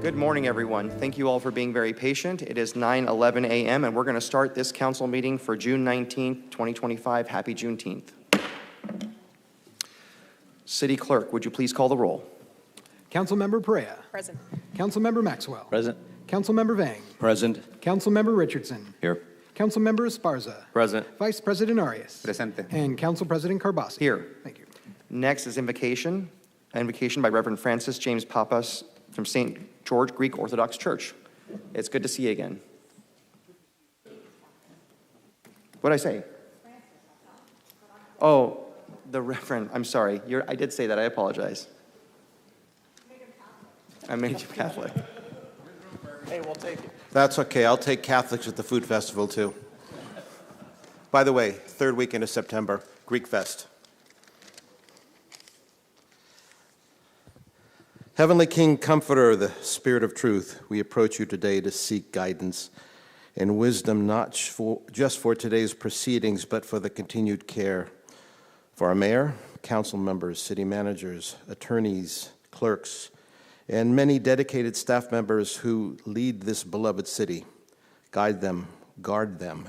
Good morning, everyone. Thank you all for being very patient. It is 9:11 a.m., and we're going to start this council meeting for June 19th, 2025. Happy Juneteenth. City Clerk, would you please call the roll? Councilmember Perea. Present. Councilmember Maxwell. Present. Councilmember Vang. Present. Councilmember Richardson. Here. Councilmember Esparza. Present. Vice President Arias. Presente. And Council President Carbasi. Here. Thank you. Next is invocation. Invocation by Reverend Francis James Pappas from St. George Greek Orthodox Church. It's good to see you again. What did I say? Oh, the Reverend. I'm sorry. I did say that. I apologize. I made you Catholic. Hey, we'll take it. That's okay. I'll take Catholics at the food festival, too. By the way, third weekend of September, Greek Fest. Heavenly King, Comforter, the Spirit of Truth, we approach you today to seek guidance and wisdom, not just for today's proceedings, but for the continued care for our mayor, council members, city managers, attorneys, clerks, and many dedicated staff members who lead this beloved city. Guide them, guard them.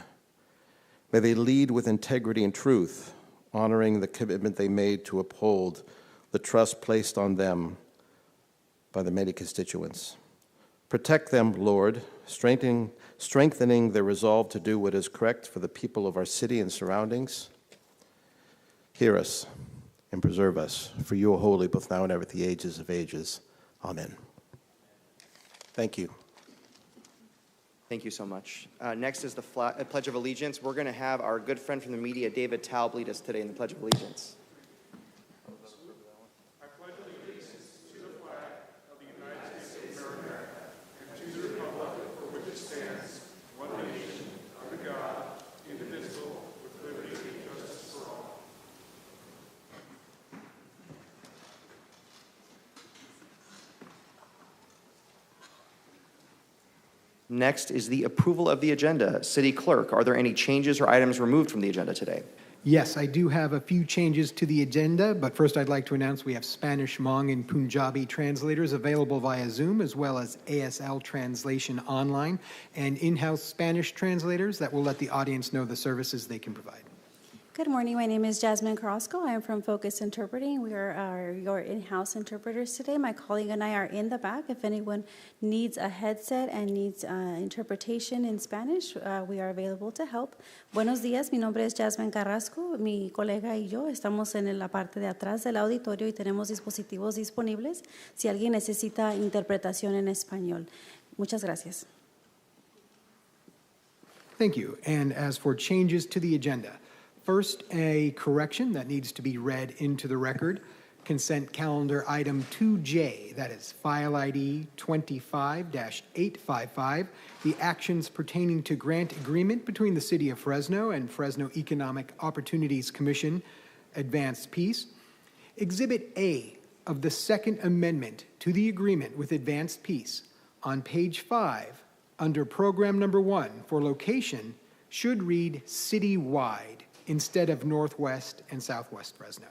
May they lead with integrity and truth, honoring the commitment they made to uphold the trust placed on them by the many constituents. Protect them, Lord, strengthening their resolve to do what is correct for the people of our city and surroundings. Hear us and preserve us, for you are holy, both now and ever, at the ages of ages. Amen. Thank you. Thank you so much. Next is the Pledge of Allegiance. We're going to have our good friend from the media, David Taub, lead us today in the Pledge of Allegiance. I pledge allegiance to the flag of the United States of America and to the republic for which it stands, one nation, under God, indivisible, with liberty and justice for all. Next is the approval of the agenda. City Clerk, are there any changes or items removed from the agenda today? Yes, I do have a few changes to the agenda, but first I'd like to announce we have Spanish, Hmong, and Punjabi translators available via Zoom, as well as ASL translation online, and in-house Spanish translators that will let the audience know the services they can provide. Good morning. My name is Jasmine Carrasco. I am from Focus Interpreting. We are your in-house interpreters today. My colleague and I are in the back. If anyone needs a headset and needs interpretation in Spanish, we are available to help. Buenos días. Mi nombre es Jasmine Carrasco. Mi colega y yo estamos en la parte de atrás del auditorio y tenemos dispositivos disponibles si alguien necesita interpretación en español. Muchas gracias. Thank you. And as for changes to the agenda, first, a correction that needs to be read into the record. Consent calendar item 2J, that is file ID 25-855, the actions pertaining to grant agreement between the City of Fresno and Fresno Economic Opportunities Commission, Advanced Peace. Exhibit A of the Second Amendment to the agreement with Advanced Peace on page 5, under program number 1 for location, should read citywide instead of Northwest and Southwest Fresno.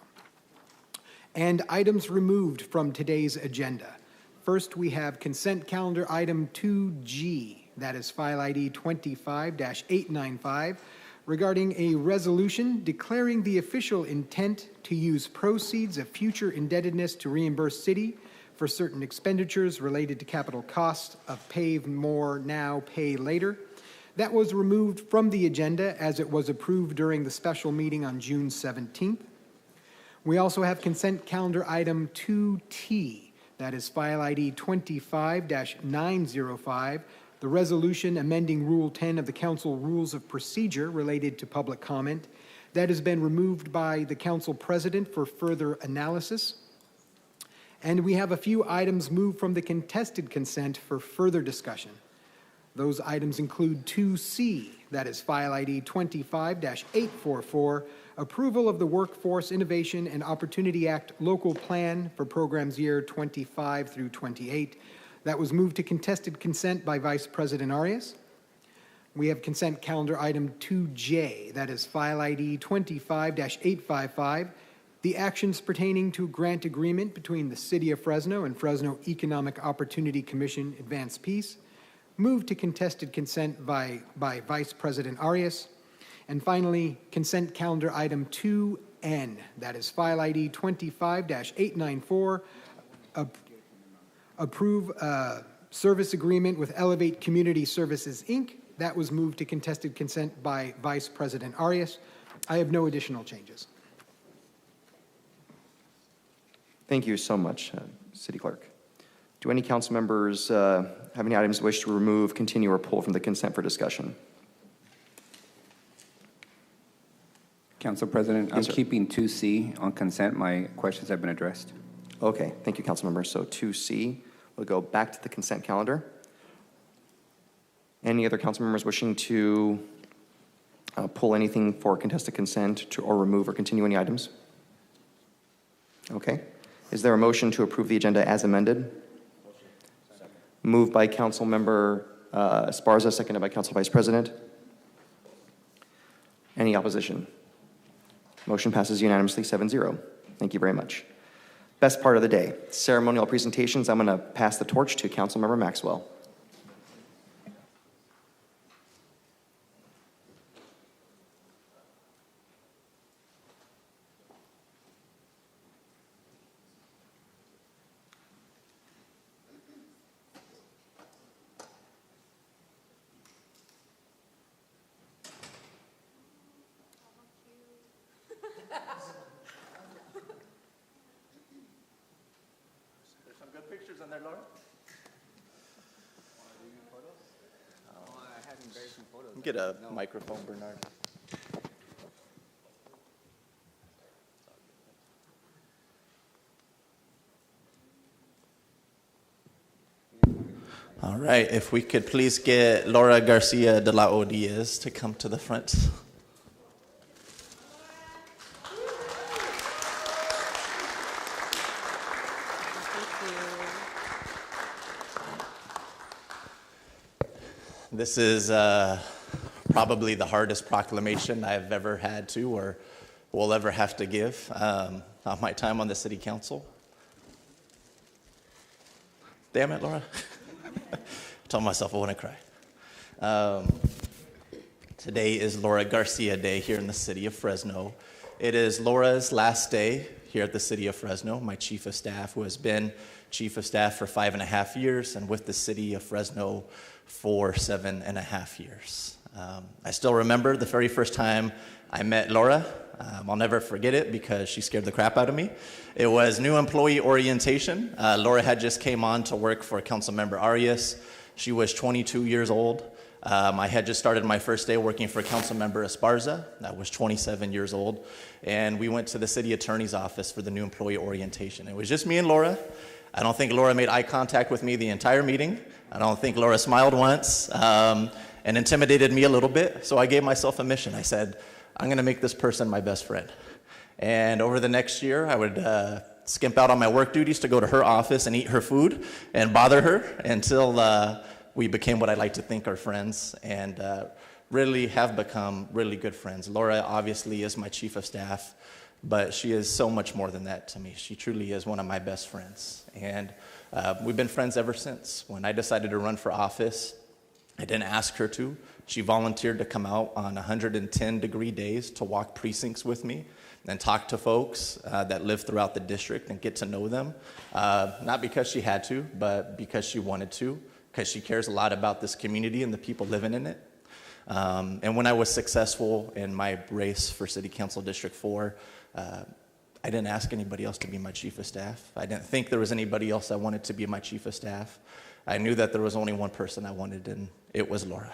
And items removed from today's agenda. First, we have consent calendar item 2G, that is file ID 25-895, regarding a resolution declaring the official intent to use proceeds of future indebtedness to reimburse city for certain expenditures related to capital costs of pave more now, pay later. That was removed from the agenda as it was approved during the special meeting on June 17th. We also have consent calendar item 2T, that is file ID 25-905, the resolution amending Rule 10 of the Council Rules of Procedure related to public comment. That has been removed by the Council President for further analysis. And we have a few items moved from the contested consent for further discussion. Those items include 2C, that is file ID 25-844, approval of the Workforce Innovation and Opportunity Act local plan for programs year 25 through 28. That was moved to contested consent by Vice President Arias. We have consent calendar item 2J, that is file ID 25-855, the actions pertaining to grant agreement between the City of Fresno and Fresno Economic Opportunity Commission Advance Peace, moved to contested consent by Vice President Arias, and finally, consent calendar item 2N, that is file ID 25-894, approve service agreement with Elevate Community Services, Inc. That was moved to contested consent by Vice President Arias. I have no additional changes. Thank you so much, City Clerk. Do any council members have any items wish to remove, continue, or pull from the consent for discussion? Council President, I'm sir. keeping 2C on consent. My questions have been addressed. Okay, thank you, council member. So 2C, we'll go back to the consent calendar. Any other council members wishing to pull anything for contested consent or remove or continue any items? Okay. Is there a motion to approve the agenda as amended? Moved by council member Esparza, seconded by council vice president. Any opposition? Motion passes unanimously 7-0. Thank you very much. Best part of the day, ceremonial presentations. I'm going to pass the torch to council member Maxwell. There's some good pictures in there, Laura. Get a microphone, Bernard. All right, if we could please get Laura Garcia de la O Diaz to come to the front. This is probably the hardest proclamation I've ever had to or will ever have to give on my time on the city council. Damn it, Laura. I told myself I wouldn't cry. Today is Laura Garcia Day here in the city of Fresno. It is Laura's last day here at the city of Fresno, my chief of staff, who has been chief of staff for 5.5 years and with the city of Fresno for 7.5 years. I still remember the very first time I met Laura. I'll never forget it because she scared the crap out of me. It was new employee orientation. Laura had just came on to work for Councilmember Arias. She was 22 years old. I had just started my first day working for Councilmember Esparza. I was 27 years old. And we went to the city attorney's office for the new employee orientation. It was just me and Laura. I don't think Laura made eye contact with me the entire meeting. I don't think Laura smiled once and intimidated me a little bit. So I gave myself a mission. I said, I'm going to make this person my best friend. And over the next year, I would skimp out on my work duties to go to her office and eat her food and bother her until we became what I like to think are friends and really have become really good friends. Laura obviously is my chief of staff, but she is so much more than that to me. She truly is one of my best friends. And we've been friends ever since. When I decided to run for office, I didn't ask her to. She volunteered to come out on 110-degree days to walk precincts with me and talk to folks that live throughout the district and get to know them. Not because she had to, but because she wanted to, because she cares a lot about this community and the people living in it. And when I was successful in my race for City Council District 4, I didn't ask anybody else to be my chief of staff. I didn't think there was anybody else I wanted to be my chief of staff. I knew that there was only one person I wanted, and it was Laura.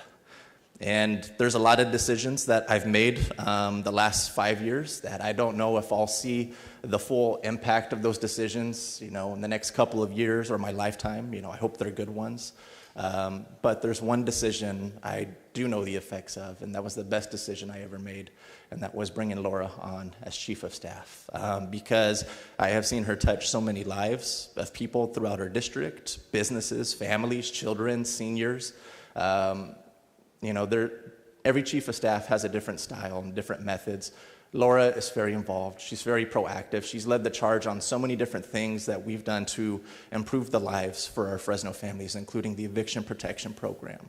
And there's a lot of decisions that I've made the last 5 years that I don't know if I'll see the full impact of those decisions, in the next couple of years or my lifetime. I hope they're good ones. But there's one decision I do know the effects of, and that was the best decision I ever made, and that was bringing Laura on as chief of staff. Because I have seen her touch so many lives of people throughout our district, businesses, families, children, seniors. Every chief of staff has a different style and different methods Laura is very involved. She's very proactive. She's led the charge on so many different things that we've done to improve the lives for our Fresno families, including the eviction protection program,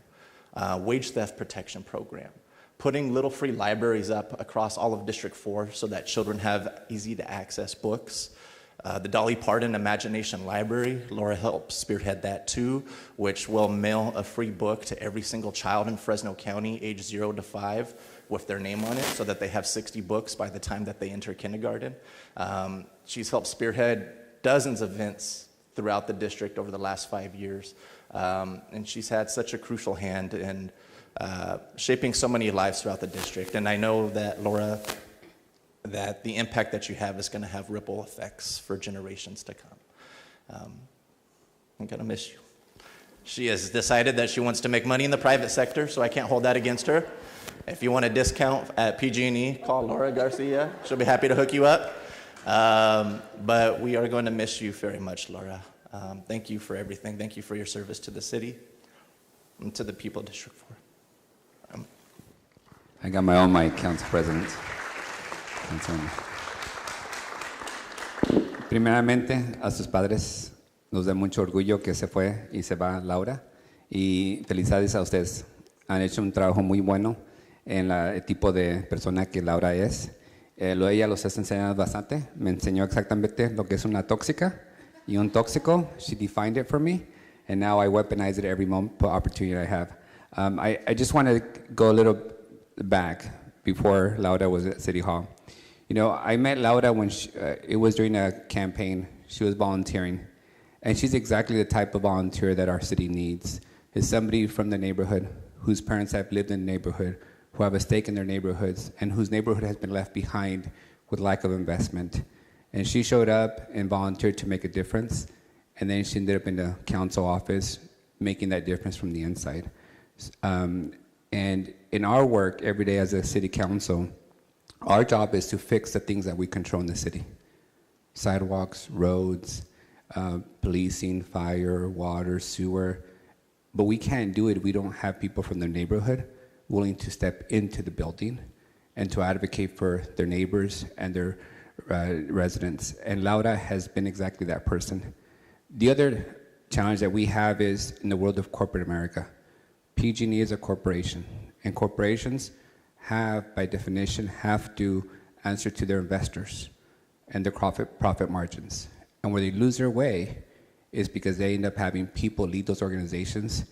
wage theft protection program, putting little free libraries up across all of District 4 so that children have easy-to-access books. The Dolly Parton Imagination Library, Laura helped spearhead that too, which will mail a free book to every single child in Fresno County, age 0 to 5, with their name on it, so that they have 60 books by the time that they enter kindergarten. She's helped spearhead dozens of events throughout the district over the last 5 years, and she's had such a crucial hand in shaping so many lives throughout the district. And I know that, Laura, that the impact that you have is going to have ripple effects for generations to come. I'm going to miss you. She has decided that she wants to make money in the private sector, so I can't hold that against her. If you want a discount at PG&E, call Laura Garcia. She'll be happy to hook you up. But we are going to miss you very much, Laura. Thank you for everything. Thank you for your service to the city and to the people of District 4. I got my own mic, Council President. Primeramente, a sus padres nos da mucho orgullo que se fue y se va Laura. Y felicidades a ustedes. Han hecho un trabajo muy bueno en el tipo de persona que Laura es. Ella los está enseñando bastante. Me enseñó exactamente lo que es una tóxica y un tóxico. She defined it for me. And now I weaponize it every moment, opportunity I have. I just want to go a little back before Laura was at City Hall. You know, I met Laura when it was during a campaign. She was volunteering. And she's exactly the type of volunteer that our city needs. Is somebody from the neighborhood whose parents have lived in the neighborhood, who have a stake in their neighborhoods, and whose neighborhood has been left behind with lack of investment. And she showed up and volunteered to make a difference. And then she ended up in the council office making that difference from the inside. And in our work every day as a city council, our job is to fix the things that we control in the city. Sidewalks, roads, policing, fire, water, sewer. But we can't do it if we don't have people from the neighborhood willing to step into the building and to advocate for their neighbors and their residents. And Laura has been exactly that person. The other challenge that we have is in the world of corporate America. PG&E is a corporation, and corporations have, by definition, have to answer to their investors and their profit margins. And where they lose their way is because they end up having people lead those organizations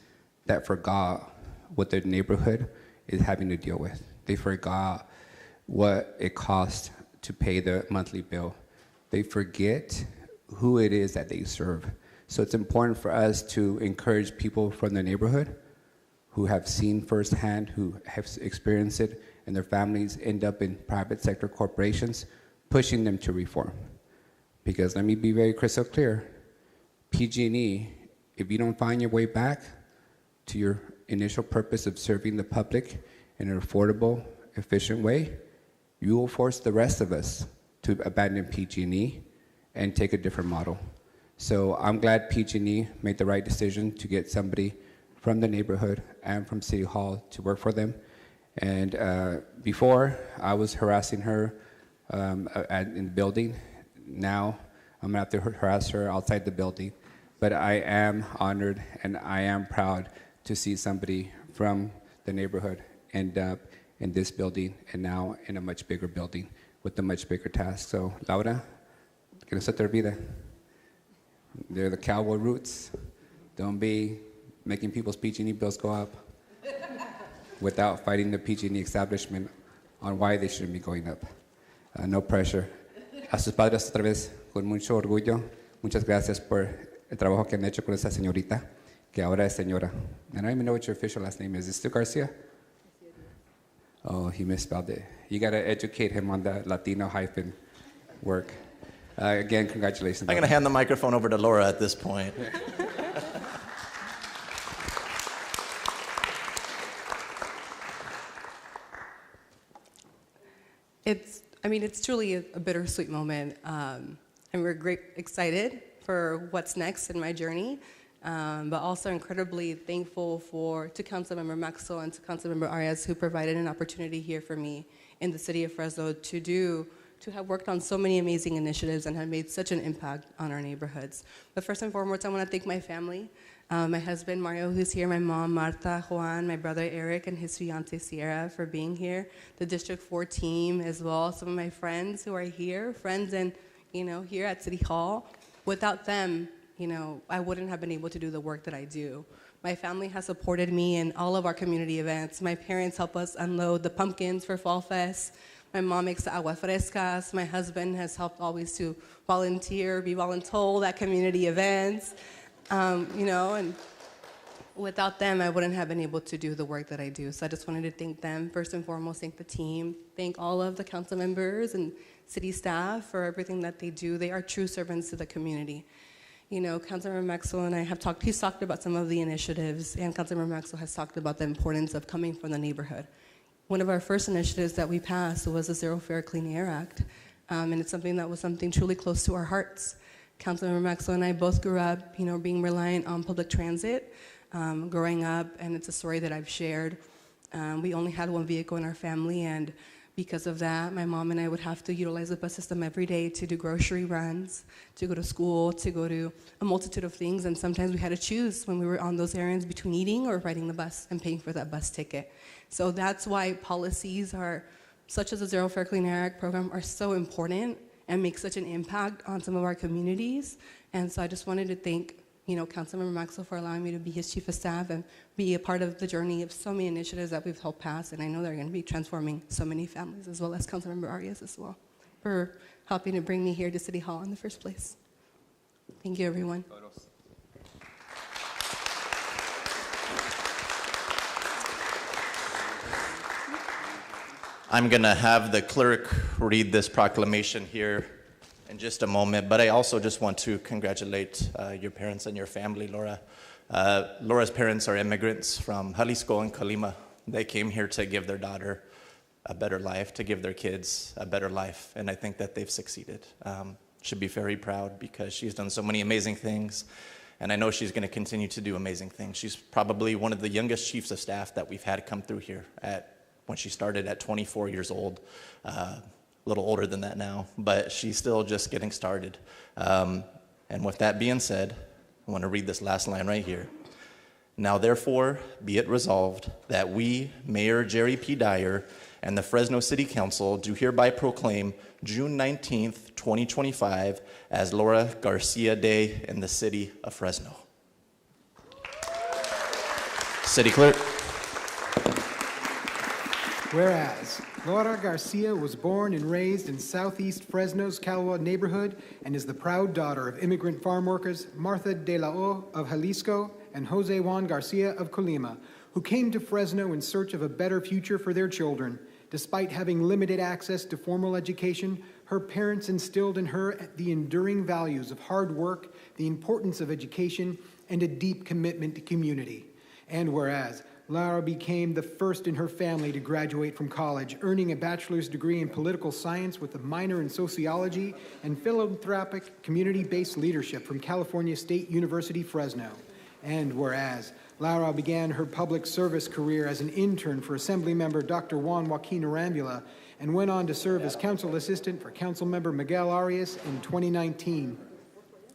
that forgot what their neighborhood is having to deal with. They forgot what it costs to pay the monthly bill. They forget who it is that they serve. So it's important for us to encourage people from the neighborhood who have seen firsthand, who have experienced it, and their families end up in private sector corporations, pushing them to reform. Because let me be very crystal clear, PG&E, if you don't find your way back to your initial purpose of serving the public in an affordable, efficient way, you will force the rest of us to abandon PG&E and take a different model. So I'm glad PG&E made the right decision to get somebody from the neighborhood and from City Hall to work for them. And before, I was harassing her in the building. Now, I'm gonna have to harass her outside the building. But I am honored and I am proud to see somebody from the neighborhood end up in this building and now in a much bigger building with a much bigger task. So, Laura, que no se te olvide. They're the cowboy roots. Don't be making people's PG&E bills go up without fighting the PG&E establishment on why they shouldn't be going up. No pressure. A sus padres otra vez, con mucho orgullo, muchas gracias por el trabajo que han hecho con esa señorita, que ahora es señora. And I don't even know what your official last name is. Is it still Garcia? Oh, he misspelled it. You got to educate him on the Latino hyphen work. Again, congratulations. I'm going to hand the microphone over to Laura at this point. It's truly a bittersweet moment. And we're excited for what's next in my journey, but also incredibly thankful to Councilmember Maxwell and to Councilmember Arias who provided an opportunity here for me in the city of Fresno to have worked on so many amazing initiatives and have made such an impact on our neighborhoods. But first and foremost, I want to thank my family. My husband, Mario, who's here, my mom, Marta, Juan, my brother, Eric, and his fiancée, Sierra, for being here. The District 4 team as well, some of my friends who are here, friends and, here at City Hall. Without them, I wouldn't have been able to do the work that I do. My family has supported me in all of our community events. My parents help us unload the pumpkins for Fall Fest. My mom makes the agua frescas. My husband has helped always to volunteer, be voluntold at community events. And without them, I wouldn't have been able to do the work that I do. So I just wanted to thank them, first and foremost, thank the team, thank all of the council members and city staff for everything that they do. They are true servants to the community. Councilmember Maxwell and I have talked, he's talked about some of the initiatives, and Councilmember Maxwell has talked about the importance of coming from the neighborhood. One of our first initiatives that we passed was the Zero Fare Clean Air Act, and it's something that was something truly close to our hearts. Councilmember Maxwell and I both grew up, being reliant on public transit growing up, and it's a story that I've shared. We only had one vehicle in our family, and because of that, my mom and I would have to utilize the bus system every day to do grocery runs, to go to school, to go to a multitude of things, and sometimes we had to choose when we were on those errands between eating or riding the bus and paying for that bus ticket. So that's why policies such as the Zero Fare Clean Air Act program are so important and make such an impact on some of our communities. And so I just wanted to thank, Councilmember Maxwell for allowing me to be his chief of staff and be a part of the journey of so many initiatives that we've helped pass. And I know they're going to be transforming so many families, as well as Councilmember Arias as well, for helping to bring me here to City Hall in the first place. Thank you, everyone. I'm going to have the clerk read this proclamation here in just a moment, but I also just want to congratulate your parents and your family, Laura. Laura's parents are immigrants from Jalisco and Colima. They came here to give their daughter a better life, to give their kids a better life, and I think that they've succeeded. Should be very proud because she's done so many amazing things, and I know she's going to continue to do amazing things. She's probably one of the youngest chiefs of staff that we've had come through here when she started at 24 years old. A little older than that now, but she's still just getting started. And with that being said, I want to read this last line right here. Now, therefore, be it resolved that we, Mayor Jerry P. Dyer, and the Fresno City Council do hereby proclaim June 19th, 2025 as Laura Garcia Day in the city of Fresno. City Clerk. Whereas Laura Garcia was born and raised in southeast Fresno's Calwa neighborhood and is the proud daughter of immigrant farm workers Martha de la O of Jalisco and Jose Juan Garcia of Colima, who came to Fresno in search of a better future for their children. Despite having limited access to formal education, her parents instilled in her the enduring values of hard work, the importance of education, and a deep commitment to community. And whereas Laura became the first in her family to graduate from college, earning a bachelor's degree in political science with a minor in sociology and philanthropic community-based leadership from California State University, Fresno. And whereas Laura began her public service career as an intern for Assemblymember Dr. Juan Joaquin Arambula and went on to serve as council assistant for Councilmember Miguel Arias in 2019.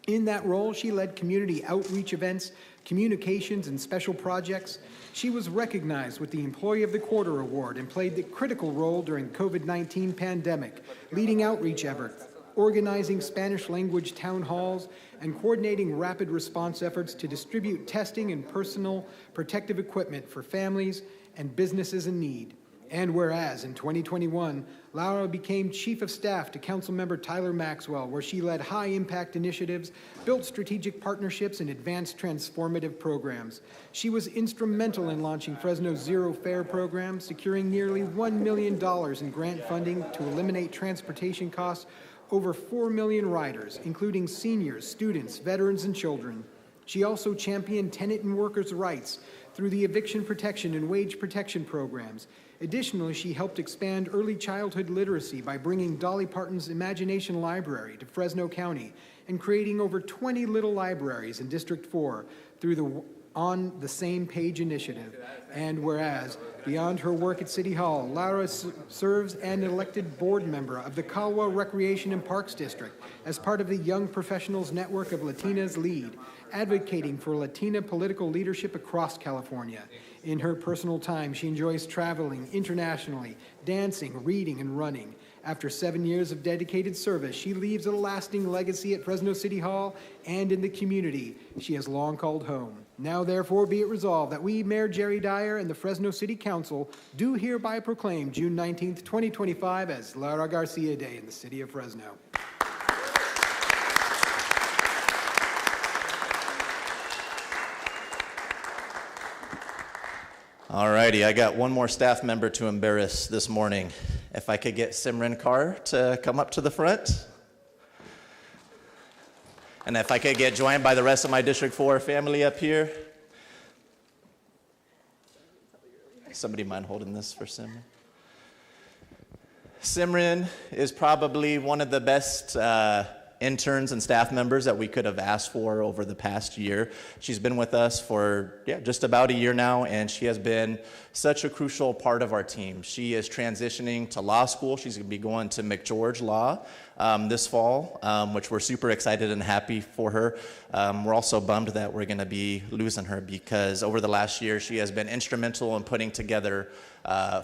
In that role, she led community outreach events, communications, and special projects. She was recognized with the Employee of the Quarter Award and played the critical role during the COVID-19 pandemic, leading outreach efforts, organizing Spanish-language town halls, and coordinating rapid response efforts to distribute testing and personal protective equipment for families and businesses in need. And whereas in 2021, Laura became Chief of Staff to Councilmember Tyler Maxwell, where she led high-impact initiatives, built strategic partnerships, and advanced transformative programs. She was instrumental in launching Fresno's Zero Fare program, securing nearly $1 million in grant funding to eliminate transportation costs over 4 million riders, including seniors, students, veterans, and children. She also championed tenant and workers' rights through the eviction protection and wage protection programs. Additionally, she helped expand early childhood literacy by bringing Dolly Parton's Imagination Library to Fresno County and creating over 20 little libraries in District 4 through the On the Same Page initiative. And whereas, beyond her work at City Hall, Laura serves as an elected board member of the Kalwa Recreation and Parks District as part of the Young Professionals Network of Latinas Lead, advocating for Latina political leadership across California. In her personal time, she enjoys traveling internationally, dancing, reading, and running. After 7 years of dedicated service, she leaves a lasting legacy at Fresno City Hall and in the community she has long called home. Now, therefore, be it resolved that we, Mayor Jerry Dyer and the Fresno City Council, do hereby proclaim June 19th, 2025 as Lara Garcia Day in the city of Fresno. All righty, I got one more staff member to embarrass this morning. If I could get Simran Kaur to come up to the front. And if I could get joined by the rest of my District 4 family up here. Somebody mind holding this for Simran? Simran is probably one of the best interns and staff members that we could have asked for over the past year. She's been with us for just about a year now, and she has been such a crucial part of our team. She is transitioning to law school. She's going to be going to McGeorge Law this fall, which we're super excited and happy for her. We're also bummed that we're going to be losing her because over the last year, she has been instrumental in putting together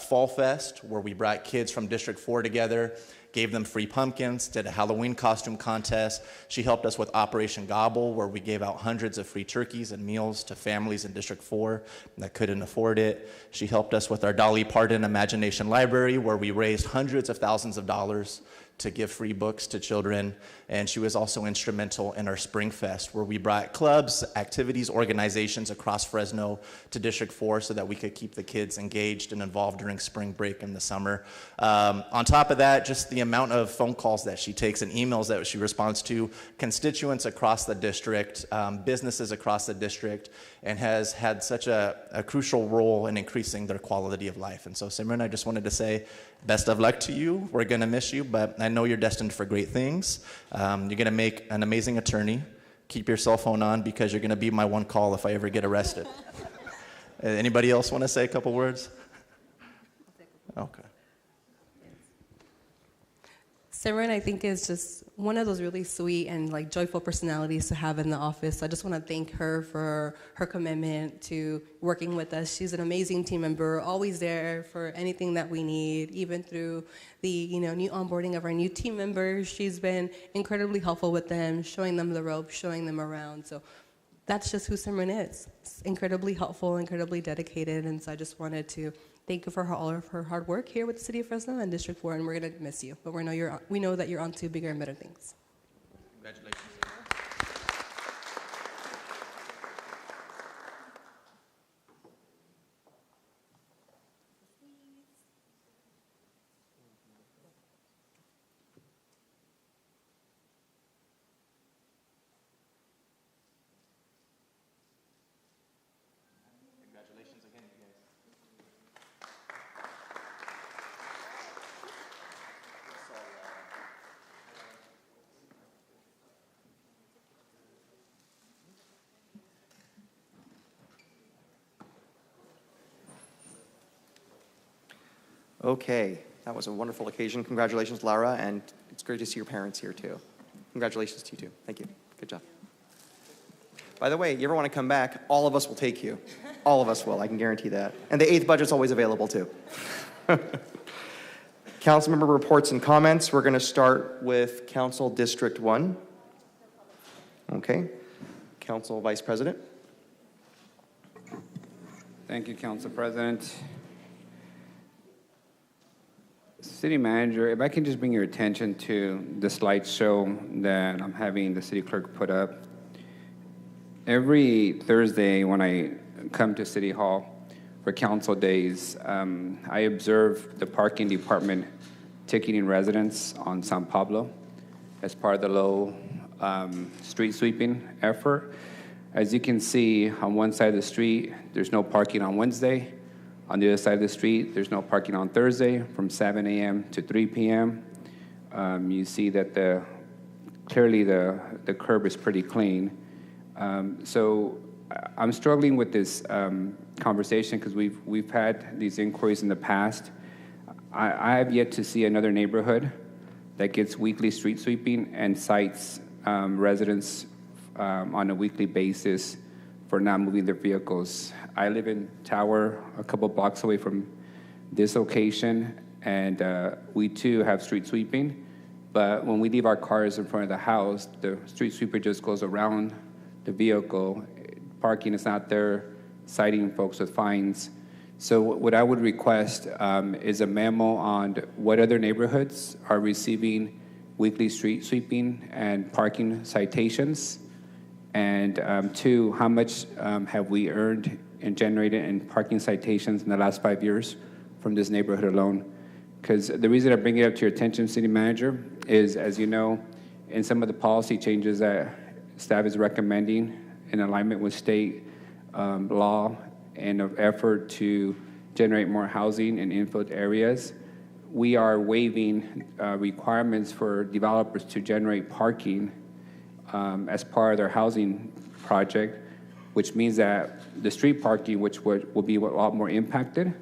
Fall Fest, where we brought kids from District 4 together, gave them free pumpkins, did a Halloween costume contest. She helped us with Operation Gobble, where we gave out hundreds of free turkeys and meals to families in District 4 that couldn't afford it. She helped us with our Dolly Parton Imagination Library, where we raised hundreds of thousands of dollars to give free books to children. And she was also instrumental in our Spring Fest, where we brought clubs, activities, organizations across Fresno to District 4 so that we could keep the kids engaged and involved during spring break in the summer. On top of that, just the amount of phone calls that she takes and emails that she responds to constituents across the district, businesses across the district, and has had such a crucial role in increasing their quality of life. And so, Simran, I just wanted to say best of luck to you. We're going to miss you, but I know you're destined for great things. You're going to make an amazing attorney. Keep your cell phone on because you're going to be my one call if I ever get arrested. Anybody else want to say a couple words? Okay. Simran, I think, is just one of those really sweet and like joyful personalities to have in the office. So I just want to thank her for her commitment to working with us. She's an amazing team member, always there for anything that we need, even through the new onboarding of our new team members. She's been incredibly helpful with them, showing them the ropes, showing them around. So that's just who Ceremonial is. It's incredibly helpful, incredibly dedicated, and so I just wanted to thank you for all of her hard work here with the City of Fresno and District 4, and we're going to miss you, but we know that you're on to bigger and better things. Congratulations. Congratulations again, you guys. Okay, that was a wonderful occasion. Congratulations, Lara, and it's great to see your parents here, too. Congratulations to you, too. Thank you. Good job. By the way, you ever want to come back, all of us will take you. All of us will, I can guarantee that. And the 8th budget's always available, too. Council member reports and comments. We're going to start with Council District 1. Okay. Council Vice President. Thank you, Council President. City Manager, if I can just bring your attention to the slideshow that I'm having the city clerk put up. Every Thursday when I come to City Hall for council days, I observe the parking department ticketing residents on San Pablo as part of the low street sweeping effort. As you can see, on one side of the street, there's no parking on Wednesday. On the other side of the street, there's no parking on Thursday from 7 a.m. to 3 p.m. You see that clearly the curb is pretty clean. So I'm struggling with this conversation because we've had these inquiries in the past. I have yet to see another neighborhood that gets weekly street sweeping and cites residents on a weekly basis for not moving their vehicles. I live in Tower, a couple blocks away from this location, and we too have street sweeping. But when we leave our cars in front of the house, the street sweeper just goes around the vehicle. Parking is not there, citing folks with fines. So what I would request is a memo on what other neighborhoods are receiving weekly street sweeping and parking citations. And two, how much have we earned and generated in parking citations in the last 5 years from this neighborhood alone? Because the reason I bring it up to your attention, City Manager, is, as you know, in some of the policy changes that staff is recommending in alignment with state law and an effort to generate more housing in infill areas, we are waiving requirements for developers to generate parking as part of their housing project, which means that the street parking, which will be a lot more impacted.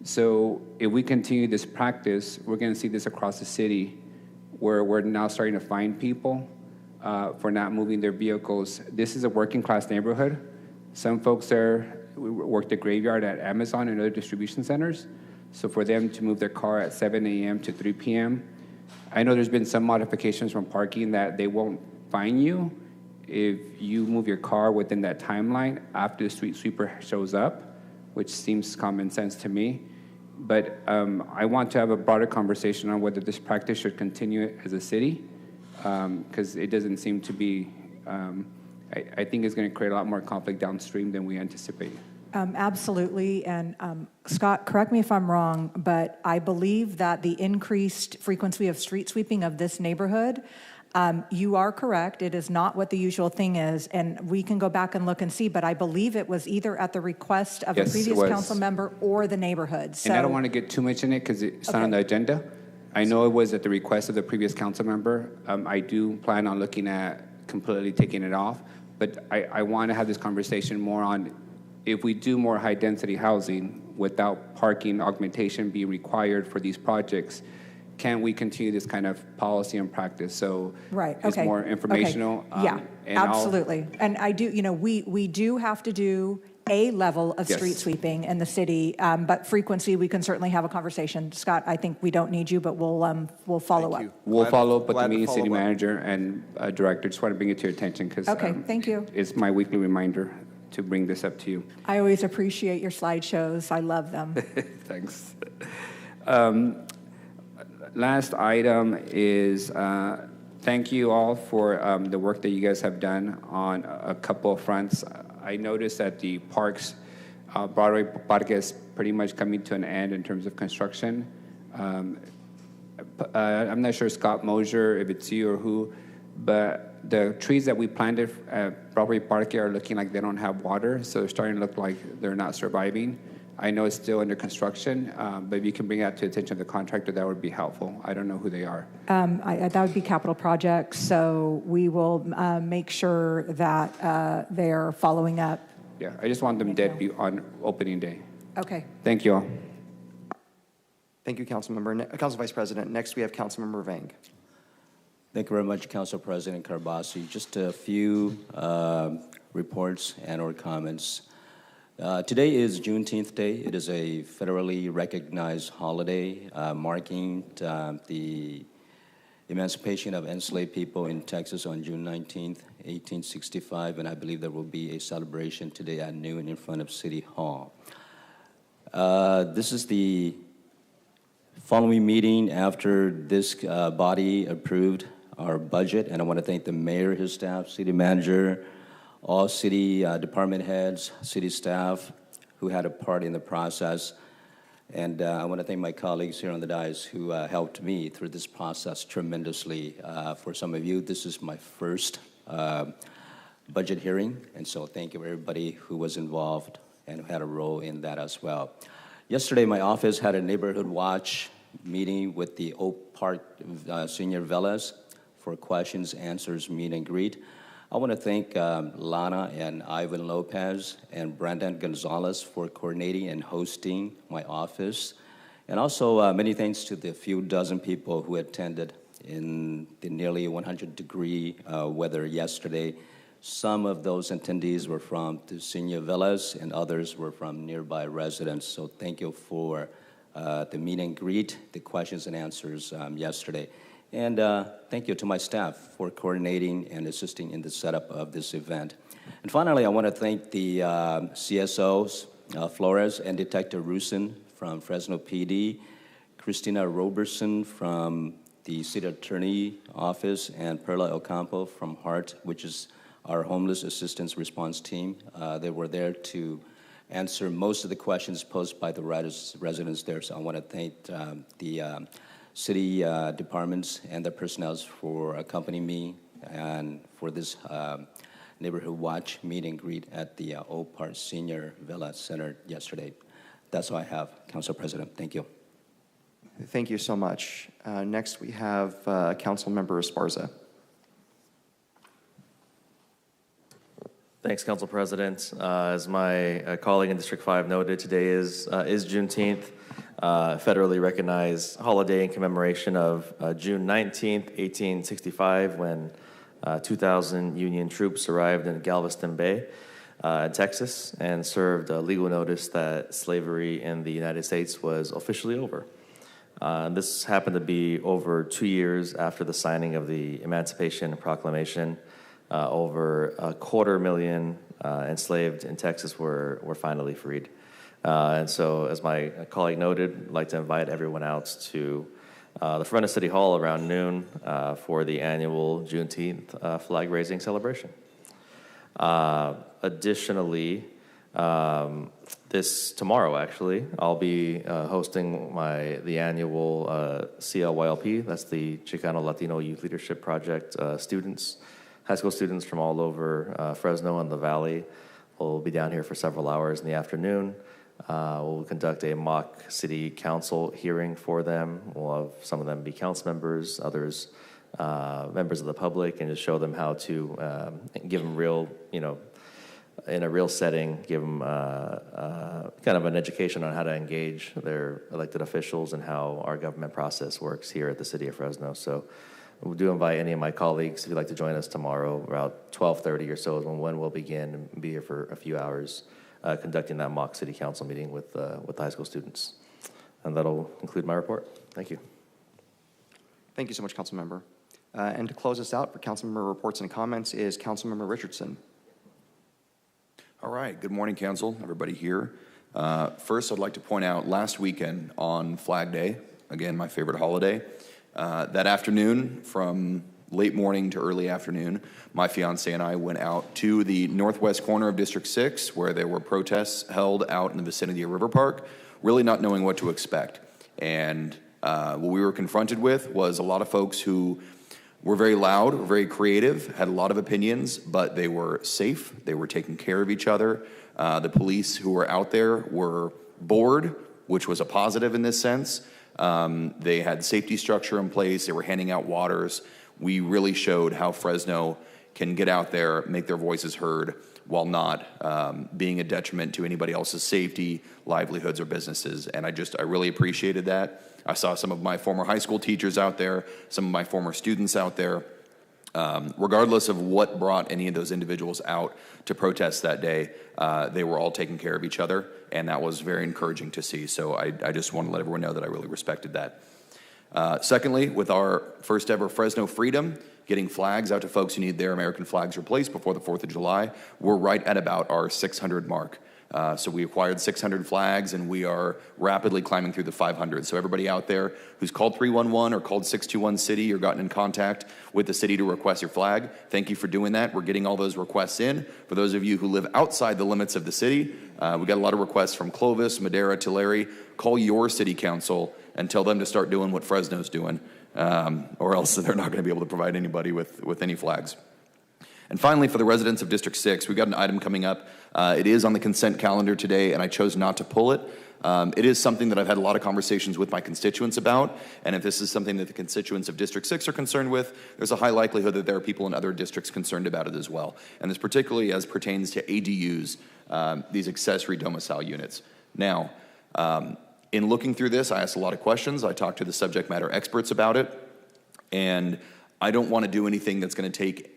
So if we continue this practice, we're going to see this across the city, where we're now starting to fine people for not moving their vehicles. This is a working class neighborhood. Some folks there work the graveyard at Amazon and other distribution centers. So for them to move their car at 7 a.m. to 3 p.m., I know there's been some modifications from parking that they won't fine you if you move your car within that timeline after the street sweeper shows up, which seems common sense to me. But I want to have a broader conversation on whether this practice should continue as a city, because it doesn't seem to be, I think it's going to create a lot more conflict downstream than we anticipate. Absolutely. And Scott, correct me if I'm wrong, but I believe that the increased frequency of street sweeping of this neighborhood, you are correct. It is not what the usual thing is. And we can go back and look and see, but I believe it was either at the request of Yes, a previous council member or the neighborhood. So, And I don't want to get too much in it because it's not on the Okay. agenda. I know it was at the request of the previous council member. I do plan on looking at completely taking it off, but I want to have this conversation more on if we do more high-density housing without parking augmentation being required for these projects, can we continue this kind of policy and practice? So right, it's okay. more informational. Okay. Yeah, and I'll- absolutely. And I do, we do have to do a level of Yes. street sweeping in the city, but frequency, we can certainly have a conversation. Scott, I think we don't need you, but we'll follow up. you. We'll Glad- follow up with glad the to meeting city follow up. manager and director. Just want to bring it to your attention because Okay, thank you. It's my weekly reminder to bring this up to you. I always appreciate your slideshows. I love them. Thanks. Last item is thank you all for the work that you guys have done on a couple of fronts. I noticed that the parks, Broadway Park is pretty much coming to an end in terms of construction. I'm not sure, Scott Mosier, if it's you or who, but the trees that we planted at Broadway Park are looking like they don't have water, so they're starting to look like they're not surviving. I know it's still under construction, but if you can bring that to the attention of the contractor, that would be helpful. I don't know who they are. That would be capital projects, so we will make sure that they're following up. Yeah, I just want them dead on opening day. Okay. Thank you all. Thank you, Councilmember. Council Vice President. Next, we have Councilmember Vang. Thank you very much, Council President Carbasi. Just a few reports and or comments. Today is Juneteenth Day. It is a federally recognized holiday marking the emancipation of enslaved people in Texas on June 19th, 1865, and I believe there will be a celebration today at noon in front of City Hall. This is the following meeting after this body approved our budget, and I want to thank the mayor, his staff, city manager, all city department heads, city staff who had a part in the process. And I want to thank my colleagues here on the dais who helped me through this process tremendously. For some of you, this is my first budget hearing, and so thank you everybody who was involved and who had a role in that as well. Yesterday, my office had a neighborhood watch meeting with the Oak Park Senior Villas for questions, answers, meet and greet. I want to thank Lana and Ivan Lopez and Brandon Gonzalez for coordinating and hosting my office. And also many thanks to the few dozen people who attended in the nearly 100-degree weather yesterday. Some of those attendees were from the senior villas and others were from nearby residents. So thank you for the meet and greet, the questions and answers yesterday. And thank you to my staff for coordinating and assisting in the setup of this event. And finally, I want to thank the CSOs, Flores and Detective Rusin from Fresno PD, Christina Roberson from the City Attorney Office, and Perla Ocampo from HART, which is our Homeless Assistance Response Team. They were there to answer most of the questions posed by the residents there. So I want to thank the city departments and their personnel for accompanying me and for this neighborhood watch meet and greet at the Oak Park Senior Villa Center yesterday. That's all I have, Council President. Thank you. Thank you so much. Next, we have Councilmember Esparza. Thanks, Council President. As my colleague in District 5 noted, today is Juneteenth, federally recognized holiday in commemoration of June 19th, 1865, when 2,000 Union troops arrived in Galveston Bay, Texas, and served a legal notice that slavery in the United States was officially over. This happened to be over 2 years after the signing of the Emancipation Proclamation. Over 250,000 enslaved in Texas were finally freed. And so, as my colleague noted, I'd like to invite everyone out to the front of City Hall around noon for the annual Juneteenth flag raising celebration. Additionally, tomorrow, actually, I'll be hosting the annual CLYLP. That's the Chicano Latino Youth Leadership Project students. High school students from all over Fresno and the Valley will be down here for several hours in the afternoon. We'll conduct a mock city council hearing for them. We'll have some of them be council members, others members of the public, and just show them how to give them real, in a real setting, give them kind of an education on how to engage their elected officials and how our government process works here at the city of Fresno. So we do invite any of my colleagues, if you'd like to join us tomorrow, around 12:30 or so is when we'll begin and be here for a few hours conducting that mock city council meeting with the high school students. And that'll conclude my report. Thank you. Thank you so much, Councilmember. And to close us out for Councilmember reports and comments is Councilmember Richardson. All right. Good morning, Council, everybody here. First, I'd like to point out last weekend on Flag Day, again, my favorite holiday, that afternoon, from late morning to early afternoon, my fiance and I went out to the northwest corner of District 6, where there were protests held out in the vicinity of River Park, really not knowing what to expect. And what we were confronted with was a lot of folks who were very loud, very creative, had a lot of opinions, but they were safe, they were taking care of each other. The police who were out there were bored, which was a positive in this sense. They had safety structure in place. They were handing out waters. We really showed how Fresno can get out there, make their voices heard, while not being a detriment to anybody else's safety, livelihoods, or businesses. And I really appreciated that. I saw some of my former high school teachers out there, some of my former students out there. Regardless of what brought any of those individuals out to protest that day, they were all taking care of each other, and that was very encouraging to see. So I just want to let everyone know that I really respected that. Secondly, with our first ever Fresno Freedom, getting flags out to folks who need their American flags replaced before the 4th of July, we're right at about our 600 mark. So we acquired 600 flags, and we are rapidly climbing through the 500. So everybody out there who's called 311 or called 621-CITY or gotten in contact with the city to request your flag, thank you for doing that. We're getting all those requests in. For those of you who live outside the limits of the city, we got a lot of requests from Clovis, Madera, Tulare. Call your city council and tell them to start doing what Fresno's doing, or else they're not going to be able to provide anybody with any flags. And finally, for the residents of District 6, we've got an item coming up. It is on the consent calendar today, and I chose not to pull it. It is something that I've had a lot of conversations with my constituents about, and if this is something that the constituents of District 6 are concerned with, there's a high likelihood that there are people in other districts concerned about it as well. And this particularly as pertains to ADUs, these accessory domicile units. Now, in looking through this, I asked a lot of questions. I talked to the subject matter experts about it, and I don't want to do anything that's going to take,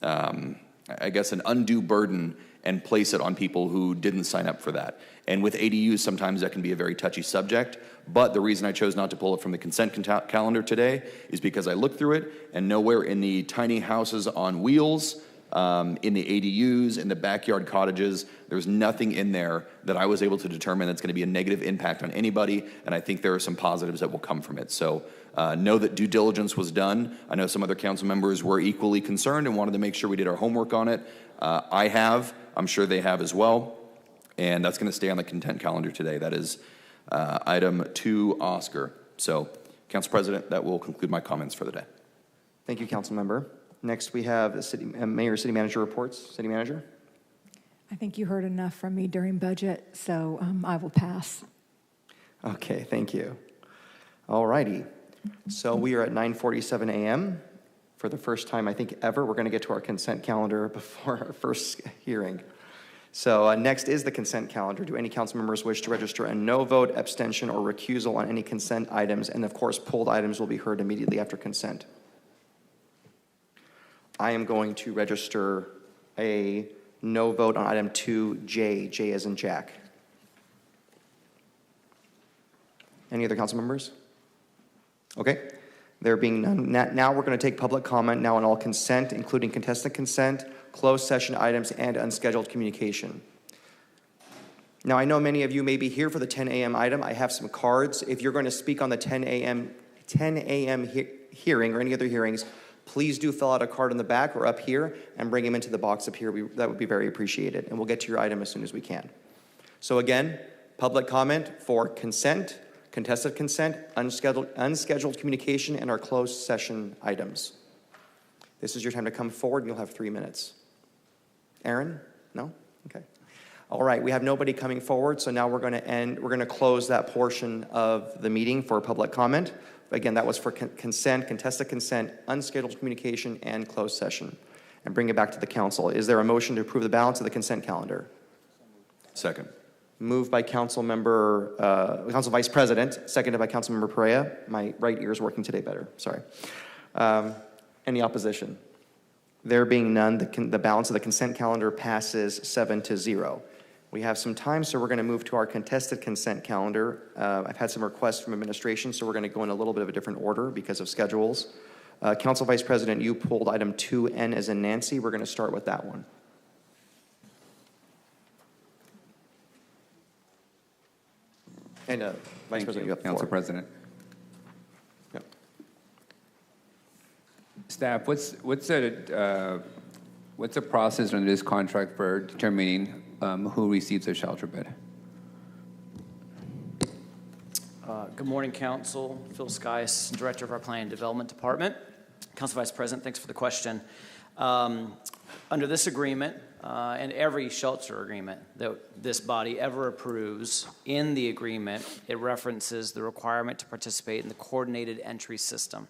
I guess, an undue burden and place it on people who didn't sign up for that. And with ADUs, sometimes that can be a very touchy subject, but the reason I chose not to pull it from the consent calendar today is because I looked through it, and nowhere in the tiny houses on wheels, in the ADUs, in the backyard cottages, there's nothing in there that I was able to determine that's going to be a negative impact on anybody, and I think there are some positives that will come from it. So know that due diligence was done. I know some other council members were equally concerned and wanted to make sure we did our homework on it. I have. I'm sure they have as well. And that's going to stay on the content calendar today. That is item 2, Oscar. So, Council President, that will conclude my comments for the day. Thank you, Council Member. Next, we have the Mayor, City Manager reports. City Manager. I think you heard enough from me during budget, so I will pass. Okay, thank you. All righty. So we are at 9:47 a.m. For the first time, I think, ever, we're going to get to our consent calendar before our first hearing. So next is the consent calendar. Do any council members wish to register a no vote, abstention, or recusal on any consent items? And of course, pulled items will be heard immediately after consent. I am going to register a no vote on item 2J, J as in Jack. Any other council members? Okay. There being none, now we're going to take public comment now on all consent, including contested consent, closed session items, and unscheduled communication. Now, I know many of you may be here for the 10 a.m. item. I have some cards. If you're going to speak on the 10 a.m. hearing or any other hearings, please do fill out a card in the back or up here and bring them into the box up here. That would be very appreciated, and we'll get to your item as soon as we can. So again, public comment for consent, contested consent, unscheduled communication, and our closed session items. This is your time to come forward, and you'll have 3 minutes. Aaron? No? Okay. All right, we have nobody coming forward, so now we're going to close that portion of the meeting for public comment. Again, that was for consent, contested consent, unscheduled communication, and closed session. And bring it back to the council. Is there a motion to approve the balance of the consent calendar? Second. Moved by Council Vice President, seconded by Council Member Perea. My right ear is working today better, sorry. Any opposition? There being none, the balance of the consent calendar passes 7-0. We have some time, so we're going to move to our contested consent calendar. I've had some requests from administration, so we're going to go in a little bit of a different order because of schedules. Council Vice President, you pulled item 2N as in Nancy. We're going to start with that one. And Vice President, you have the Council floor. President. Yep. Staff, what's the process under this contract for determining who receives a shelter bed? Good morning, Council. Phil Skies, Director of our Planning and Development Department. Council Vice President, thanks for the question. Under this agreement, and every shelter agreement that this body ever approves, in the agreement, it references the requirement to participate in the coordinated entry system.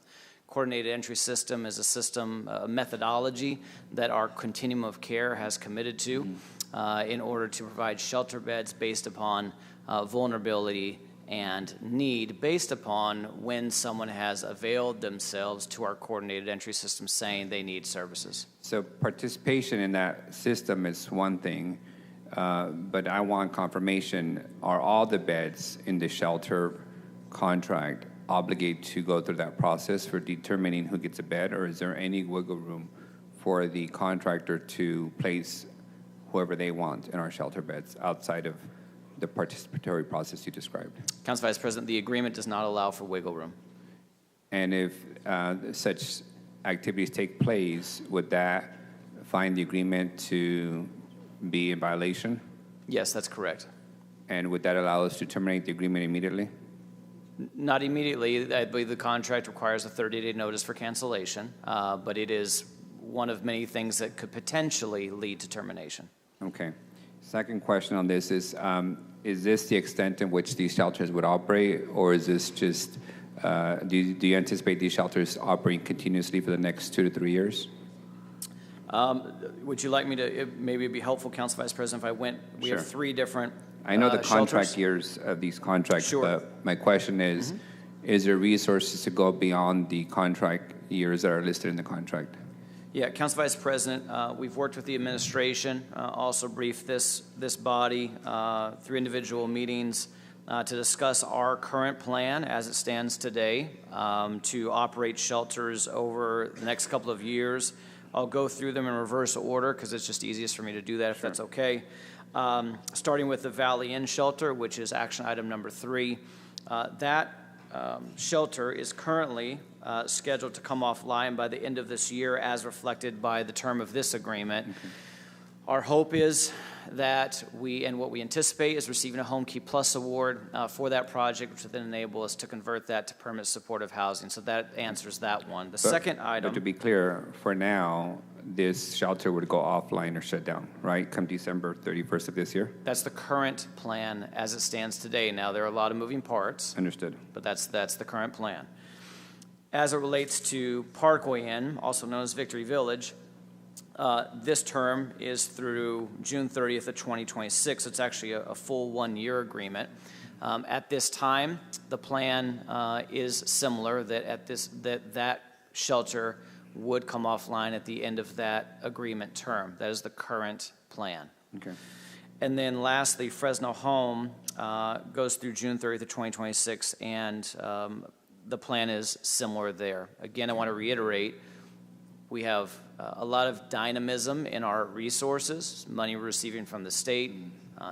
Coordinated entry system is a system, a methodology that our continuum of care has committed to in order to provide shelter beds based upon vulnerability and need, based upon when someone has availed themselves to our coordinated entry system saying they need services. So participation in that system is one thing, but I want confirmation, are all the beds in the shelter contract obligated to go through that process for determining who gets a bed, or is there any wiggle room for the contractor to place whoever they want in our shelter beds outside of the participatory process you described? Council Vice President, the agreement does not allow for wiggle room. And if such activities take place, would that find the agreement to be in violation? Yes, that's correct. And would that allow us to terminate the agreement immediately? Not immediately. I believe the contract requires a 30-day notice for cancellation, but it is one of many things that could potentially lead to termination. Okay. Second question on this is this the extent in which these shelters would operate, or is this just, do you anticipate these shelters operating continuously for the next 2 to 3 years? Would you like me to, maybe it'd be helpful, Council Vice President, if I went, we Sure. have 3 different I know the contract shelters. years of these contracts, Sure. but my question is there resources to go beyond the contract years that are listed in the contract? Yeah, Council Vice President, we've worked with the administration, also briefed this body through individual meetings to discuss our current plan as it stands today to operate shelters over the next couple of years. I'll go through them in reverse order because it's just easiest for me to do that if that's okay. Starting with the Valley Inn shelter, which is action item number 3. That shelter is currently scheduled to come offline by the end of this year as reflected by the term of this agreement. Our hope is that what we anticipate is receiving a Home Key Plus award for that project, which will then enable us to convert that to permanent supportive housing. So that answers that one. The second item. But to be clear, for now, this shelter would go offline or shut down, right, come December 31st of this year? That's the current plan as it stands today. Now, there are a lot of moving parts. Understood. But that's the current plan. As it relates to Parkway Inn, also known as Victory Village, this term is through June 30th of 2026. So it's actually a full 1-year agreement. At this time, the plan is similar, that shelter would come offline at the end of that agreement term. That is the current plan. Okay. And then lastly, Fresno Home goes through June 30th of 2026, and the plan is similar there. Again, I want to reiterate, we have a lot of dynamism in our resources, money we're receiving from the state,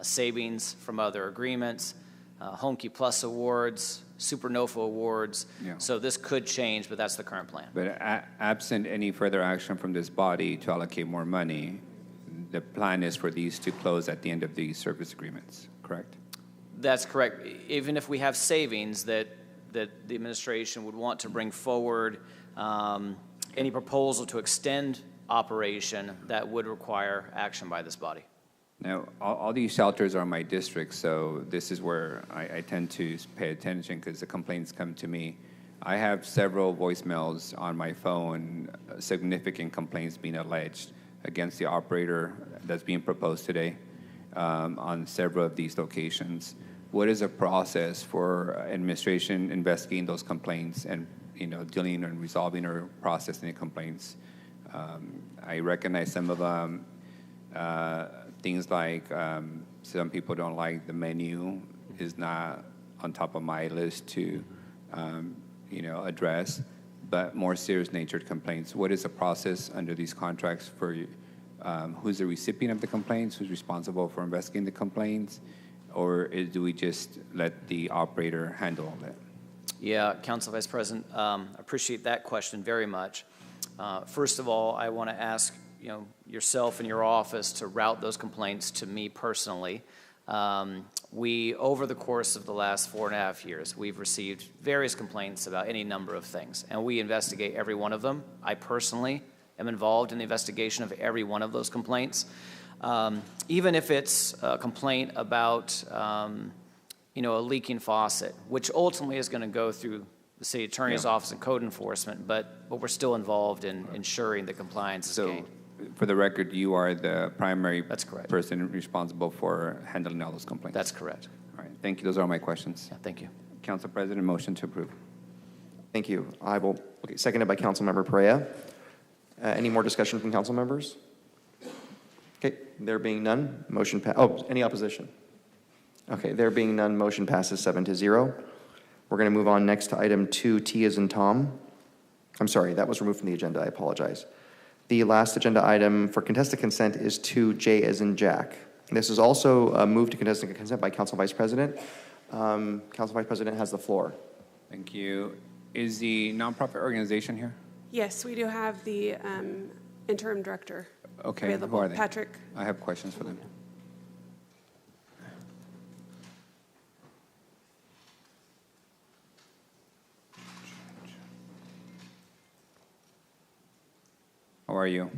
savings from other agreements, Home Key Plus awards, Supernova awards. Yeah. So this could change, but that's the current plan. But absent any further action from this body to allocate more money, the plan is for these to close at the end of these service agreements, correct? That's correct. Even if we have savings that the administration would want to bring forward, any proposal to extend operation, that would require action by this body. Now, all these shelters are my district, so this is where I tend to pay attention because the complaints come to me. I have several voicemails on my phone, significant complaints being alleged against the operator that's being proposed today on several of these locations. What is the process for administration investigating those complaints and dealing and resolving or processing the complaints? I recognize some of them. Things like some people don't like the menu is not on top of my list to address, but more serious natured complaints. What is the process under these contracts for who's the recipient of the complaints, who's responsible for investigating the complaints, or do we just let the operator handle all that? Yeah, Council Vice President, appreciate that question very much. First of all, I want to ask yourself and your office to route those complaints to me personally. We, over the course of the last 4.5 years, we've received various complaints about any number of things, and we investigate every one of them. I personally am involved in the investigation of every one of those complaints. Even if it's a complaint about, a leaking faucet, which ultimately is going to go through the city attorney's office and code enforcement, but we're still involved in ensuring that compliance is gained. For the record, you are the primary That's correct. person responsible for handling all those complaints. That's correct. All right, thank you. Those are all my questions. Yeah, thank you. Council President, motion to approve. Thank you. Seconded by Councilmember Perea. Any more discussion from council members? Okay, there being none, motion any opposition? Okay, there being none, motion passes 7-0. We're going to move on next to item 2, T as in Tom. I'm sorry, that was removed from the agenda. I apologize. The last agenda item for contested consent is 2, J as in Jack. This is also moved to contested consent by Council Vice President. Council Vice President has the floor. Thank you. Is the nonprofit organization here? Yes, we do have the interim director available. Who are they? Patrick. I have questions for them. How are you?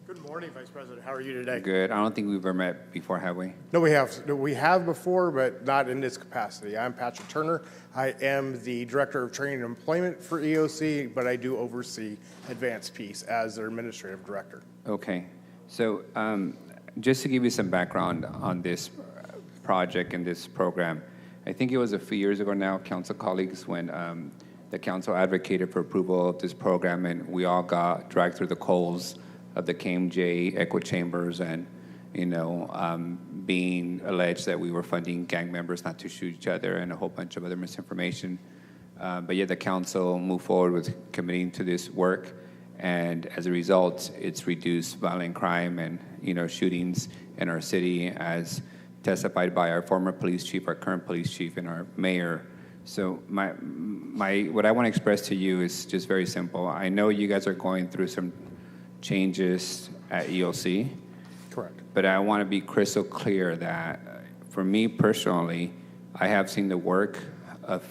Good morning, Vice President. How are you today? Good. I don't think we've ever met before, have we? No, we have. No, we have before, but not in this capacity. I'm Patrick Turner. I am the Director of Training and Employment for EOC, but I do oversee Advanced Peace as their Administrative Director. Okay. So just to give you some background on this project and this program, I think it was a few years ago now, council colleagues, when the council advocated for approval of this program, and we all got dragged through the coals of the KMJ echo chambers and, being alleged that we were funding gang members not to shoot each other and a whole bunch of other misinformation. But yet the council moved forward with committing to this work, and as a result, it's reduced violent crime and, shootings in our city, as testified by our former police chief, our current police chief, and our mayor. So what I want to express to you is just very simple. I know you guys are going through some changes at EOC. Correct. But I want to be crystal clear that for me personally, I have seen the work of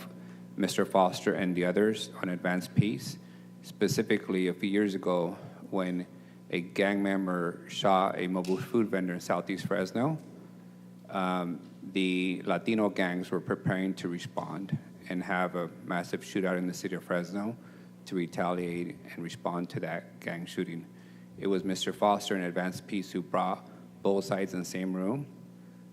Mr. Foster and the others on Advanced Peace, specifically a few years ago when a gang member shot a mobile food vendor in Southeast Fresno. The Latino gangs were preparing to respond and have a massive shootout in the city of Fresno to retaliate and respond to that gang shooting. It was Mr. Foster and Advanced Peace who brought both sides in the same room,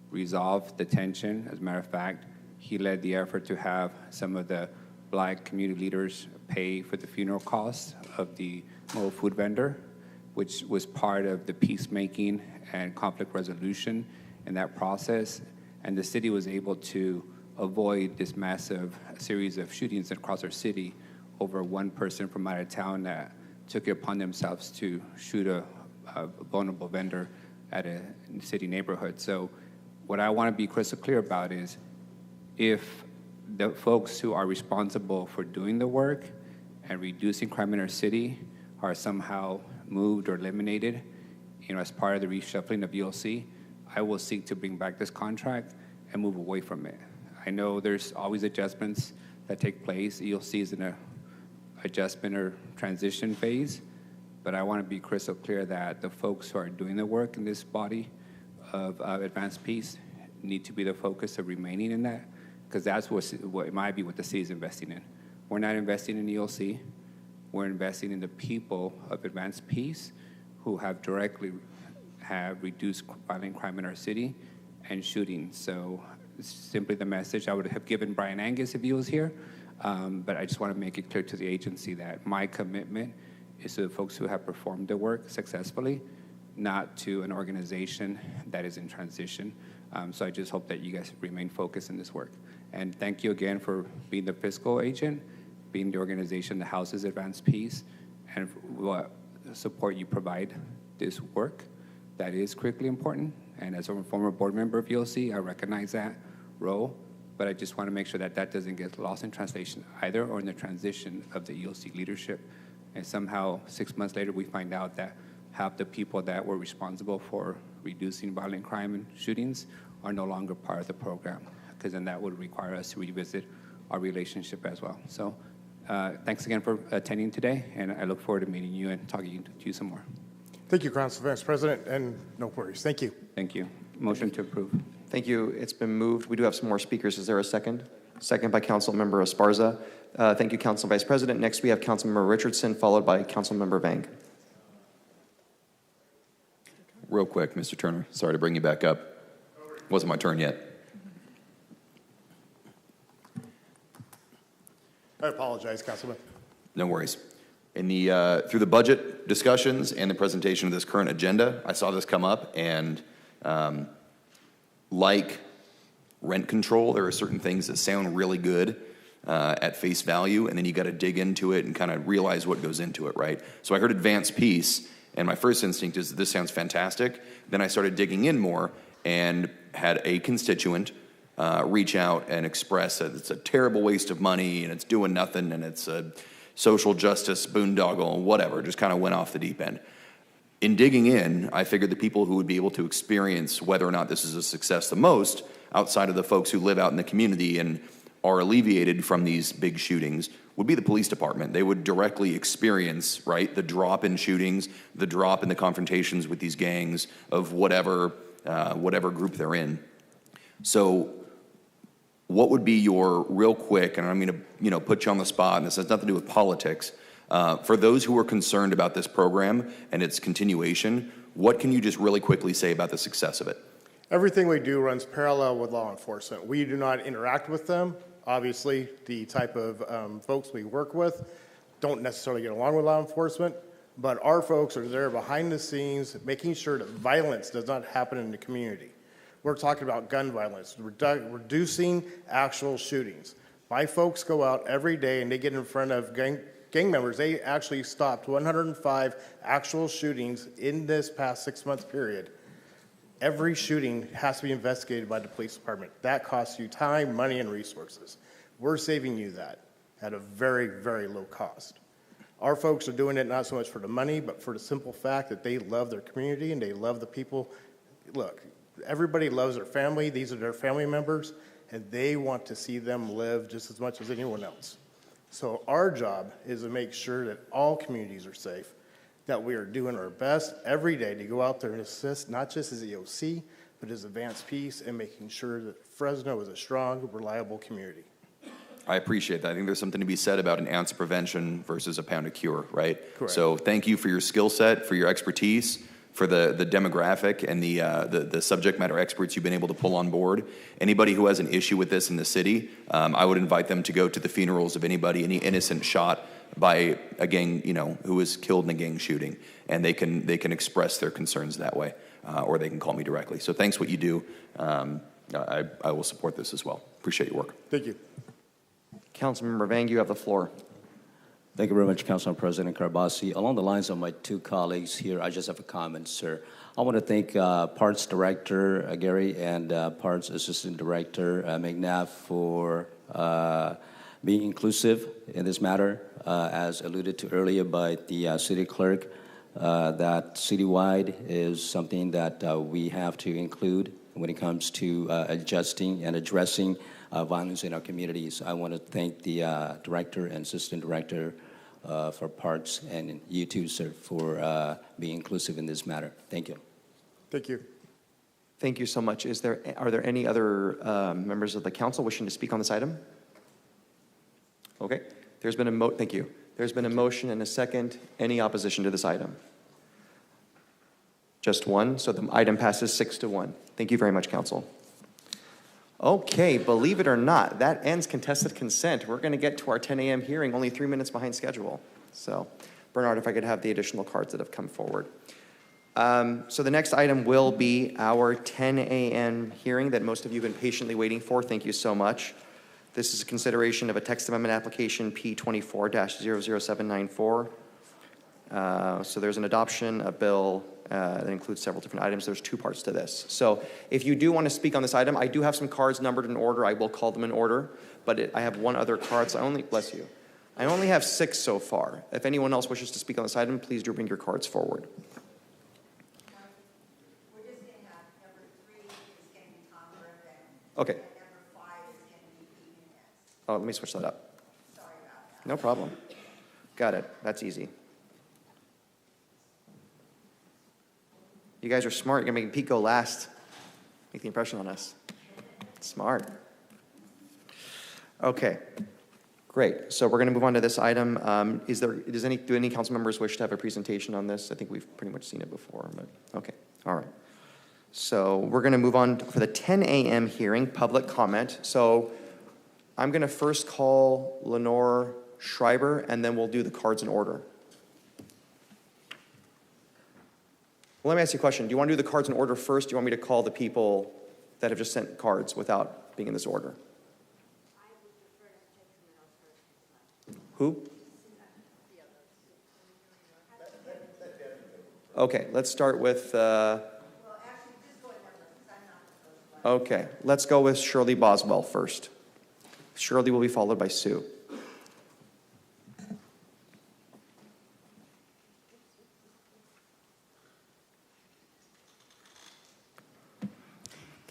resolved the tension. As a matter of fact, he led the effort to have some of the Black community leaders pay for the funeral costs of the mobile food vendor, which was part of the peacemaking and conflict resolution in that process. And the city was able to avoid this massive series of shootings across our city over one person from out of town that took it upon themselves to shoot a vulnerable vendor at a city neighborhood. So what I want to be crystal clear about is if the folks who are responsible for doing the work and reducing crime in our city are somehow moved or eliminated, as part of the reshuffling of EOC, I will seek to bring back this contract and move away from it. I know there's always adjustments that take place. EOC is in a adjustment or transition phase, but I want to be crystal clear that the folks who are doing the work in this body of Advanced Peace need to be the focus of remaining in that, because that's what it might be what the city is investing in. We're not investing in EOC. We're investing in the people of Advanced Peace who have directly reduced violent crime in our city and shooting. So it's simply the message I would have given Brian Angus if he was here. But I just want to make it clear to the agency that my commitment is to the folks who have performed the work successfully, not to an organization that is in transition. So I just hope that you guys remain focused in this work. And thank you again for being the fiscal agent, being the organization that houses Advanced Peace, and what support you provide this work. That is critically important. And as a former board member of EOC, I recognize that role. But I just want to make sure that that doesn't get lost in translation either, or in the transition of the EOC leadership. And somehow 6 months later, we find out that half the people that were responsible for reducing violent crime and shootings are no longer part of the program, because then that would require us to revisit our relationship as well. So thanks again for attending today, and I look forward to meeting you and talking to you some more. Thank you, Council Vice President, and no worries. Thank you. Thank you. Motion to approve. Thank you. It's been moved. We do have some more speakers. Is there a second? Second by Councilmember Esparza. Thank you, Council Vice President. Next, we have Councilmember Richardson, followed by Councilmember Vang. Real quick, Mr. Turner. Sorry to bring you back up. Wasn't my turn yet. I apologize, Councilman. No worries. In the through the budget discussions and the presentation of this current agenda, I saw this come up, and like rent control, there are certain things that sound really good at face value, and then you got to dig into it and kind of realize what goes into it, right? So I heard Advanced Peace, and my first instinct is this sounds fantastic. Then I started digging in more and had a constituent reach out and express that it's a terrible waste of money and it's doing nothing and it's a social justice boondoggle and whatever, just kind of went off the deep end. In digging in, I figured the people who would be able to experience whether or not this is a success the most, outside of the folks who live out in the community and are alleviated from these big shootings, would be the police department. They would directly experience, right, the drop in shootings, the drop in the confrontations with these gangs of whatever group they're in. So what would be your real quick, and I'm going to put you on the spot, and this has nothing to do with politics, for those who are concerned about this program and its continuation, what can you just really quickly say about the success of it? Everything we do runs parallel with law enforcement. We do not interact with them. Obviously, the type of folks we work with don't necessarily get along with law enforcement, but our folks are there behind the scenes making sure that violence does not happen in the community. We're talking about gun violence, reducing actual shootings. My folks go out every day and they get in front of gang members. They actually stopped 105 actual shootings in this past 6-month period. Every shooting has to be investigated by the police department. That costs you time, money, and resources. We're saving you that at a very, very low cost. Our folks are doing it not so much for the money, but for the simple fact that they love their community and they love the people. Look, everybody loves their family. These are their family members, and they want to see them live just as much as anyone else. So our job is to make sure that all communities are safe, that we are doing our best every day to go out there and assist, not just as EOC, but as Advanced Peace, and making sure that Fresno is a strong, reliable community. I appreciate that. I think there's something to be said about an ounce of prevention versus a pound of cure, right? Correct. So thank you for your skill set, for your expertise, for the demographic and the subject matter experts you've been able to pull on board. Anybody who has an issue with this in the city, I would invite them to go to the funerals of any innocent shot by a gang, who was killed in a gang shooting, and they can express their concerns that way, or they can call me directly. So thanks what you do. I will support this as well. Appreciate your work. Thank you. Councilmember Vang, you have the floor. Thank you very much, Council President Carbasi. Along the lines of my two colleagues here, I just have a comment, sir. I want to thank Parts Director Gary and Parts Assistant Director McNabb for being inclusive in this matter, as alluded to earlier by the city clerk, that citywide is something that we have to include when it comes to adjusting and addressing violence in our communities. I want to thank the director and assistant director for Parts, and you too, sir, for being inclusive in this matter. Thank you. Thank you. Thank you so much. Are there any other members of the council wishing to speak on this item? Okay. Thank you. There's been a motion and a second. Any opposition to this item? Just one. So the item passes 6-1. Thank you very much, council. Okay, believe it or not, that ends contested consent. We're going to get to our 10 a.m. hearing only 3 minutes behind schedule. So, Bernard, if I could have the additional cards that have come forward. So the next item will be our 10 a.m. hearing that most of you have been patiently waiting for. Thank you so much. This is a consideration of a text amendment application P24-00794. So there's an adoption, a bill that includes several different items. There's two parts to this. So if you do want to speak on this item, I do have some cards numbered in order. I will call them in order, but I have one other card, so bless you. I only have 6 so far. If anyone else wishes to speak on this item, please do bring your cards forward. We're just going to have number 3 is going to be Cooperative, Okay. and number 5 is going to be PNS. Oh, let me switch that up. Sorry about that. No problem. Got it. That's easy. You guys are smart. You're going to make Pete go last. Make the impression on us. Smart. Okay. Great. So we're going to move on to this item. Do any council members wish to have a presentation on this? I think we've pretty much seen it before, but okay. All right. So we're going to move on for the 10 a.m. hearing, public comment. So I'm going to first call Lenore Schreiber, and then we'll do the cards in order. Well, let me ask you a question. Do you want to do the cards in order first? Do you want me to call the people that have just sent cards without being in this order? Who? Okay, let's start with... Okay, let's go with Shirley Boswell first. Shirley will be followed by Sue.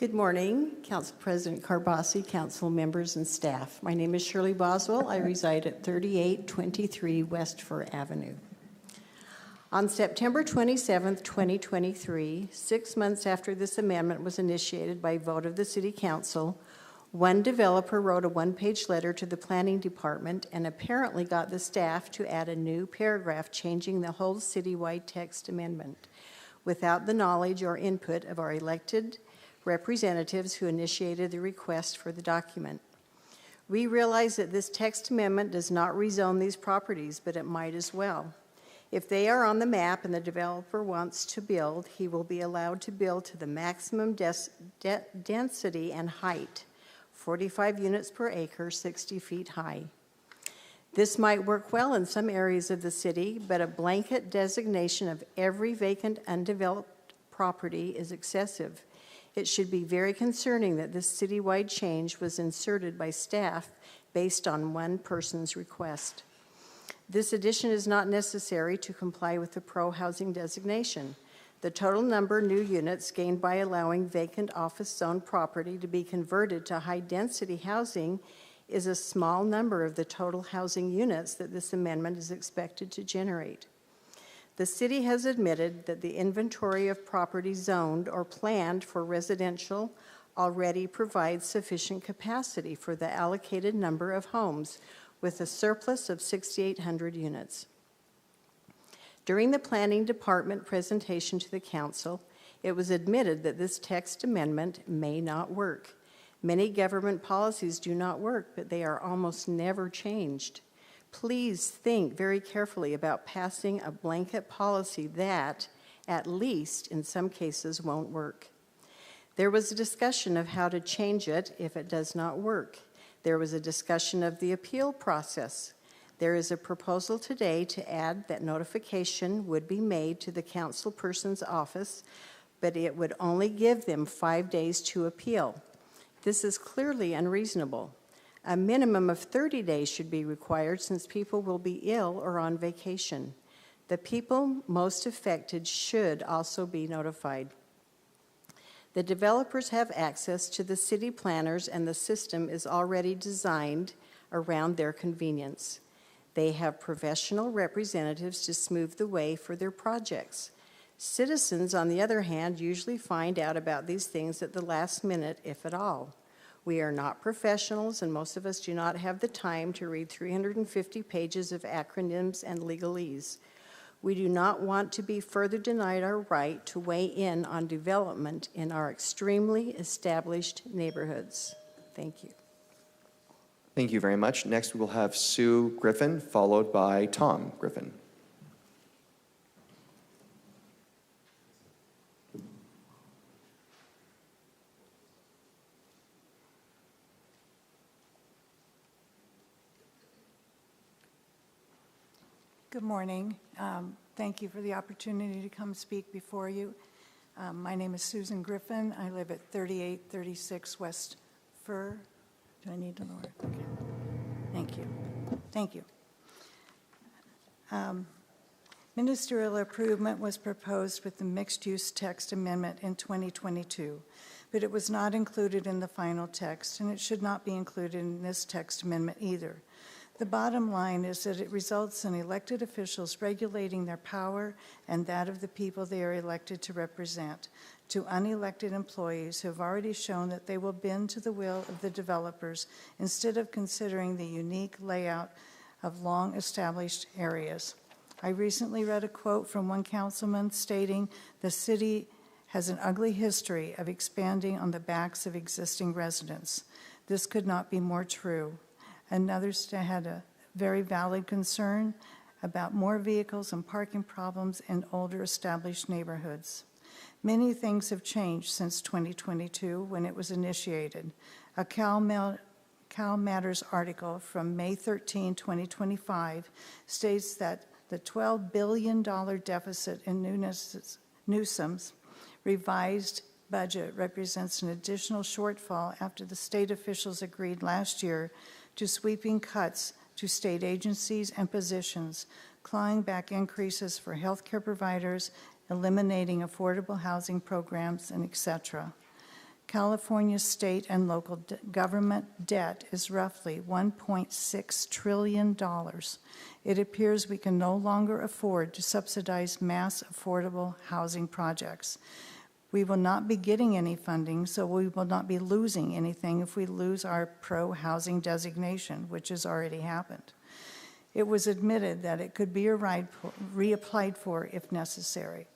Good morning, Council President Carbasi, council members, and staff. My name is Shirley Boswell. I reside at 3823 West Fir Avenue. On September 27, 2023, 6 months after this amendment was initiated by vote of the City Council, one developer wrote a one-page letter to the Planning Department and apparently got the staff to add a new paragraph changing the whole citywide text amendment without the knowledge or input of our elected representatives who initiated the request for the document. We realize that this text amendment does not rezone these properties, but it might as well. If they are on the map and the developer wants to build, he will be allowed to build to the maximum density and height, 45 units per acre, 60 feet high. This might work well in some areas of the city, but a blanket designation of every vacant, undeveloped property is excessive. It should be very concerning that this citywide change was inserted by staff based on one person's request. This addition is not necessary to comply with the pro-housing designation. The total number of new units gained by allowing vacant office zone property to be converted to high-density housing is a small number of the total housing units that this amendment is expected to generate. The city has admitted that the inventory of property zoned or planned for residential already provides sufficient capacity for the allocated number of homes, with a surplus of 6,800 units. During the Planning Department presentation to the Council, it was admitted that this text amendment may not work. Many government policies do not work, but they are almost never changed. Please think very carefully about passing a blanket policy that, at least in some cases, won't work. There was a discussion of how to change it if it does not work. There was a discussion of the appeal process. There is a proposal today to add that notification would be made to the councilperson's office, but it would only give them 5 days to appeal. This is clearly unreasonable. A minimum of 30 days should be required since people will be ill or on vacation. The people most affected should also be notified. The developers have access to the city planners, and the system is already designed around their convenience. They have professional representatives to smooth the way for their projects. Citizens, on the other hand, usually find out about these things at the last minute, if at all. We are not professionals, and most of us do not have the time to read 350 pages of acronyms and legalese. We do not want to be further denied our right to weigh in on development in our extremely established neighborhoods. Thank you. Thank you very much. Next, we will have Sue Griffin, followed by Tom Griffin. Good morning. Thank you for the opportunity to come speak before you. My name is Susan Griffin. I live at 3836 West Fir. Do I need to lower? Okay. Thank you. Thank you. Ministerial improvement was proposed with the mixed-use text amendment in 2022, but it was not included in the final text, and it should not be included in this text amendment either. The bottom line is that it results in elected officials regulating their power and that of the people they are elected to represent to unelected employees who have already shown that they will bend to the will of the developers instead of considering the unique layout of long-established areas. I recently read a quote from one councilman stating, "The city has an ugly history of expanding on the backs of existing residents." This could not be more true. Another had a very valid concern about more vehicles and parking problems in older established neighborhoods. Many things have changed since 2022 when it was initiated. A Cal Matters article from May 13, 2025 states that the $12 billion deficit in Newsom's revised budget represents an additional shortfall after the state officials agreed last year to sweeping cuts to state agencies and positions, clawing back increases for healthcare providers, eliminating affordable housing programs, and etc. California's state and local government debt is roughly $1.6 trillion. It appears we can no longer afford to subsidize mass affordable housing projects. We will not be getting any funding, so we will not be losing anything if we lose our pro-housing designation, which has already happened. It was admitted that it could be reapplied for if necessary.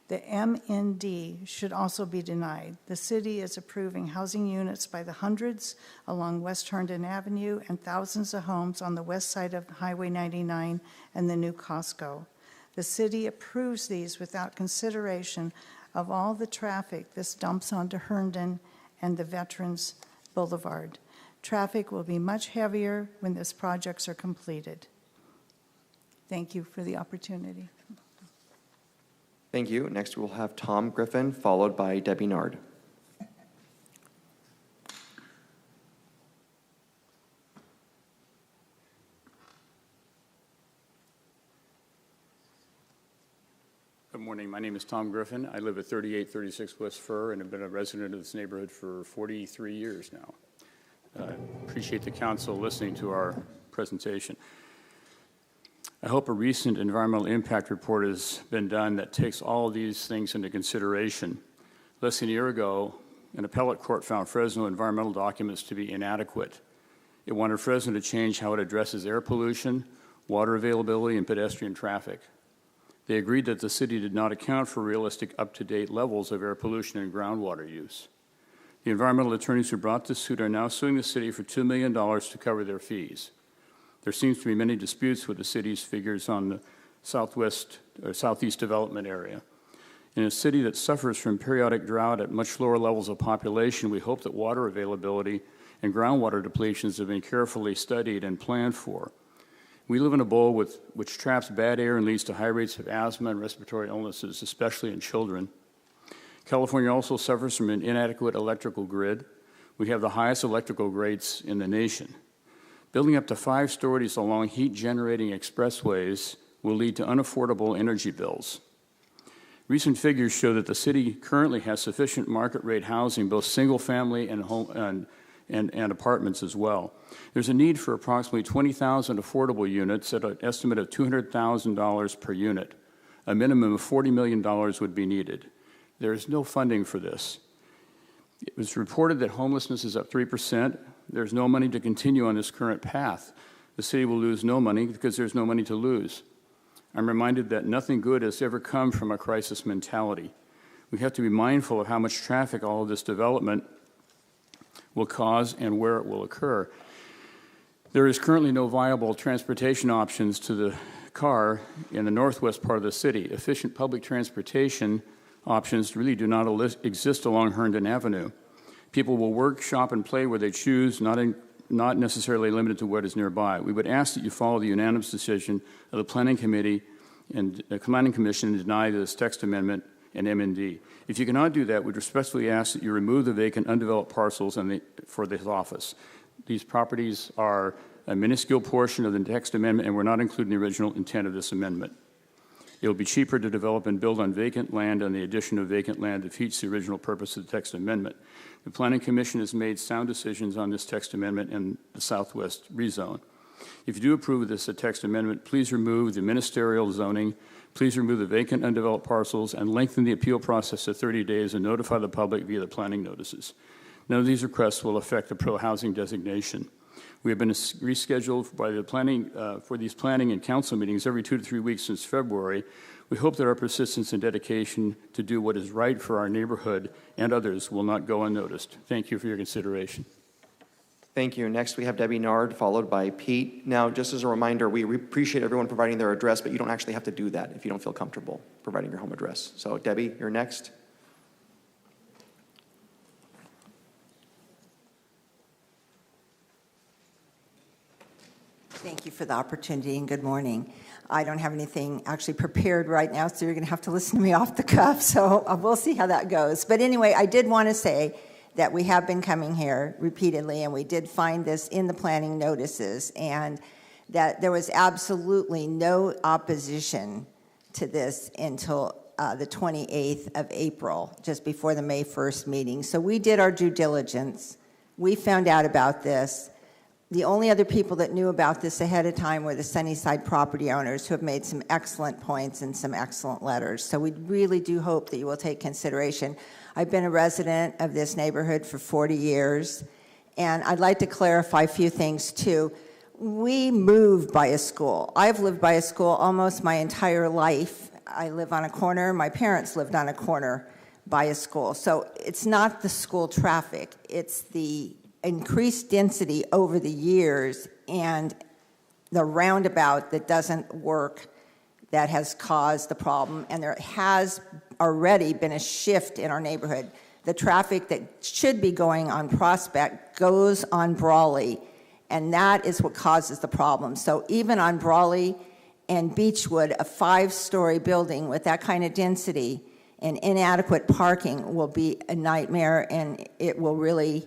The MND should also be denied. The city is approving housing units by the hundreds along West Herndon Avenue and thousands of homes on the west side of Highway 99 and the new Costco. The city approves these without consideration of all the traffic this dumps onto Herndon and the Veterans Boulevard. Traffic will be much heavier when these projects are completed. Thank you for the opportunity. Thank you. Next, we'll have Tom Griffin, followed by Debbie Nard. Good morning. My name is Tom Griffin. I live at 3836 West Fur and have been a resident of this neighborhood for 43 years now. I appreciate the council listening to our presentation. I hope a recent environmental impact report has been done that takes all of these things into consideration. Less than a year ago, an appellate court found Fresno environmental documents to be inadequate. It wanted Fresno to change how it addresses air pollution, water availability, and pedestrian traffic. They agreed that the city did not account for realistic up-to-date levels of air pollution and groundwater use. The environmental attorneys who brought this suit are now suing the city for $2 million to cover their fees. There seems to be many disputes with the city's figures on the southeast development area. In a city that suffers from periodic drought at much lower levels of population, we hope that water availability and groundwater depletions have been carefully studied and planned for. We live in a bowl which traps bad air and leads to high rates of asthma and respiratory illnesses, especially in children. California also suffers from an inadequate electrical grid. We have the highest electrical rates in the nation. Building up to 5 stories along heat-generating expressways will lead to unaffordable energy bills. Recent figures show that the city currently has sufficient market-rate housing, both single-family and apartments as well. There's a need for approximately 20,000 affordable units at an estimate of $200,000 per unit. A minimum of $40 million would be needed. There is no funding for this. It was reported that homelessness is up 3%. There's no money to continue on this current path. The city will lose no money because there's no money to lose. I'm reminded that nothing good has ever come from a crisis mentality. We have to be mindful of how much traffic all of this development will cause and where it will occur. There is currently no viable transportation options to the car in the northwest part of the city. Efficient public transportation options really do not exist along Herndon Avenue. People will work, shop, and play where they choose, not necessarily limited to what is nearby. We would ask that you follow the unanimous decision of the Planning Committee and the Planning Commission and deny this text amendment and MND. If you cannot do that, we'd respectfully ask that you remove the vacant undeveloped parcels for this office. These properties are a minuscule portion of the text amendment and were not included in the original intent of this amendment. It will be cheaper to develop and build on vacant land, and the addition of vacant land defeats the original purpose of the text amendment. The Planning Commission has made sound decisions on this text amendment and the Southwest rezone. If you do approve of this text amendment, please remove the ministerial zoning, please remove the vacant undeveloped parcels, and lengthen the appeal process to 30 days and notify the public via the planning notices. None of these requests will affect the pro-housing designation. We have been rescheduled by the planning for these planning and council meetings every 2 to 3 weeks since February. We hope that our persistence and dedication to do what is right for our neighborhood and others will not go unnoticed. Thank you for your consideration. Thank you. Next, we have Debbie Nard, followed by Pete. Now, just as a reminder, we appreciate everyone providing their address, but you don't actually have to do that if you don't feel comfortable providing your home address. So, Debbie, you're next. Thank you for the opportunity, and good morning. I don't have anything actually prepared right now, so you're going to have to listen to me off the cuff, so we'll see how that goes. But anyway, I did want to say that we have been coming here repeatedly, and we did find this in the planning notices, and that there was absolutely no opposition to this until the 28th of April, just before the May 1st meeting. So we did our due diligence. We found out about this. The only other people that knew about this ahead of time were the Sunnyside property owners, who have made some excellent points and some excellent letters. So we really do hope that you will take consideration. I've been a resident of this neighborhood for 40 years, and I'd like to clarify a few things too. We moved by a school. I've lived by a school almost my entire life. I live on a corner. My parents lived on a corner by a school. So it's not the school traffic. It's the increased density over the years and the roundabout that doesn't work that has caused the problem. And there has already been a shift in our neighborhood. The traffic that should be going on Prospect goes on Brawley, and that is what causes the problem. So even on Brawley and Beechwood, a 5-story building with that kind of density and inadequate parking will be a nightmare, and it will really,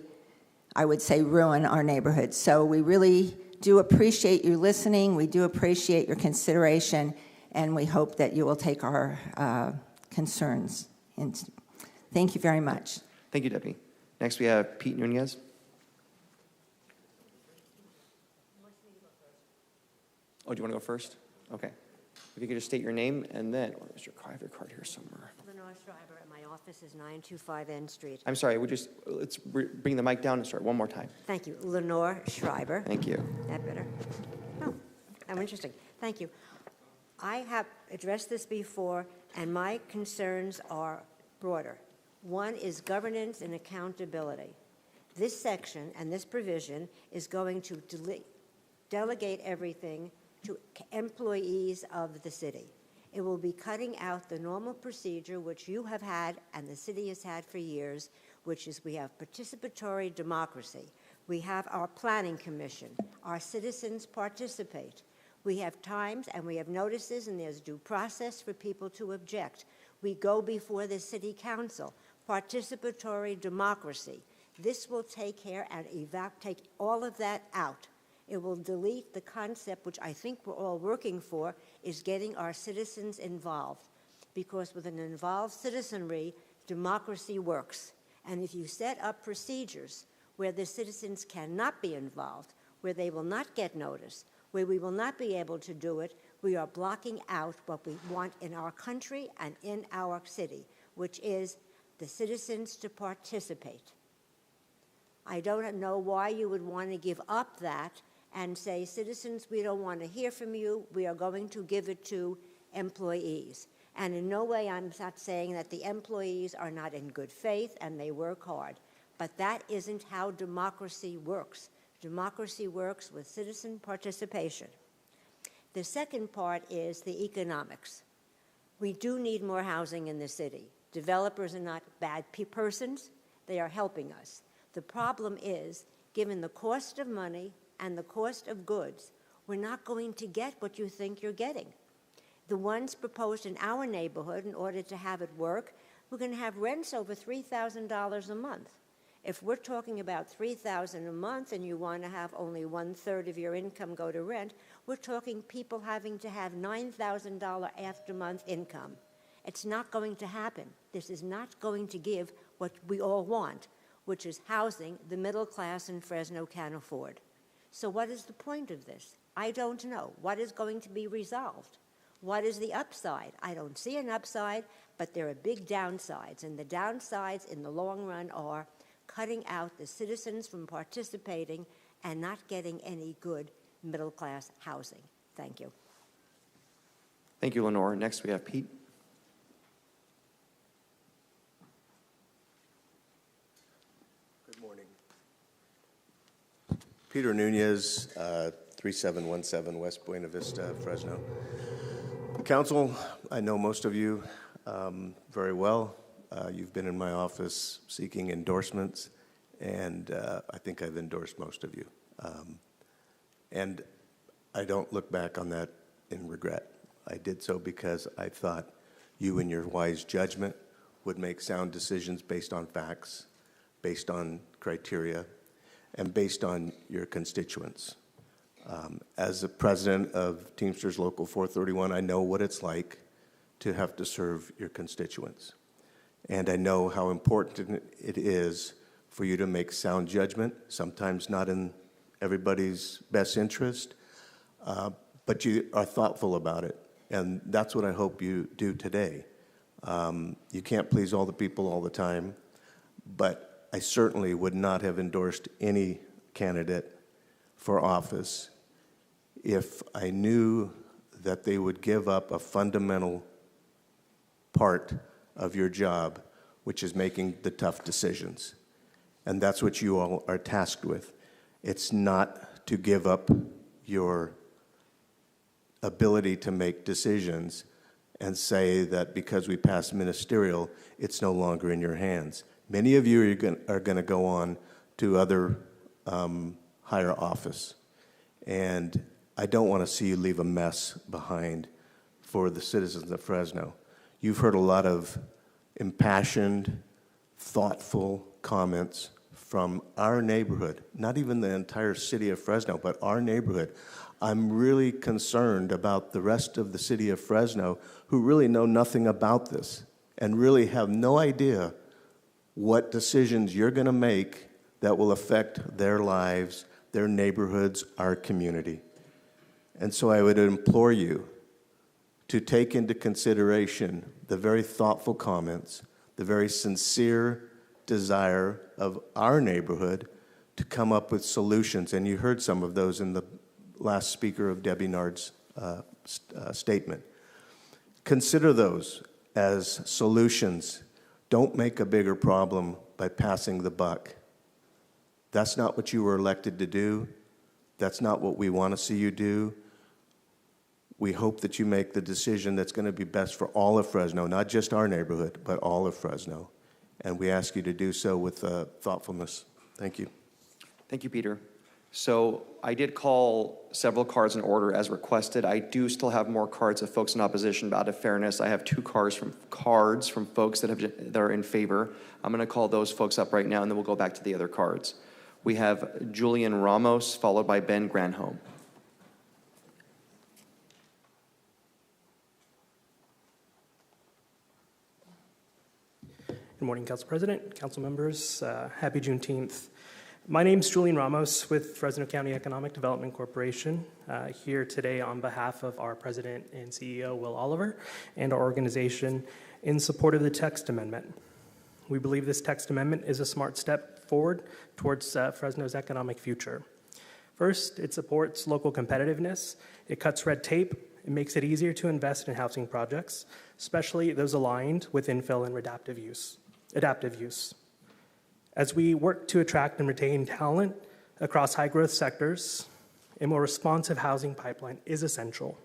I would say, ruin our neighborhood. So we really do appreciate you listening. We do appreciate your consideration, and we hope that you will take our concerns. And thank you very much. Thank you, Deputy. Next, we have Pete Nunez. Oh, do you want to go first? Okay. If you could just state your name and then, where's your card here somewhere? Lenore Schreiber, and my office is 925 N Street. I'm sorry, let's bring the mic down and start one more time. Thank you. Lenore Schreiber. Thank you. That better? Oh, how interesting. Thank you. I have addressed this before, and my concerns are broader. One is governance and accountability. This section and this provision is going to delegate everything to employees of the city. It will be cutting out the normal procedure which you have had and the city has had for years, which is we have participatory democracy. We have our planning commission. Our citizens participate. We have times and we have notices, and there's due process for people to object. We go before the city council. Participatory democracy. This will take care and take all of that out. It will delete the concept, which I think we're all working for, is getting our citizens involved. Because with an involved citizenry, democracy works. And if you set up procedures where the citizens cannot be involved, where they will not get notice, where we will not be able to do it, we are blocking out what we want in our country and in our city, which is the citizens to participate. I don't know why you would want to give up that and say, citizens, we don't want to hear from you. We are going to give it to employees. And in no way I'm not saying that the employees are not in good faith and they work hard. But that isn't how democracy works. Democracy works with citizen participation. The second part is the economics. We do need more housing in the city. Developers are not bad persons. They are helping us. The problem is, given the cost of money and the cost of goods, we're not going to get what you think you're getting. The ones proposed in our neighborhood, in order to have it work, we're going to have rents over $3,000 a month. If we're talking about $3,000 a month and you want to have only 1/3 of your income go to rent, we're talking people having to have $9,000 after-month income. It's not going to happen. This is not going to give what we all want, which is housing the middle class in Fresno can afford. So what is the point of this? I don't know. What is going to be resolved? What is the upside? I don't see an upside, but there are big downsides. And the downsides in the long run are cutting out the citizens from participating and not getting any good middle-class housing. Thank you. Thank you, Lenore. Next, we have Pete. Good morning. Peter Nunez, 3717 West Buena Vista, Fresno. Council, I know most of you very well. You've been in my office seeking endorsements, and I think I've endorsed most of you. And I don't look back on that in regret. I did so because I thought you in your wise judgment would make sound decisions based on facts, based on criteria, and based on your constituents. As the president of Teamsters Local 431, I know what it's like to have to serve your constituents. And I know how important it is for you to make sound judgment, sometimes not in everybody's best interest, but you are thoughtful about it. And that's what I hope you do today. You can't please all the people all the time, but I certainly would not have endorsed any candidate for office if I knew that they would give up a fundamental part of your job, which is making the tough decisions. And that's what you all are tasked with. It's not to give up your ability to make decisions and say that because we passed ministerial, it's no longer in your hands. Many of you are going to go on to other higher office. And I don't want to see you leave a mess behind for the citizens of Fresno. You've heard a lot of impassioned, thoughtful comments from our neighborhood, not even the entire city of Fresno, but our neighborhood. I'm really concerned about the rest of the city of Fresno who really know nothing about this and really have no idea what decisions you're going to make that will affect their lives, their neighborhoods, our community. And so I would implore you to take into consideration the very thoughtful comments, the very sincere desire of our neighborhood to come up with solutions. And you heard some of those in the last speaker of Debbie Nard's statement. Consider those as solutions. Don't make a bigger problem by passing the buck. That's not what you were elected to do. That's not what we want to see you do. We hope that you make the decision that's going to be best for all of Fresno, not just our neighborhood, but all of Fresno. And we ask you to do so with thoughtfulness. Thank you. Thank you, Peter. So I did call several cards in order as requested. I do still have more cards of folks in opposition, but out of fairness, I have two cards from folks that are in favor. I'm going to call those folks up right now, and then we'll go back to the other cards. We have Julian Ramos, followed by Ben Granholm. Good morning, Council President, Council members. Happy Juneteenth. My name is Julian Ramos with Fresno County Economic Development Corporation, here today on behalf of our President and CEO, Will Oliver, and our organization in support of the text amendment. We believe this text amendment is a smart step forward towards Fresno's economic future. First, it supports local competitiveness. It cuts red tape. It makes it easier to invest in housing projects, especially those aligned with infill and adaptive use. As we work to attract and retain talent across high-growth sectors, a more responsive housing pipeline is essential.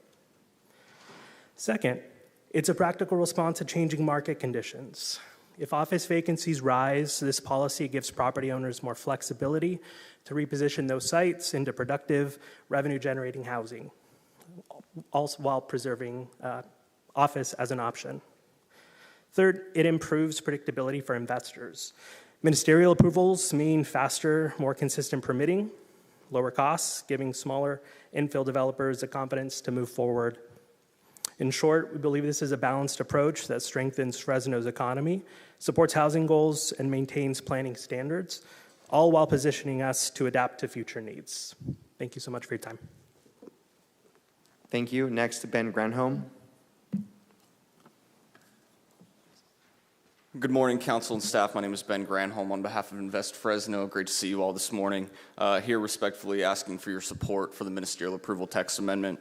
Second, it's a practical response to changing market conditions. If office vacancies rise, this policy gives property owners more flexibility to reposition those sites into productive, revenue-generating housing, also while preserving office as an option. Third, it improves predictability for investors. Ministerial approvals mean faster, more consistent permitting, lower costs, giving smaller infill developers the confidence to move forward. In short, we believe this is a balanced approach that strengthens Fresno's economy, supports housing goals, and maintains planning standards, all while positioning us to adapt to future needs. Thank you so much for your time. Thank you. Next, Ben Granholm. Good morning, council and staff. My name is Ben Granholm on behalf of Invest Fresno. Great to see you all this morning. Here respectfully asking for your support for the ministerial approval text amendment.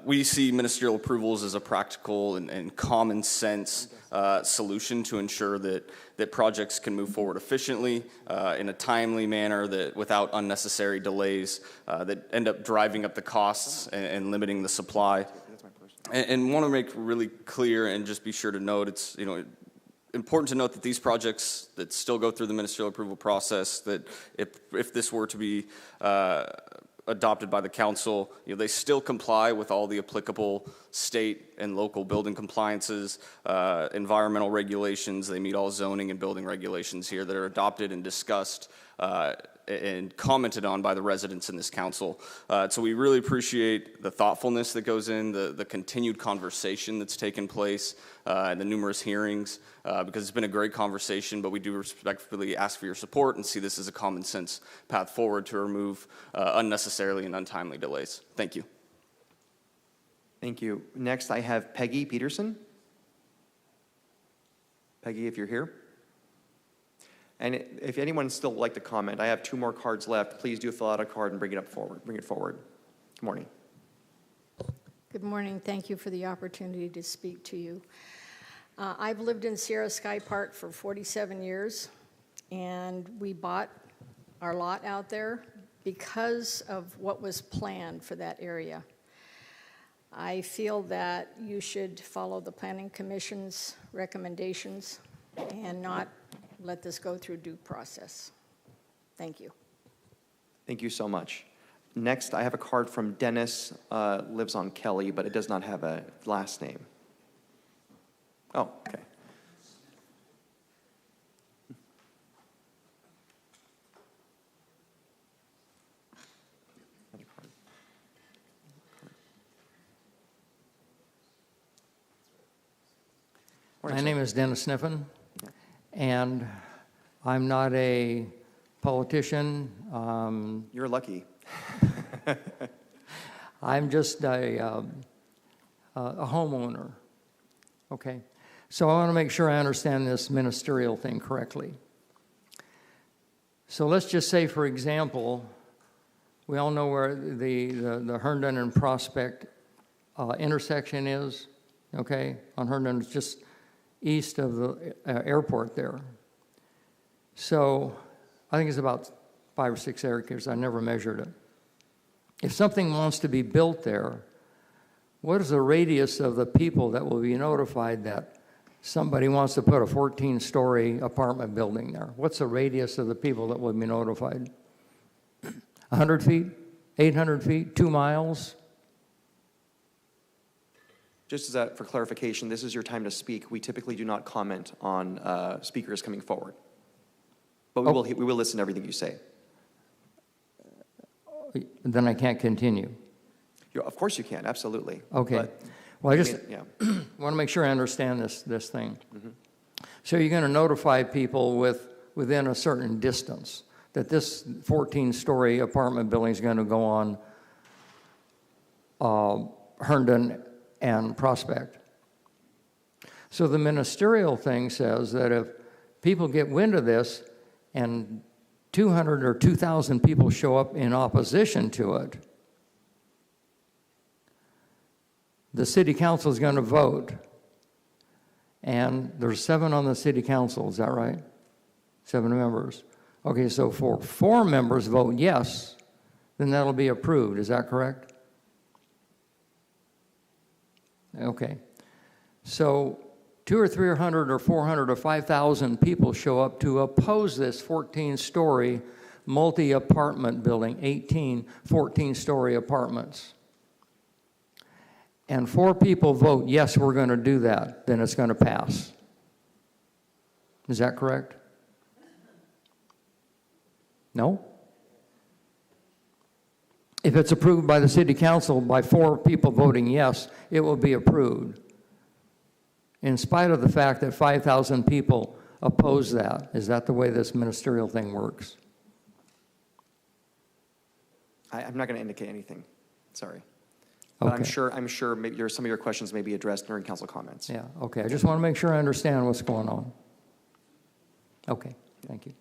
We see ministerial approvals as a practical and common sense solution to ensure that projects can move forward efficiently in a timely manner, that without unnecessary delays that end up driving up the costs and limiting the supply. And want to make really clear and just be sure to note, it's important to note that these projects that still go through the ministerial approval process, that if this were to be adopted by the council, they still comply with all the applicable state and local building compliances, environmental regulations. They meet all zoning and building regulations here that are adopted and discussed and commented on by the residents in this council. So we really appreciate the thoughtfulness that goes in, the continued conversation that's taken place, and the numerous hearings, because it's been a great conversation, but we do respectfully ask for your support and see this as a common sense path forward to remove unnecessarily and untimely delays. Thank you. Thank you. Next, I have Peggy Peterson. Peggy, if you're here. And if anyone still would like to comment, I have 2 more cards left. Please do fill out a card and bring it forward. Good morning. Good morning. Thank you for the opportunity to speak to you. I've lived in Sierra Sky Park for 47 years, and we bought our lot out there because of what was planned for that area. I feel that you should follow the Planning Commission's recommendations and not let this go through due process. Thank you. Thank you so much. Next, I have a card from Dennis, lives on Kelly, but it does not have a last name. Oh, okay. My name is Dennis Sniffen, and I'm not a politician. You're lucky. I'm just a homeowner, okay? So I want to make sure I understand this ministerial thing correctly. So let's just say, for example, we all know where the Herndon and Prospect intersection is, okay? On Herndon, it's just east of the airport there. So I think it's about 5 or 6 acres. I never measured it. If something wants to be built there, what is the radius of the people that will be notified that somebody wants to put a 14-story apartment building there? What's the radius of the people that will be notified? 100 feet? 800 feet? 2 miles? Just as for clarification, this is your time to speak. We typically do not comment on speakers coming forward. But we will listen to everything you say. Then I can't continue. Of course you can, absolutely. Okay. But, well, I just want to make sure I understand this thing. Mm-hmm. So you're going to notify people within a certain distance that this 14-story apartment building is going to go on Herndon and Prospect. So the ministerial thing says that if people get wind of this and 200 or 2,000 people show up in opposition to it, the city council is going to vote. And there's 7 on the city council, is that right? 7 members. Okay, so for 4 members vote yes, then that'll be approved, is that correct? Okay. So 200 or 300 or 400 or 5,000 people show up to oppose this 14-story multi-apartment building, 18 14-story apartments. And 4 people vote, yes, we're going to do that, then it's going to pass. Is that correct? No? If it's approved by the city council by 4 people voting yes, it will be approved. In spite of the fact that 5,000 people oppose that. Is that the way this ministerial thing works? I'm not going to indicate anything. Sorry. But Okay. I'm sure maybe some of your questions may be addressed during council comments. Yeah, okay. I just want to make sure I understand what's going on. Okay, thank you.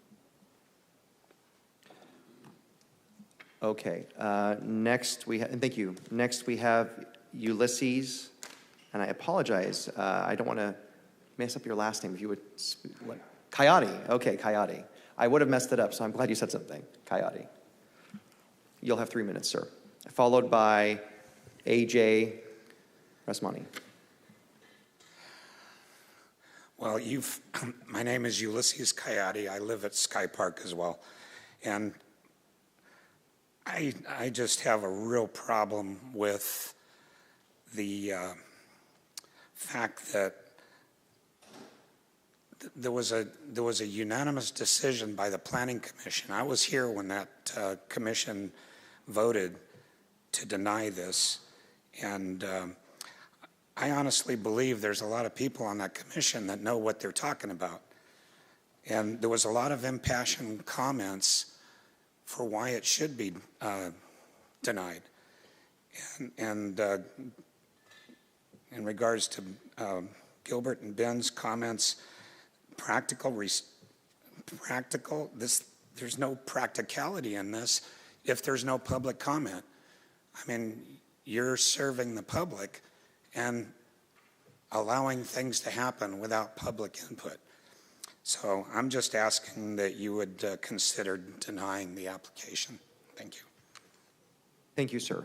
Okay, next we have, and thank you. Next we have Ulysses, and I apologize. I don't want to mess up your last name. If you would, Coyote. Okay, Coyote. I would have messed it up, so I'm glad you said something. Coyote. You'll have 3 minutes, sir. Followed by AJ Rasmani. Well, my name is Ulysses Coyote. I live at Sky Park as well. And I just have a real problem with the fact that there was a unanimous decision by the Planning Commission. I was here when that commission voted to deny this, and I honestly believe there's a lot of people on that commission that know what they're talking about. And there was a lot of impassioned comments for why it should be denied. And in regards to Gilbert and Ben's comments, there's no practicality in this if there's no public comment. I mean, you're serving the public and allowing things to happen without public input. So I'm just asking that you would consider denying the application. Thank you. Thank you, sir.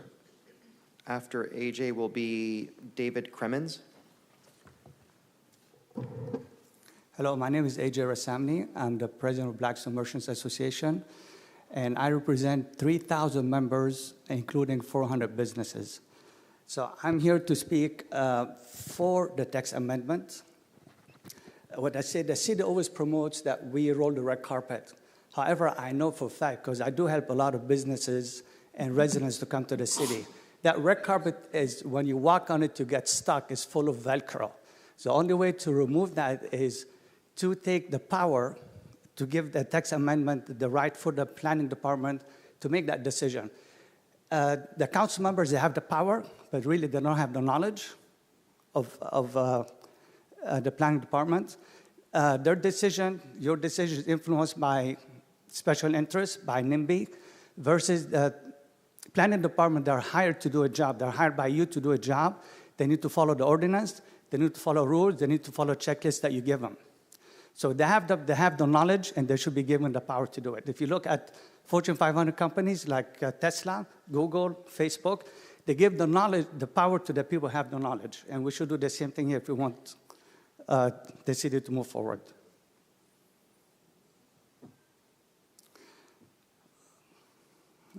After AJ will be David Kremens. Hello, my name is AJ Rasamni. I'm the president of Blackstone Merchants Association, and I represent 3,000 members, including 400 businesses. So I'm here to speak for the tax amendment. What I say, the city always promotes that we roll the red carpet. However, I know for a fact, because I do help a lot of businesses and residents to come to the city, that red carpet is, when you walk on it to get stuck, is full of Velcro. So the only way to remove that is to take the power to give the tax amendment the right for the planning department to make that decision. The council members, they have the power, but really they don't have the knowledge of the planning department. Their decision, your decision is influenced by special interests, by NIMBY, versus the planning department. They're hired to do a job. They're hired by you to do a job. They need to follow the ordinance. They need to follow rules. They need to follow checklists that you give them. So they have the knowledge, and they should be given the power to do it. If you look at Fortune 500 companies like Tesla, Google, Facebook, they give the knowledge, the power to the people who have the knowledge. And we should do the same thing here if we want the city to move forward.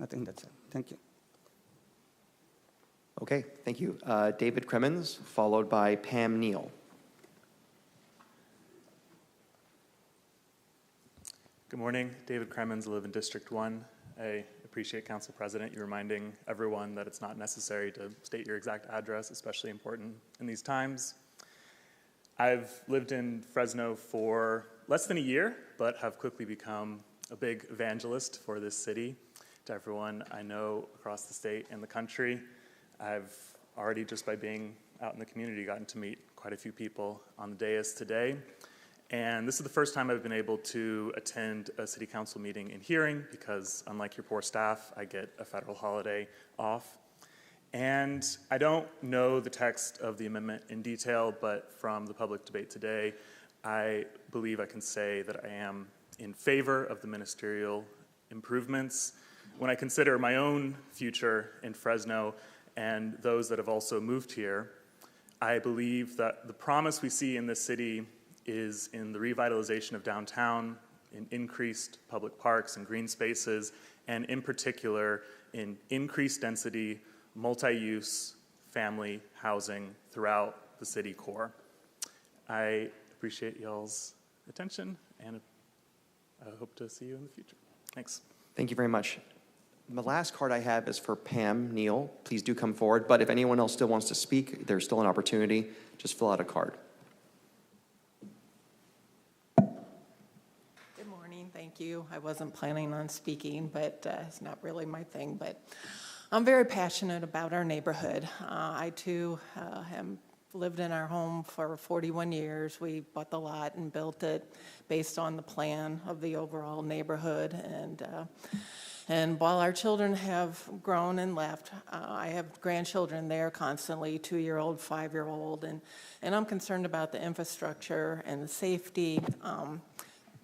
I think that's it. Thank you. Okay, thank you. David Kremens, followed by Pam Neal. Good morning, David Kremens, I live in District 1. I appreciate, Council President, you reminding everyone that it's not necessary to state your exact address, especially important in these times. I've lived in Fresno for less than a year, but have quickly become a big evangelist for this city to everyone I know across the state and the country. I've already, just by being out in the community, gotten to meet quite a few people on the dais today. And this is the first time I've been able to attend a city council meeting in hearing because, unlike your poor staff, I get a federal holiday off. And I don't know the text of the amendment in detail, but from the public debate today, I believe I can say that I am in favor of the ministerial improvements. When I consider my own future in Fresno and those that have also moved here, I believe that the promise we see in this city is in the revitalization of downtown, in increased public parks and green spaces, and in particular, in increased density, multi-use family housing throughout the city core. I appreciate y'all's attention, and I hope to see you in the future. Thanks. Thank you very much. The last card I have is for Pam Neal. Please do come forward, but if anyone else still wants to speak, there's still an opportunity. Just fill out a card. Thank you. I wasn't planning on speaking, but it's not really my thing. But I'm very passionate about our neighborhood. I, too, have lived in our home for 41 years. We bought the lot and built it based on the plan of the overall neighborhood. And while our children have grown and left, I have grandchildren there constantly, 2-year-old, 5-year-old, and I'm concerned about the infrastructure and the safety.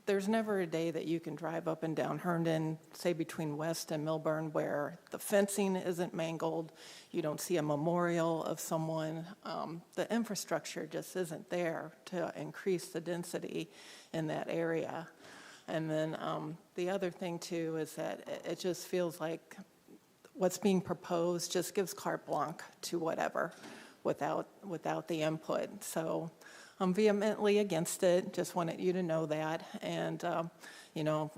There's never a day that you can drive up and down Herndon, say between West and Milburn, where the fencing isn't mangled, you don't see a memorial of someone. The infrastructure just isn't there to increase the density in that area. And then the other thing, too, is that it just feels like what's being proposed just gives carte blanche to whatever without the input. So I'm vehemently against it, just wanted you to know that. And, you know,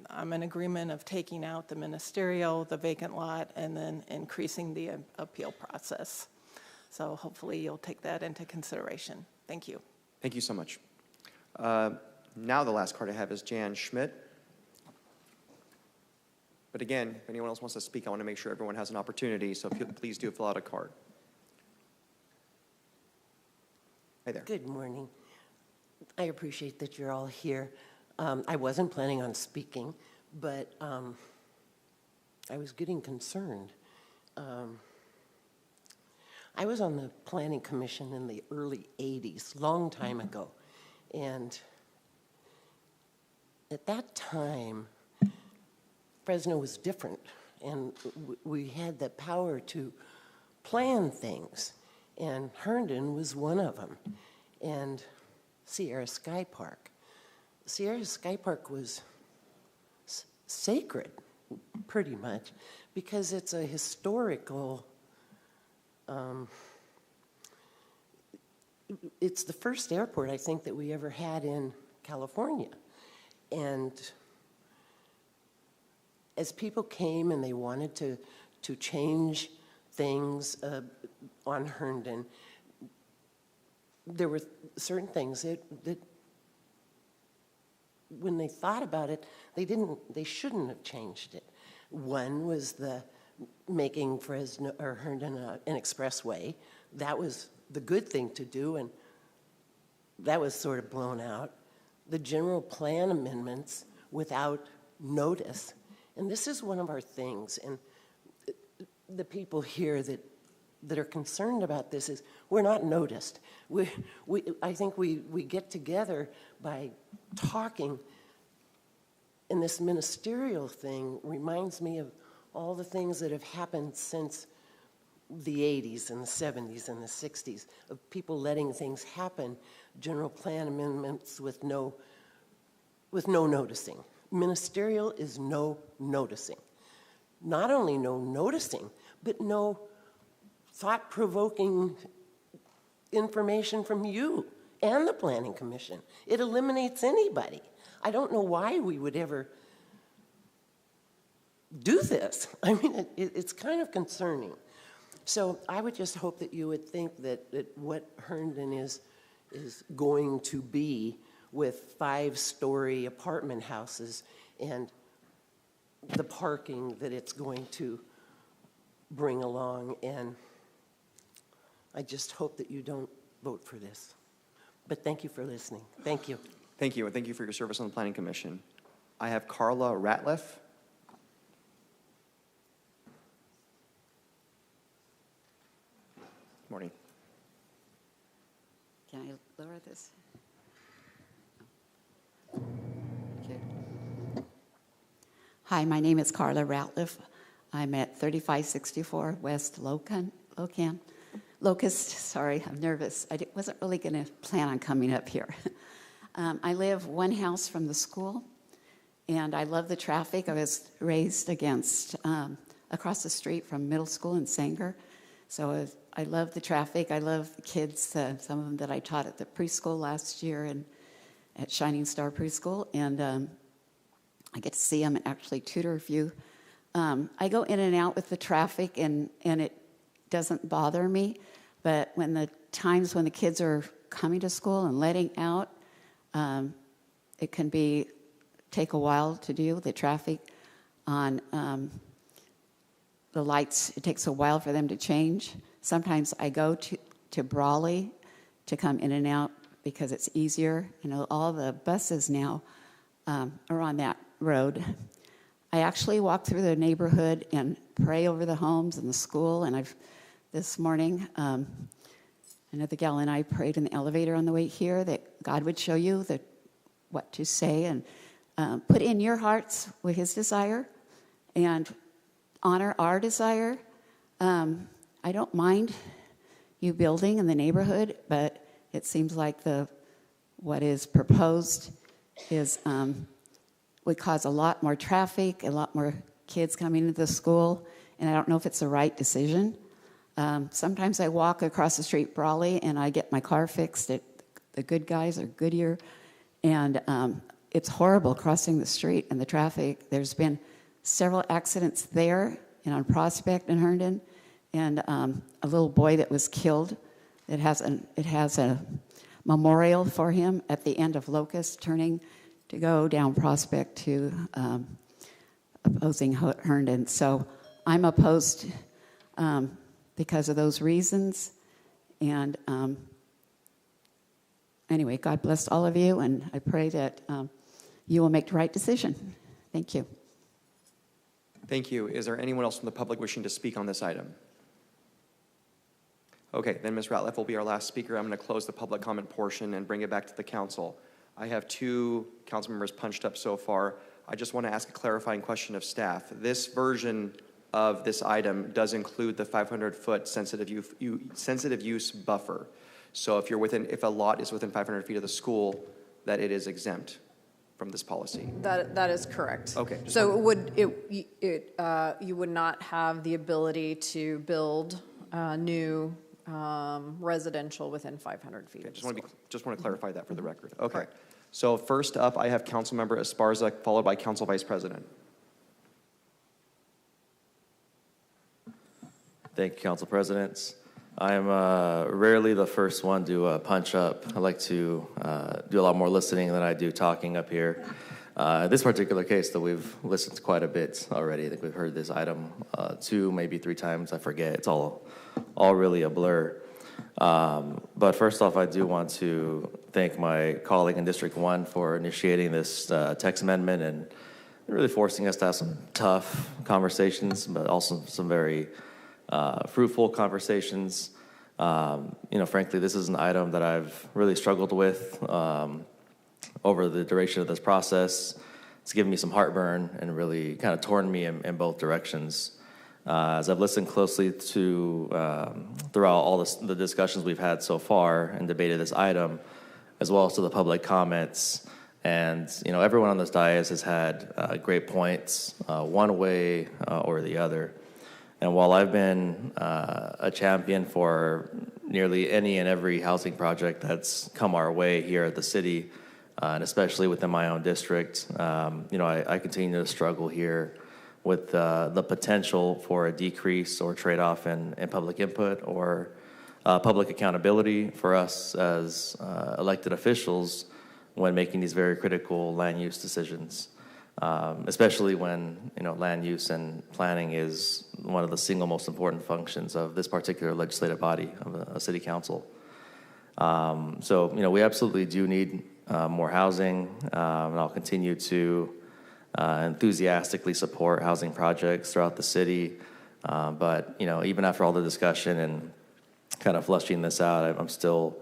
I'm in agreement of taking out the ministerial, the vacant lot, and then increasing the appeal process. So hopefully you'll take that into consideration. Thank you. Thank you so much. Now the last card I have is Jan Schmidt. But again, if anyone else wants to speak, I want to make sure everyone has an opportunity, so please do fill out a card. Hey there. Good morning. I appreciate that you're all here. I wasn't planning on speaking, but I was getting concerned. I was on the Planning Commission in the early 80s, long time ago, and at that time, Fresno was different, and we had the power to plan things, and Herndon was one of them, and Sierra Sky Park. Sierra Sky Park was sacred, pretty much, because it's a historical, it's the first airport, I think, that we ever had in California. And as people came and they wanted to change things on Herndon, there were certain things that when they thought about it, they shouldn't have changed it. One was the making Fresno or Herndon an expressway. That was the good thing to do, and that was sort of blown out. The general plan amendments without notice. And this is one of our things, and the people here that are concerned about this is we're not noticed. I think we get together by talking, and this ministerial thing reminds me of all the things that have happened since the 80s and the 70s and the 60s, of people letting things happen, general plan amendments with no noticing. Ministerial is no noticing. Not only no noticing, but no thought-provoking information from you and the Planning Commission. It eliminates anybody. I don't know why we would ever do this. I mean, it's kind of concerning. So I would just hope that you would think that what Herndon is going to be with 5-story apartment houses and the parking that it's going to bring along. And I just hope that you don't vote for this. But thank you for listening. Thank you. Thank you, and thank you for your service on the Planning Commission. I have Carla Ratliff. Good morning. Can I lower this? Okay. Hi, my name is Carla Ratliff. I'm at 3564 West Locust, sorry, I'm nervous. I wasn't really going to plan on coming up here. I live one house from the school, and I love the traffic. I was raised across the street from middle school in Sanger, so I love the traffic. I love the kids, some of them that I taught at the preschool last year and at Shining Star Preschool, and I get to see them and actually tutor a few. I go in and out with the traffic, and it doesn't bother me, but when the times when the kids are coming to school and letting out, it can take a while to do. The traffic on the lights, it takes a while for them to change. Sometimes I go to Brawley to come in and out because it's easier. You know, all the buses now are on that road. I actually walk through the neighborhood and pray over the homes and the school, and this morning, another gal and I prayed in the elevator on the way here that God would show you what to say and put in your hearts with His desire and honor our desire. I don't mind you building in the neighborhood, but it seems like what is proposed would cause a lot more traffic, a lot more kids coming into the school, and I don't know if it's the right decision. Sometimes I walk across the street Brawley and I get my car fixed at the good guys are Goodyear. And it's horrible crossing the street and the traffic. There's been several accidents there and on Prospect and Herndon, and a little boy that was killed. It has a memorial for him at the end of Locust, turning to go down Prospect to opposing Herndon. So I'm opposed because of those reasons. And anyway, God bless all of you, and I pray that you will make the right decision. Thank you. Thank you. Is there anyone else from the public wishing to speak on this item? Okay, then Ms. Ratliff will be our last speaker. I'm going to close the public comment portion and bring it back to the council. I have 2 council members punched up so far. I just want to ask a clarifying question of staff. This version of this item does include the 500-foot sensitive use buffer. So if a lot is within 500 feet of the school, that it is exempt from this policy. That is correct. Okay. So you would not have the ability to build new residential within 500 feet. Okay, just want to clarify that for the record. Okay. Correct. So first up, I have Councilmember Esparza, followed by Council Vice President. Thank you, Council Presidents. I'm rarely the first one to punch up. I like to do a lot more listening than I do talking up here. This particular case, though, we've listened to quite a bit already. I think we've heard this item 2, maybe 3 times. I forget. It's all really a blur. But first off, I do want to thank my colleague in District 1 for initiating this text amendment and really forcing us to have some tough conversations, but also some very fruitful conversations. Frankly, this is an item that I've really struggled with over the duration of this process. It's given me some heartburn and really kind of torn me in both directions. As I've listened closely to throughout all the discussions we've had so far and debated this item, as well as to the public comments, and everyone on this dais has had great points, one way or the other. And while I've been a champion for nearly any and every housing project that's come our way here at the city, and especially within my own district, I continue to struggle here with the potential for a decrease or trade-off in public input or public accountability for us as elected officials when making these very critical land use decisions. Especially when land use and planning is one of the single most important functions of this particular legislative body of a city council. So we absolutely do need more housing, and I'll continue to enthusiastically support housing projects throughout the city. But even after all the discussion and kind of fleshing this out, I'm still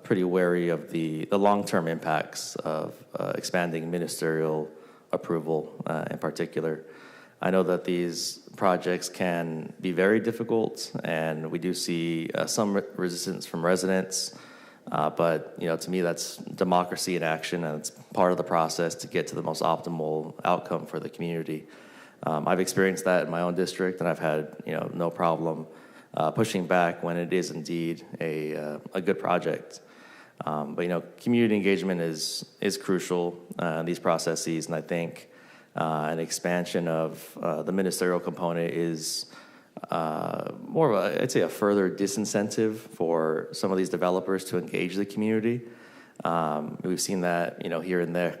pretty wary of the long-term impacts of expanding ministerial approval in particular. I know that these projects can be very difficult, and we do see some resistance from residents, but to me that's democracy in action, and it's part of the process to get to the most optimal outcome for the community. I've experienced that in my own district, and I've had no problem pushing back when it is indeed a good project. But community engagement is crucial in these processes, and I think an expansion of the ministerial component is more of I'd say a further disincentive for some of these developers to engage the community. We've seen that here and there,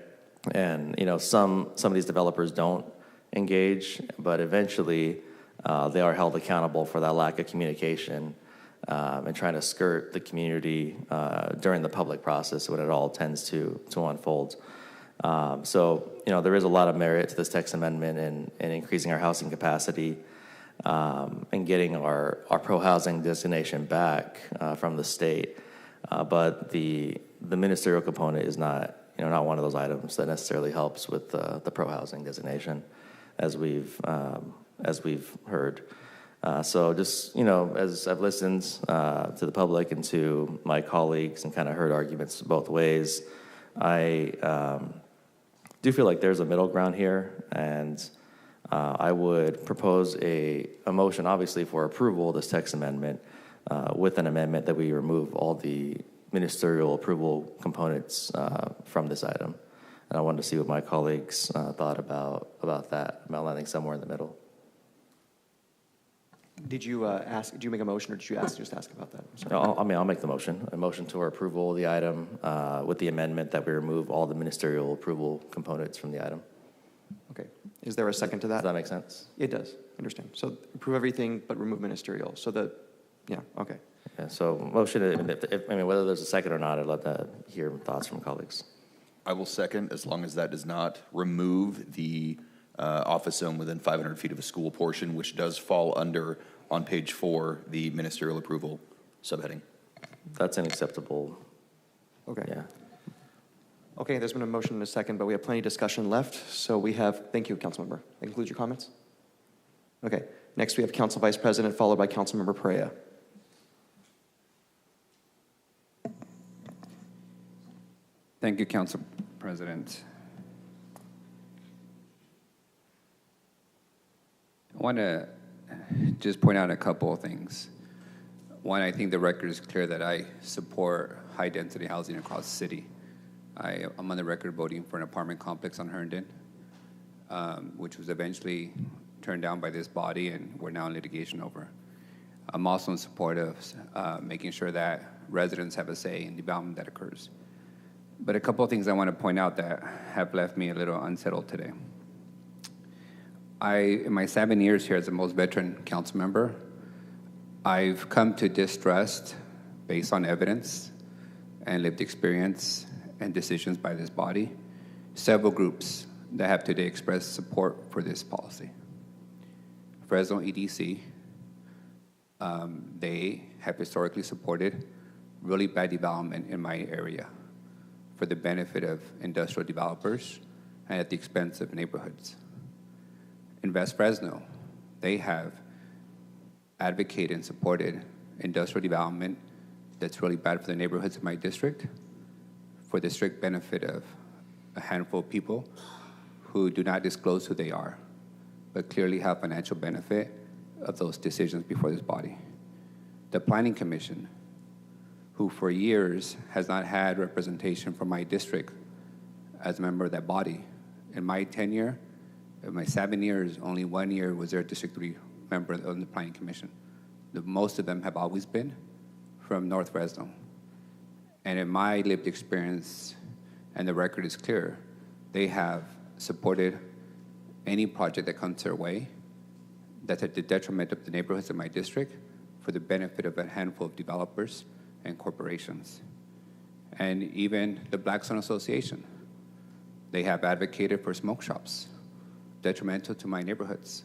and some of these developers don't engage, but eventually they are held accountable for that lack of communication and trying to skirt the community during the public process when it all tends to unfold. So there is a lot of merit to this text amendment and increasing our housing capacity and getting our pro-housing designation back from the state. But the ministerial component is not one of those items that necessarily helps with the pro-housing designation, as we've heard. So just, as I've listened to the public and to my colleagues and kind of heard arguments both ways, I do feel like there's a middle ground here, and I would propose a motion, obviously, for approval of this text amendment with an amendment that we remove all the ministerial approval components from this item. And I wanted to see what my colleagues thought about that, about landing somewhere in the middle. Did you did you make a motion, or did you just ask about that? I'll make the motion. A motion to our approval of the item with the amendment that we remove all the ministerial approval components from the item. Okay. Is there a second to that? Does that make sense? It does. Understand. So approve everything but remove ministerial. So yeah, okay. Yeah, so motion, whether there's a second or not, I'd love to hear thoughts from colleagues. I will second, as long as that does not remove the office zone within 500 feet of a school portion, which does fall under, on page 4, the ministerial approval subheading. That's unacceptable. Okay. Yeah. Okay, there's been a motion and a second, but we have plenty of discussion left. So we have, thank you, Councilmember. That concludes your comments? Okay, next we have Council Vice President, followed by Councilmember Perea. Thank you, Council President. I want to just point out a couple of things. One, I think the record is clear that I support high-density housing across the city. I'm on the record voting for an apartment complex on Herndon, which was eventually turned down by this body, and we're now in litigation over. I'm also in support of making sure that residents have a say in development that occurs. But a couple of things I want to point out that have left me a little unsettled today. In my 7 years here as the most veteran council member, I've come to distrust, based on evidence and lived experience and decisions by this body, several groups that have today expressed support for this policy. Fresno EDC, they have historically supported really bad development in my area for the benefit of industrial developers and at the expense of neighborhoods. In West Fresno, they have advocated and supported industrial development that's really bad for the neighborhoods in my district for the strict benefit of a handful of people who do not disclose who they are, but clearly have financial benefit of those decisions before this body. The Planning Commission, who for years has not had representation from my district as a member of that body. In my tenure, in my 7 years, only 1 year was there a District 3 member on the Planning Commission. Most of them have always been from North Fresno. And in my lived experience, and the record is clear, they have supported any project that comes their way that's at the detriment of the neighborhoods in my district for the benefit of a handful of developers and corporations. And even the Blackstone Association, they have advocated for smoke shops, detrimental to my neighborhoods,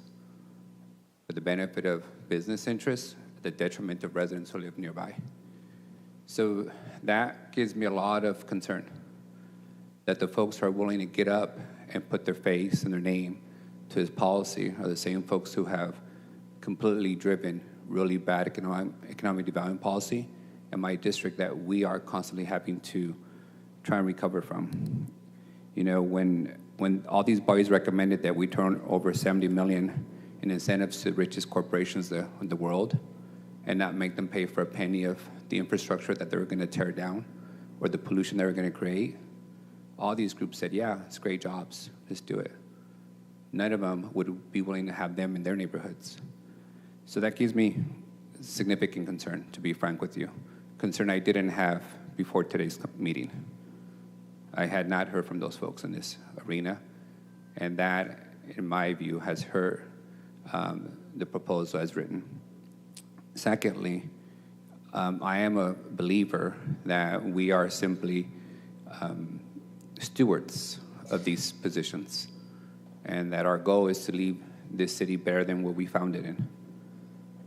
for the benefit of business interests, the detriment of residents who live nearby. So that gives me a lot of concern that the folks who are willing to get up and put their face and their name to this policy are the same folks who have completely driven really bad economic development policy in my district that we are constantly having to try and recover from. You know, when all these bodies recommended that we turn over $70 million in incentives to the richest corporations in the world and not make them pay for a penny of the infrastructure that they were going to tear down or the pollution they were going to create, all these groups said, yeah, it's great jobs, let's do it. None of them would be willing to have them in their neighborhoods. So that gives me significant concern, to be frank with you. Concern I didn't have before today's meeting. I had not heard from those folks in this arena, and that, in my view, has hurt the proposal as written. Secondly, I am a believer that we are simply stewards of these positions, and that our goal is to leave this city better than what we found it in.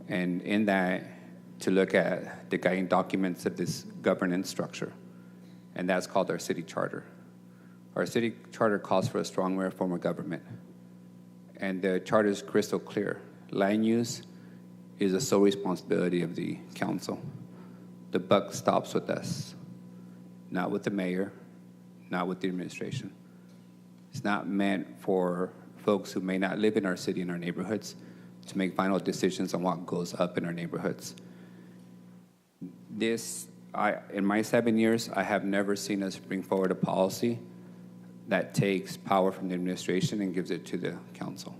And in that, to look at the guiding documents of this governance structure, and that's called our city charter. Our city charter calls for a strong form of government, and the charter is crystal clear. Land use is a sole responsibility of the council. The buck stops with us, not with the mayor, not with the administration. It's not meant for folks who may not live in our city and our neighborhoods to make final decisions on what goes up in our neighborhoods. This in my 7 years, I have never seen us bring forward a policy that takes power from the administration and gives it to the council.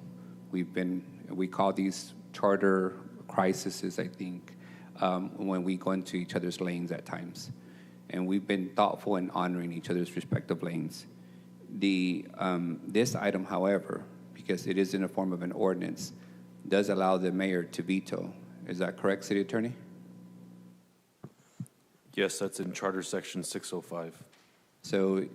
We call these charter crises, I think, when we go into each other's lanes at times. And we've been thoughtful in honoring each other's respective lanes. This item, however, because it is in the form of an ordinance, does allow the mayor to veto. Is that correct, City Attorney? Yes, that's in Charter Section 605. So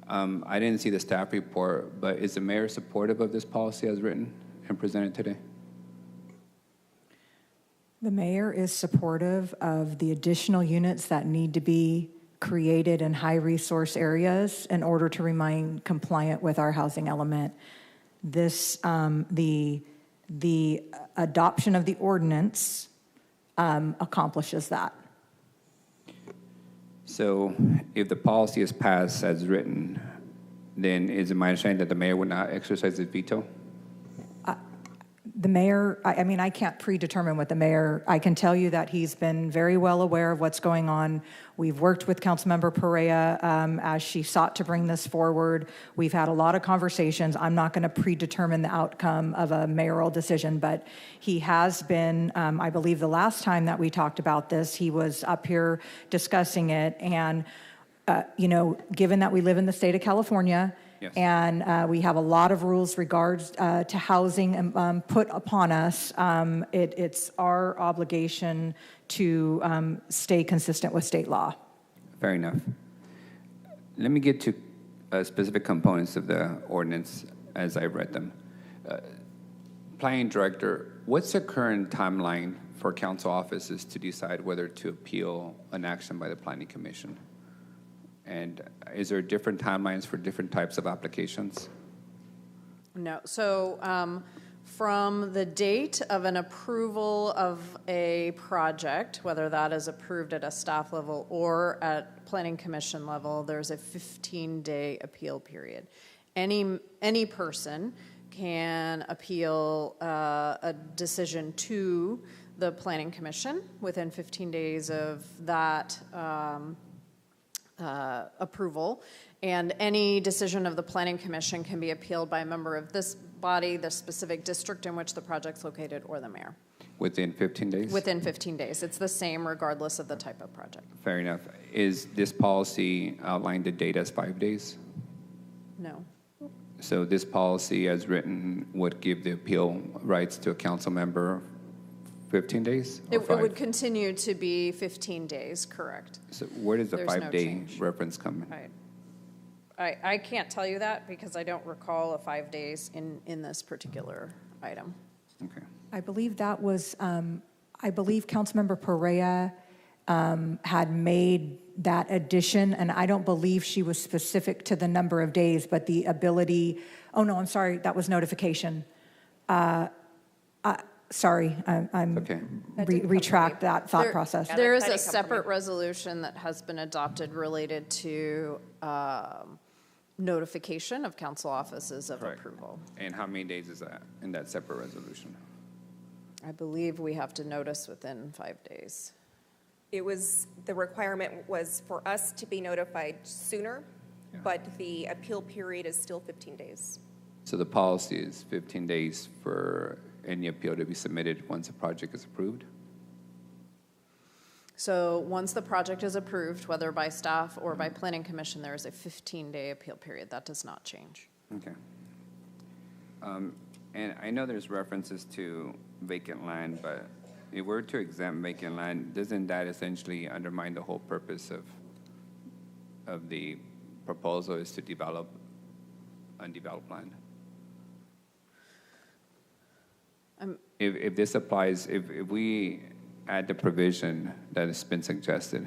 I didn't see the staff report, but is the mayor supportive of this policy as written and presented today? The mayor is supportive of the additional units that need to be created in high resource areas in order to remain compliant with our housing element. This, the adoption of the ordinance accomplishes that. So if the policy is passed as written, then is it my understanding that the mayor would not exercise his veto? The mayor, I mean, I can't predetermine what the mayor, I can tell you that he's been very well aware of what's going on. We've worked with Councilmember Perea as she sought to bring this forward. We've had a lot of conversations. I'm not going to predetermine the outcome of a mayoral decision, but he has been, I believe the last time that we talked about this, he was up here discussing it. And, you know, given that we live in the state of California, yes, and we have a lot of rules regards to housing put upon us, it's our obligation to stay consistent with state law. Fair enough. Let me get to specific components of the ordinance as I read them. Planning Director, what's the current timeline for council offices to decide whether to appeal an action by the Planning Commission? And is there different timelines for different types of applications? No. So from the date of an approval of a project, whether that is approved at a staff level or at Planning Commission level, there's a 15-day appeal period. Any person can appeal a decision to the Planning Commission within 15 days of that approval, and any decision of the Planning Commission can be appealed by a member of this body, the specific district in which the project's located, or the mayor. Within 15 days? Within 15 days. It's the same regardless of the type of project. Fair enough. Is this policy outlined the date as 5 days? No. So this policy as written would give the appeal rights to a council member 15 days? It would continue to be 15 days, correct. So where does the There's no 5-day reference come in? Right. I can't tell you that because I don't recall a 5 days in this particular item. Okay. I believe that was, I believe Councilmember Perea had made that addition, and I don't believe she was specific to the number of days, but the ability, oh no, I'm sorry, that was notification. Sorry, I'm okay. Retract that thought process. There is a separate resolution that has been adopted related to notification of council offices of approval. And how many days is that in that separate resolution? I believe we have to notice within 5 days. The requirement was for us to be notified sooner, but the appeal period is still 15 days. So the policy is 15 days for any appeal to be submitted once a project is approved? So once the project is approved, whether by staff or by Planning Commission, there is a 15-day appeal period. That does not change. Okay. And I know there's references to vacant land, but if we're to exempt vacant land, doesn't that essentially undermine the whole purpose of the proposal is to develop undeveloped land? If this applies, if we add the provision that has been suggested,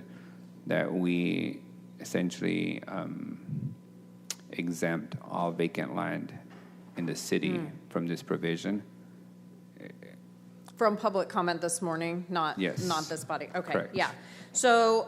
that we essentially exempt all vacant land in the city from this provision. From public comment this morning, not this body. Okay, correct. Yeah. So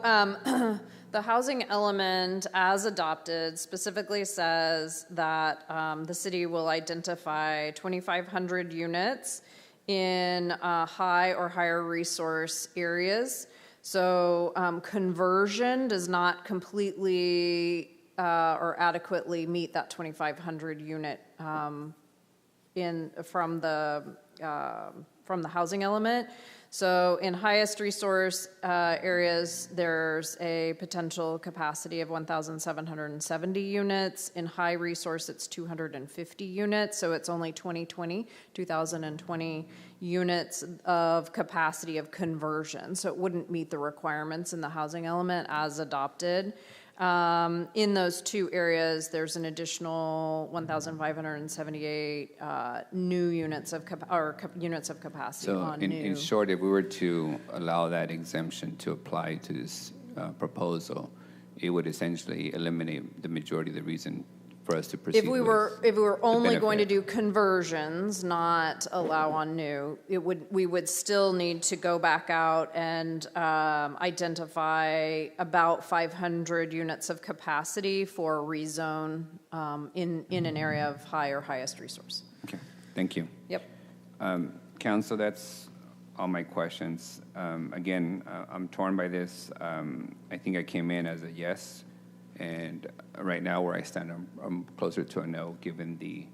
the housing element as adopted specifically says that the city will identify 2,500 units in high or higher resource areas So conversion does not completely or adequately meet that 2,500 unit from the housing element. So in highest resource areas, there's a potential capacity of 1,770 units. In high resource, it's 250 units. So it's only 2,020 units of capacity of conversion. So it wouldn't meet the requirements in the housing element as adopted. In those two areas, there's an additional 1,578 new units of capacity So on in new. short, if we were to allow that exemption to apply to this proposal, it would essentially eliminate the majority of the reason for us to proceed. If we were only going to benefit. do conversions, not allow on new, we would still need to go back out and identify about 500 units of capacity for rezone in an area of high or highest resource. Okay, thank you. Yep. Council, that's all my questions. Again, I'm torn by this. I think I came in as a yes. And right now, where I stand, I'm closer to a no, given the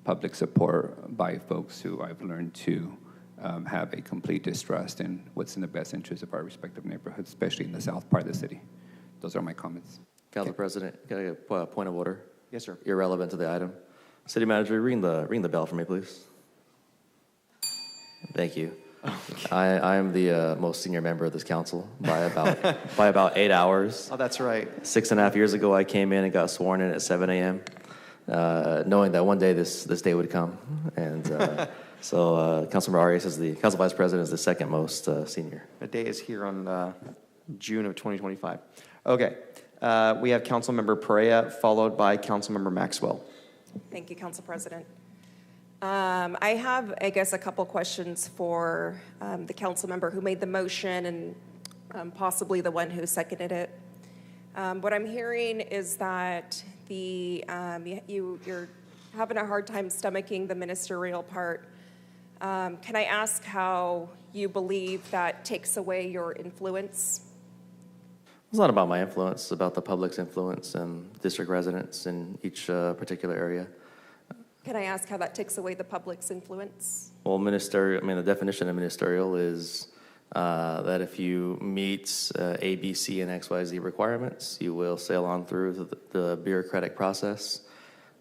public support by folks who I've learned to have a complete distrust in what's in the best interest of our respective neighborhoods, especially in the south part of the city. Those are my comments. Council President, can I get a point of order? Yes, sir. Irrelevant to the item. City Manager, ring the bell for me, please. Thank you. I am the most senior member of this council by about 8 hours. Oh, that's right. 6.5 years ago, I came in and got sworn in at 7 a.m., knowing that one day this day would come. And so Councilmember Arias, is the Council Vice President, is the second most senior. The day is here on June of 2025. Okay. We have Councilmember Perea, followed by Councilmember Maxwell. Thank you, Council President. I have, I guess, a couple questions for the council member who made the motion and possibly the one who seconded it. What I'm hearing is that you're having a hard time stomaching the ministerial part. Can I ask how you believe that takes away your influence? It's not about my influence, it's about the public's influence and district residents in each particular area. Can I ask how that takes away the public's influence? Well, the definition of ministerial is that if you meet A, B, C, and X, Y, Z requirements, you will sail on through the bureaucratic process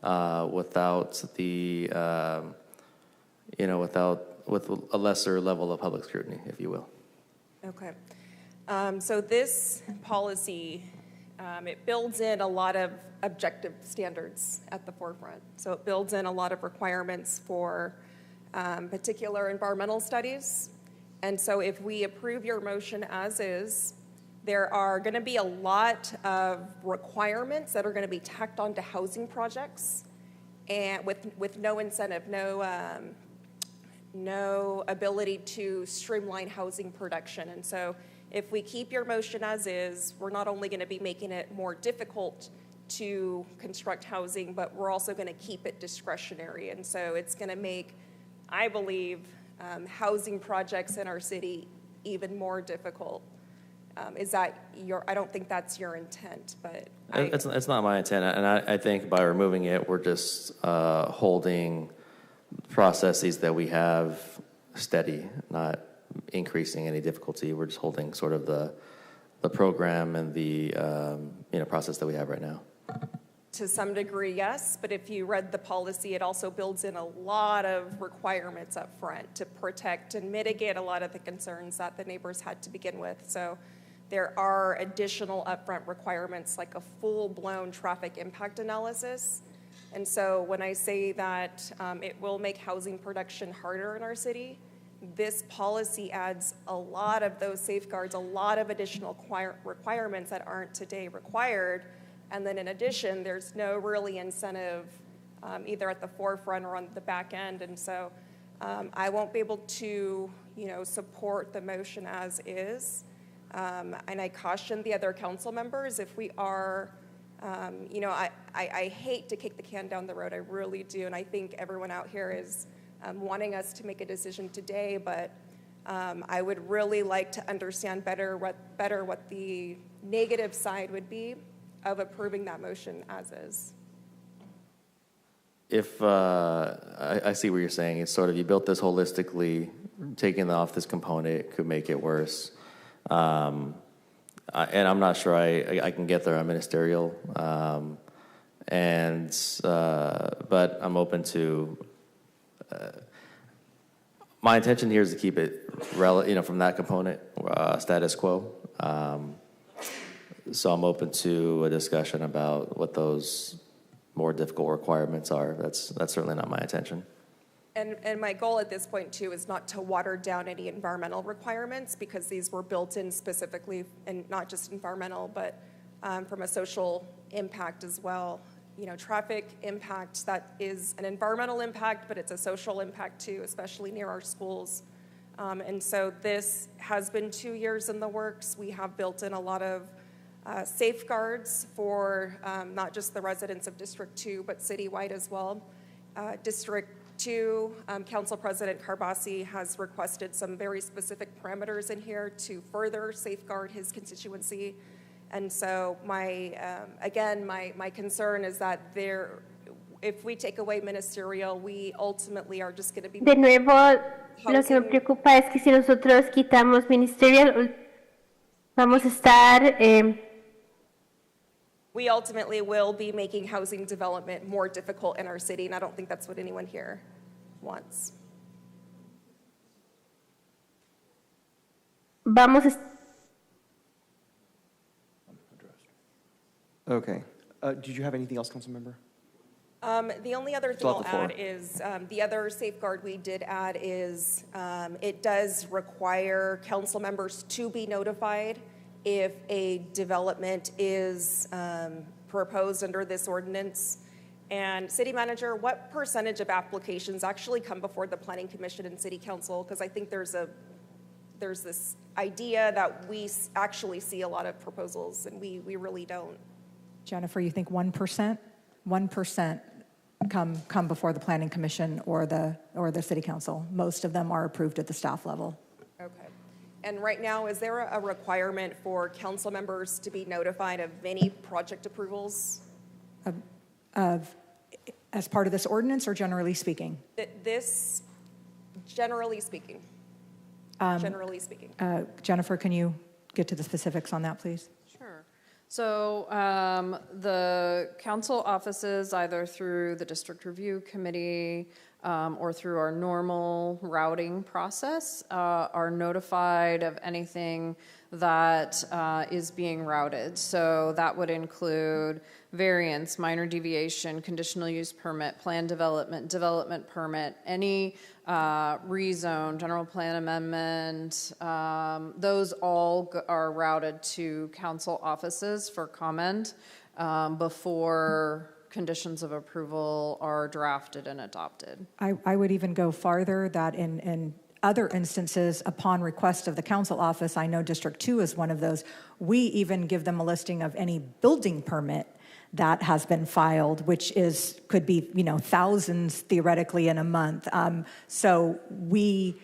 without with a lesser level of public scrutiny, if you will. Okay. So this policy, it builds in a lot of objective standards at the forefront. So it builds in a lot of requirements for particular environmental studies. And so if we approve your motion as is, there are going to be a lot of requirements that are going to be tacked onto housing projects, and with no incentive, no ability to streamline housing production. And so if we keep your motion as is, we're not only going to be making it more difficult to construct housing, but we're also going to keep it discretionary. And so it's going to make, I believe, housing projects in our city even more difficult. Is that I don't think that's your intent, but. It's not my intent, and I think by removing it, we're just holding processes that we have steady, not increasing any difficulty. We're just holding sort of the program and the process that we have right now. To some degree, yes, but if you read the policy, it also builds in a lot of requirements up front to protect and mitigate a lot of the concerns that the neighbors had to begin with. So there are additional upfront requirements like a full-blown traffic impact analysis. And so when I say that it will make housing production harder in our city, this policy adds a lot of those safeguards, a lot of additional requirements that aren't today required. And then in addition, there's no really incentive either at the forefront or on the back end. And so I won't be able to, support the motion as is. And I caution the other council members, if we are, I hate to kick the can down the road. I really do. And I think everyone out here is wanting us to make a decision today, but I would really like to understand better what the negative side would be of approving that motion as is. If, I see what you're saying, it's sort of, you built this holistically, taking off this component could make it worse. And I'm not sure I can get there on ministerial. But I'm open to, my intention here is to keep it, from that component, status quo. So I'm open to a discussion about what those more difficult requirements are. That's certainly not my intention. And my goal at this point, too, is not to water down any environmental requirements, because these were built in specifically, and not just environmental, but from a social impact as well. Traffic impact, that is an environmental impact, but it's a social impact, too, especially near our schools. And so this has been 2 years in the works. We have built in a lot of safeguards for not just the residents of District 2, but citywide as well. District 2, Council President Carbasi has requested some very specific parameters in here to further safeguard his constituency. And so my concern is that if we take away ministerial, we ultimately are just going to be... De nuevo, lo que me preocupa es que si nosotros quitamos ministerial, vamos a estar... we ultimately will be making housing development more difficult in our city, and I don't think that's what anyone here wants. Vamos a... Okay. Did you have anything else, Councilmember? The only other thing I'll add is the other safeguard we did add is it does require council members to be notified if a development is proposed under this ordinance. And City Manager, what percentage of applications actually come before the Planning Commission and City Council? Because I think there's this idea that we actually see a lot of proposals, and we really don't. Jennifer, you think 1%? 1% come before the Planning Commission or the City Council. Most of them are approved at the staff level. Okay. And right now, is there a requirement for council members to be notified of any project approvals? As part of this ordinance, or generally speaking? This, generally speaking. Generally speaking. Jennifer, can you get to the specifics on that, please? Sure. So the council offices, either through the district review committee or through our normal routing process, are notified of anything that is being routed. So that would include variance, minor deviation, conditional use permit, plan development, development permit, any rezone, general plan amendment. Those all are routed to council offices for comment before conditions of approval are drafted and adopted. I would even go farther that in other instances, upon request of the council office, I know District 2 is one of those, we even give them a listing of any building permit that has been filed, which could be thousands theoretically in a month. So we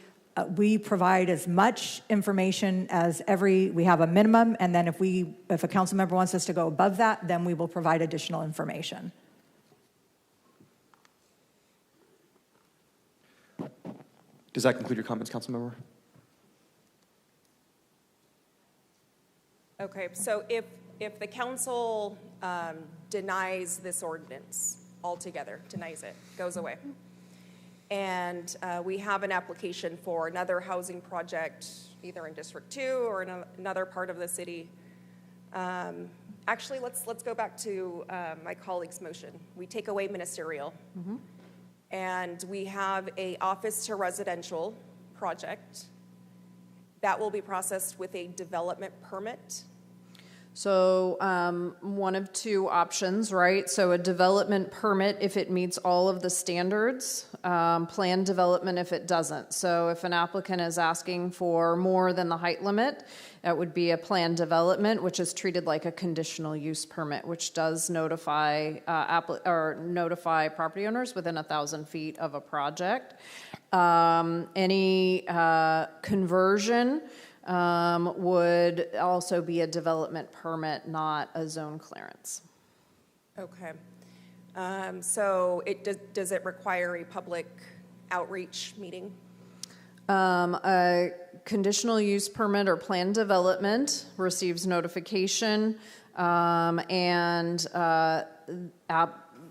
provide as much information as we have a minimum, and then if a council member wants us to go above that, then we will provide additional information. Does that conclude your comments, Councilmember? Okay, so if the council denies this ordinance altogether, denies it, goes away, and we have an application for another housing project, either in District 2 or in another part of the city. Actually, let's go back to my colleague's motion. We take away ministerial. Mm-hmm. And we have a office to residential project that will be processed with a development permit. So one of two options, right? So a development permit if it meets all of the standards, planned development if it doesn't. So if an applicant is asking for more than the height limit, that would be a planned development, which is treated like a conditional use permit, which does notify notify property owners within 1,000 feet of a project. Any conversion would also be a development permit, not a zone clearance. Okay. So does it require a public outreach meeting? A conditional use permit or planned development receives notification, and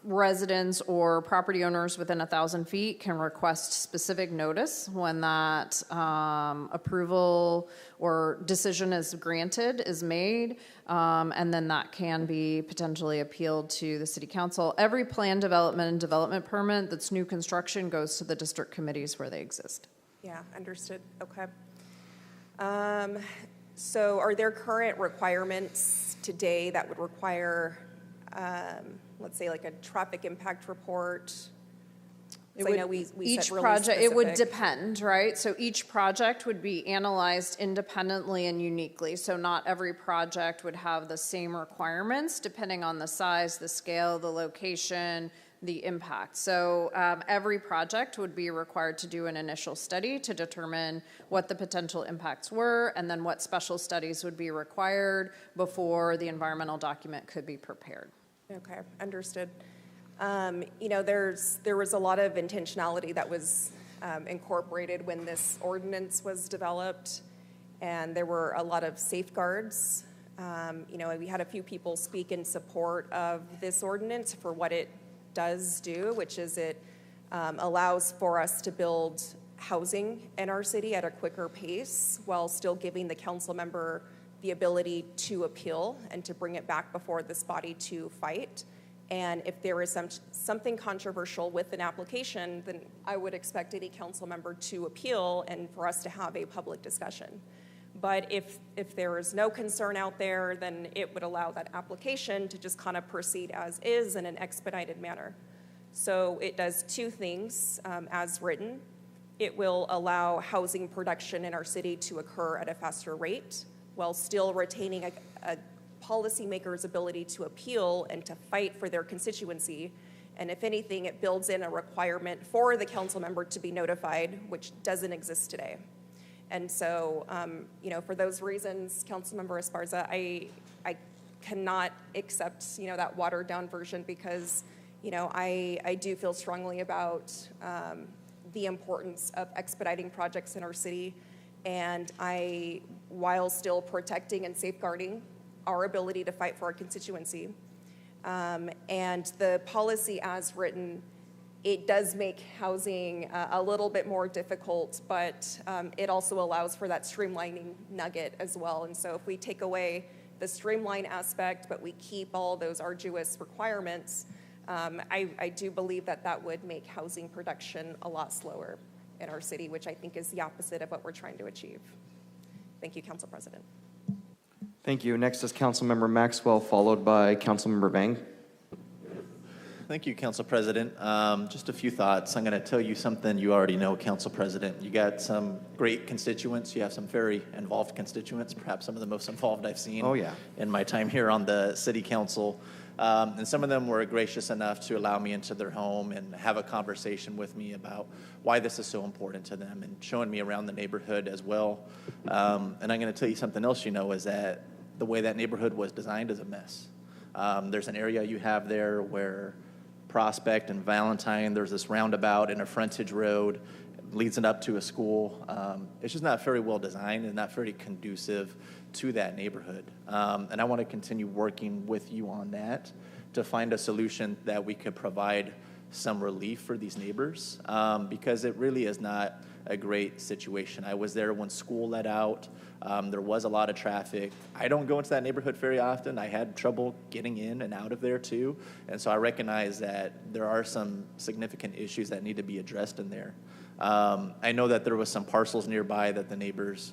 residents or property owners within 1,000 feet can request specific notice when that approval or decision is granted, is made, and then that can be potentially appealed to the city council. Every planned development and development permit that's new construction goes to the district committees where they exist. Yeah, understood. Okay. So are there current requirements today that would require, let's say, like a traffic impact report? I know we each set really project, it would specific- depend, right? So each project would be analyzed independently and uniquely. So not every project would have the same requirements depending on the size, the scale, the location, the impact. So every project would be required to do an initial study to determine what the potential impacts were, and then what special studies would be required before the environmental document could be prepared. Okay, understood. You know, there was a lot of intentionality that was incorporated when this ordinance was developed, and there were a lot of safeguards. You know, we had a few people speak in support of this ordinance for what it does do, which is it allows for us to build housing in our city at a quicker pace while still giving the council member the ability to appeal and to bring it back before this body to fight. And if there is something controversial with an application, then I would expect any council member to appeal and for us to have a public discussion. But if there is no concern out there, then it would allow that application to just kind of proceed as is in an expedited manner. So it does two things as written. It will allow housing production in our city to occur at a faster rate while still retaining a policymaker's ability to appeal and to fight for their constituency. And if anything, it builds in a requirement for the council member to be notified, which doesn't exist today. And so, you know, for those reasons, Councilmember Esparza, I cannot accept, you know, that watered down version because, you know, I do feel strongly about the importance of expediting projects in our city. And while still protecting and safeguarding our ability to fight for our constituency. And the policy as written, it does make housing a little bit more difficult, but it also allows for that streamlining nugget as well. And so if we take away the streamline aspect, but we keep all those arduous requirements, I do believe that would make housing production a lot slower in our city, which I think is the opposite of what we're trying to achieve. Thank you, Council President. Thank you. Next is Councilmember Maxwell, followed by Councilmember Vang. Thank you, Council President. Just a few thoughts. I'm going to tell you something you already know, Council President. You got some great constituents. You have some very involved constituents, perhaps some of the most involved I've seen in my time here on the City Council. And some of them were gracious enough to allow me into their home and have a conversation with me about why this is so important to them and showing me around the neighborhood as well. And I'm going to tell you something else, you know, is that the way that neighborhood was designed is a mess. There's an area you have there where Prospect and Valentine, there's this roundabout and a frontage road leads it up to a school. It's just not very well designed and not very conducive to that neighborhood. And I want to continue working with you on that to find a solution that we could provide some relief for these neighbors because it really is not a great situation. I was there when school let out. There was a lot of traffic. I don't go into that neighborhood very often. I had trouble getting in and out of there too. And so I recognize that there are some significant issues that need to be addressed in there. I know that there was some parcels nearby that the neighbors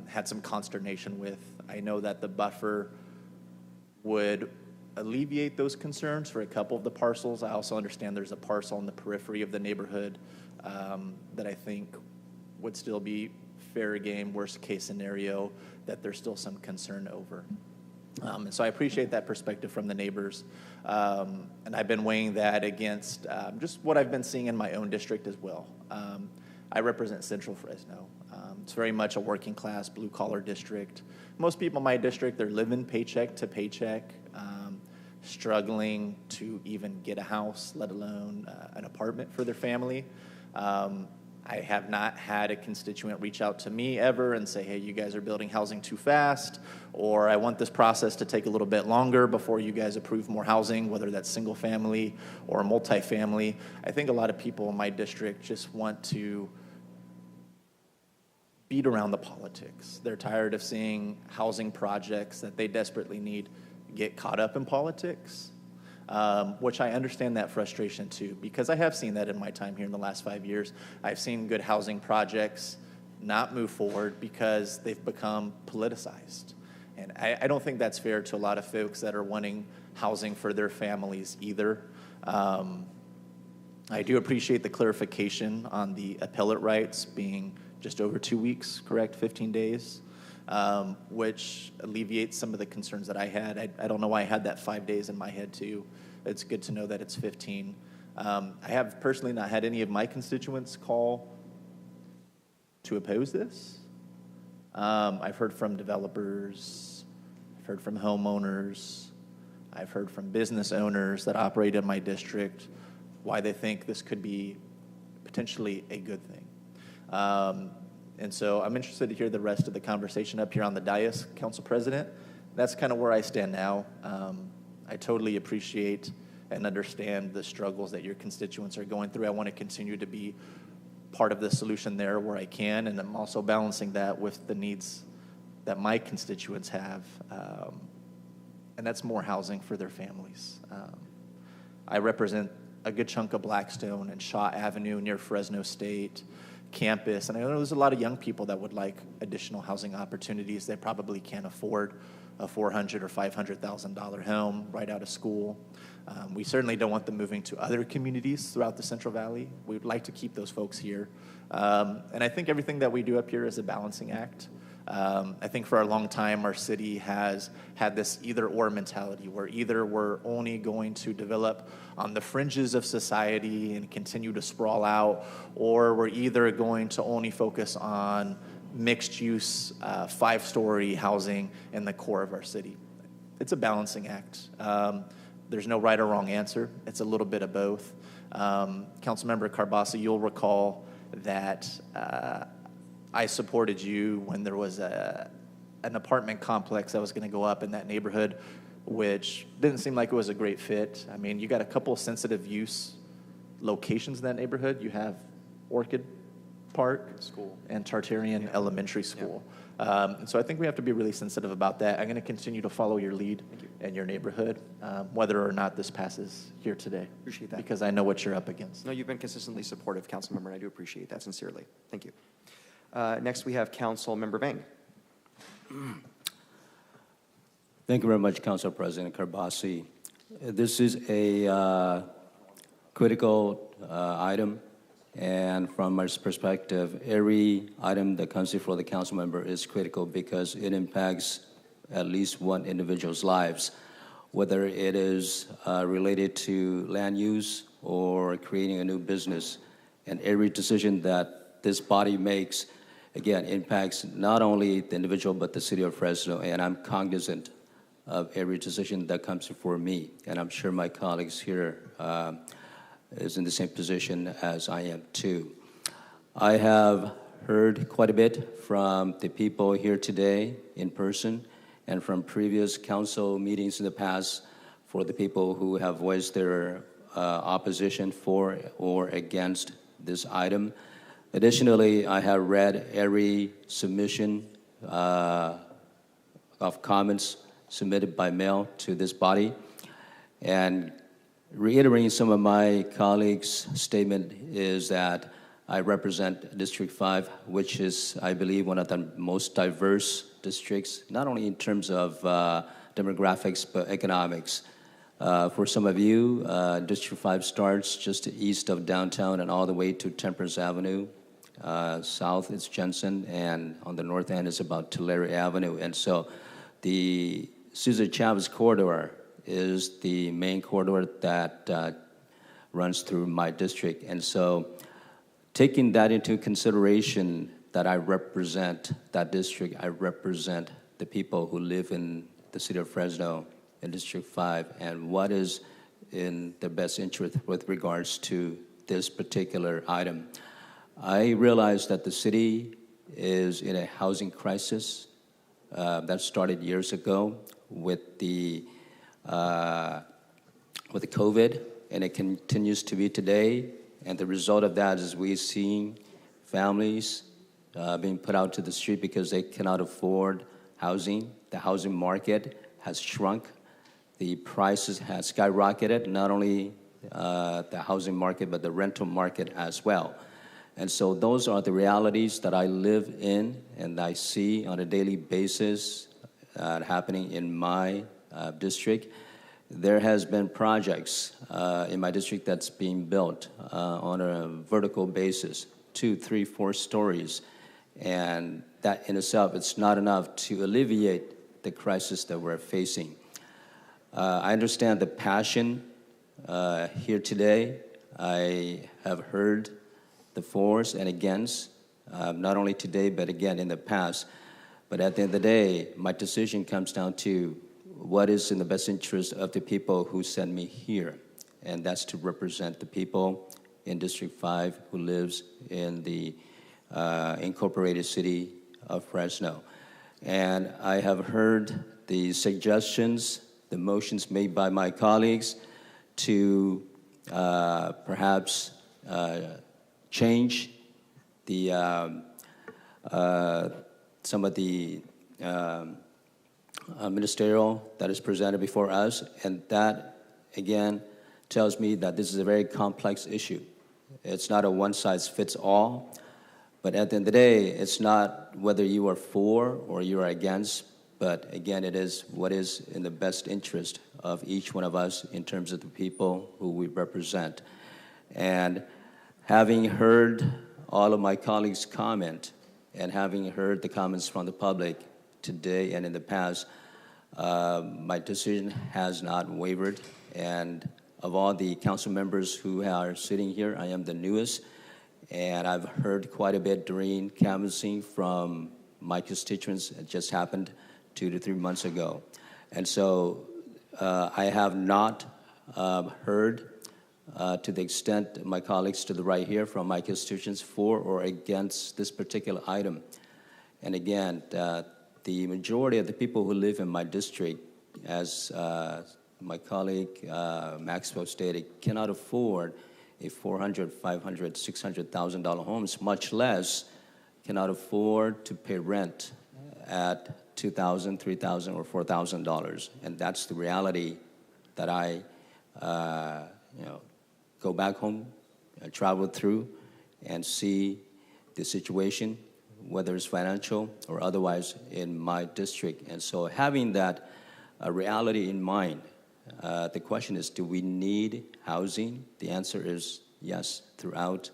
had some consternation with. I know that the buffer would alleviate those concerns for a couple of the parcels. I also understand there's a parcel in the periphery of the neighborhood that I think would still be fair game, worst case scenario, that there's still some concern over. And so I appreciate that perspective from the neighbors. And I've been weighing that against just what I've been seeing in my own district as well. I represent Central Fresno. It's very much a working class, blue collar district. Most people in my district, they're living paycheck to paycheck, struggling to even get a house, let alone an apartment for their family. I have not had a constituent reach out to me ever and say, hey, you guys are building housing too fast, or I want this process to take a little bit longer before you guys approve more housing, whether that's single family or multifamily. I think a lot of people in my district just want to beat around the politics. They're tired of seeing housing projects that they desperately need get caught up in politics. Which I understand that frustration too, because I have seen that in my time here in the last 5 years. I've seen good housing projects not move forward because they've become politicized. And I don't think that's fair to a lot of folks that are wanting housing for their families either. I do appreciate the clarification on the appellate rights being just over 2 weeks, correct, 15 days, which alleviates some of the concerns that I had. I don't know why I had that 5 days in my head too. It's good to know that it's 15. I have personally not had any of my constituents call to oppose this. I've heard from developers, I've heard from homeowners, I've heard from business owners that operate in my district why they think this could be potentially a good thing. And so I'm interested to hear the rest of the conversation up here on the dais, Council President. That's kind of where I stand now. I totally appreciate and understand the struggles that your constituents are going through. I want to continue to be part of the solution there where I can, and I'm also balancing that with the needs that my constituents have, and that's more housing for their families. I represent a good chunk of Blackstone and Shaw Avenue near Fresno State campus, and I know there's a lot of young people that would like additional housing opportunities. They probably can't afford a $400,000 or $500,000 home right out of school. We certainly don't want them moving to other communities throughout the Central Valley. We would like to keep those folks here. And I think everything that we do up here is a balancing act. I think for a long time, our city has had this either-or mentality, where either we're only going to develop on the fringes of society and continue to sprawl out, or we're either going to only focus on mixed-use, five-story housing in the core of our city. It's a balancing act. There's no right or wrong answer. It's a little bit of both. Councilmember Carbasa, you'll recall that I supported you when there was an apartment complex that was going to go up in that neighborhood, which didn't seem like it was a great fit. I mean, you got a couple sensitive use locations in that neighborhood. You have Orchid Park School and Tartarian Elementary School. And so I think we have to be really sensitive about that. I'm going to continue to follow your lead in your neighborhood, whether or not this passes here today. Appreciate that. Because I know what you're up against. No, you've been consistently supportive, Councilmember, and I do appreciate that sincerely. Thank you. Next, we have Councilmember Bang. Thank you very much, Council President Carbasi. This is a critical item, and from my perspective, every item that comes before the council member is critical because it impacts at least one individual's lives, whether it is related to land use or creating a new business. And every decision that this body makes, again, impacts not only the individual but the city of Fresno, and I'm cognizant of every decision that comes before me, and I'm sure my colleagues here is in the same position as I am too. I have heard quite a bit from the people here today in person and from previous council meetings in the past for the people who have voiced their opposition for or against this item. Additionally, I have read every submission of comments submitted by mail to this body, and reiterating some of my colleagues' statement is that I represent District 5, which is, I believe, one of the most diverse districts, not only in terms of demographics, but economics. For some of you, District 5 starts just east of downtown and all the way to Temperance Avenue. South is Jensen, and on the north end is about Tulare Avenue. And so the Cesar Chavez corridor is the main corridor that runs through my district. And so taking that into consideration, that I represent that district, I represent the people who live in the city of Fresno in District 5, and what is in the best interest with regards to this particular item. I realize that the city is in a housing crisis that started years ago with the COVID, and it continues to be today. And the result of that is we're seeing families being put out to the street because they cannot afford housing. The housing market has shrunk. The prices have skyrocketed, not only the housing market, but the rental market as well. And so those are the realities that I live in and I see on a daily basis happening in my district. There has been projects in my district that's being built on a vertical basis, 2, 3, 4 stories. And that in itself, it's not enough to alleviate the crisis that we're facing. I understand the passion here today. I have heard the fors and against, not only today, but again in the past. But at the end of the day, my decision comes down to what is in the best interest of the people who sent me here. And that's to represent the people in District 5 who lives in the incorporated city of Fresno. And I have heard the suggestions, the motions made by my colleagues to perhaps change the some of the ministerial that is presented before us, and that again tells me that this is a very complex issue. It's not a one-size-fits-all, but at the end of the day, it's not whether you are for or you are against, but again, it is what is in the best interest of each one of us in terms of the people who we represent. And having heard all of my colleagues comment and having heard the comments from the public today and in the past, my decision has not wavered. And of all the council members who are sitting here, I am the newest. And I've heard quite a bit during canvassing from my constituents. It just happened 2 to 3 months ago. And so I have not heard to the extent my colleagues to the right here from my constituents for or against this particular item. And again, the majority of the people who live in my district, as my colleague Maxwell stated, cannot afford a $400,000, $500,000, $600,000 homes, much less cannot afford to pay rent at $2,000, $3,000, or $4,000. And that's the reality that I go back home, travel through, and see the situation, whether it's financial or otherwise, in my district. And so having that reality in mind, the question is, do we need housing? The answer is yes, throughout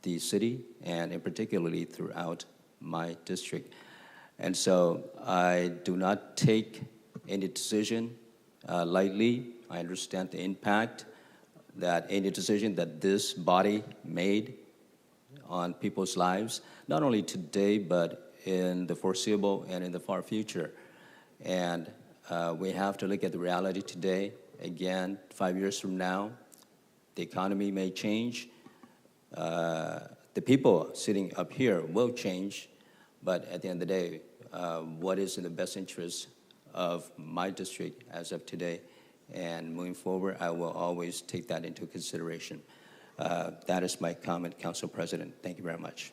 the city, and in particularly throughout my district. And so I do not take any decision lightly. I understand the impact that any decision that this body made on people's lives, not only today, but in the foreseeable and in the far future. And we have to look at the reality today. Again, 5 years from now, the economy may change. The people sitting up here will change. But at the end of the day, what is in the best interest of my district as of today? And moving forward, I will always take that into consideration. That is my comment, Council President. Thank you very much.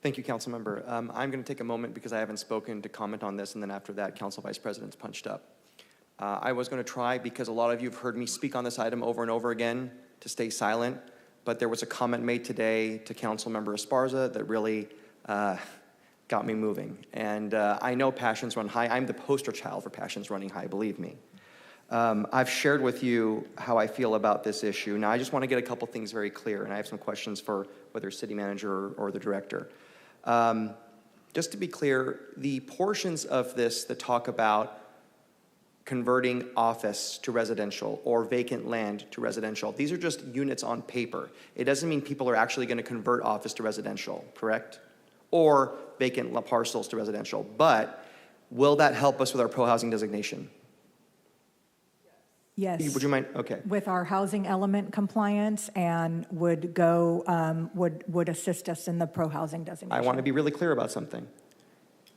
Thank you, Council Member. I'm going to take a moment because I haven't spoken to comment on this, and then after that, Council Vice President's punched up. I was going to try, because a lot of you have heard me speak on this item over and over again, to stay silent, but there was a comment made today to Council Member Esparza that really got me moving. And I know passions run high. I'm the poster child for passions running high, believe me. I've shared with you how I feel about this issue. Now, I just want to get a couple things very clear, and I have some questions for whether city manager or the director. Just to be clear, the portions of this that talk about converting office to residential or vacant land to residential, these are just units on paper. It doesn't mean people are actually going to convert office to residential, correct? Or vacant parcels to residential. But will that help us with our pro-housing designation? Yes. Would you mind? Okay. With our housing element compliance, and would go, would assist us in the pro-housing designation. I want to be really clear about something.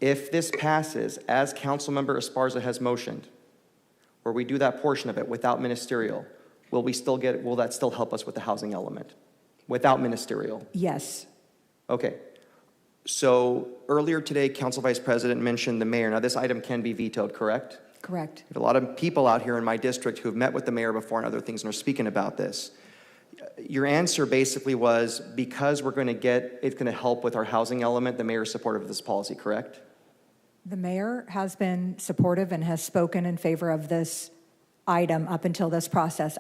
If this passes, as Councilmember Esparza has motioned, where we do that portion of it without ministerial, will that still help us with the housing element? Without ministerial? Yes. Okay. So earlier today, Council Vice President mentioned the mayor. Now, this item can be vetoed, correct? Correct. There's a lot of people out here in my district who have met with the mayor before and other things and are speaking about this. Your answer basically was, because it's going to help with our housing element, the mayor is supportive of this policy, correct? The mayor has been supportive and has spoken in favor of this item up until this process.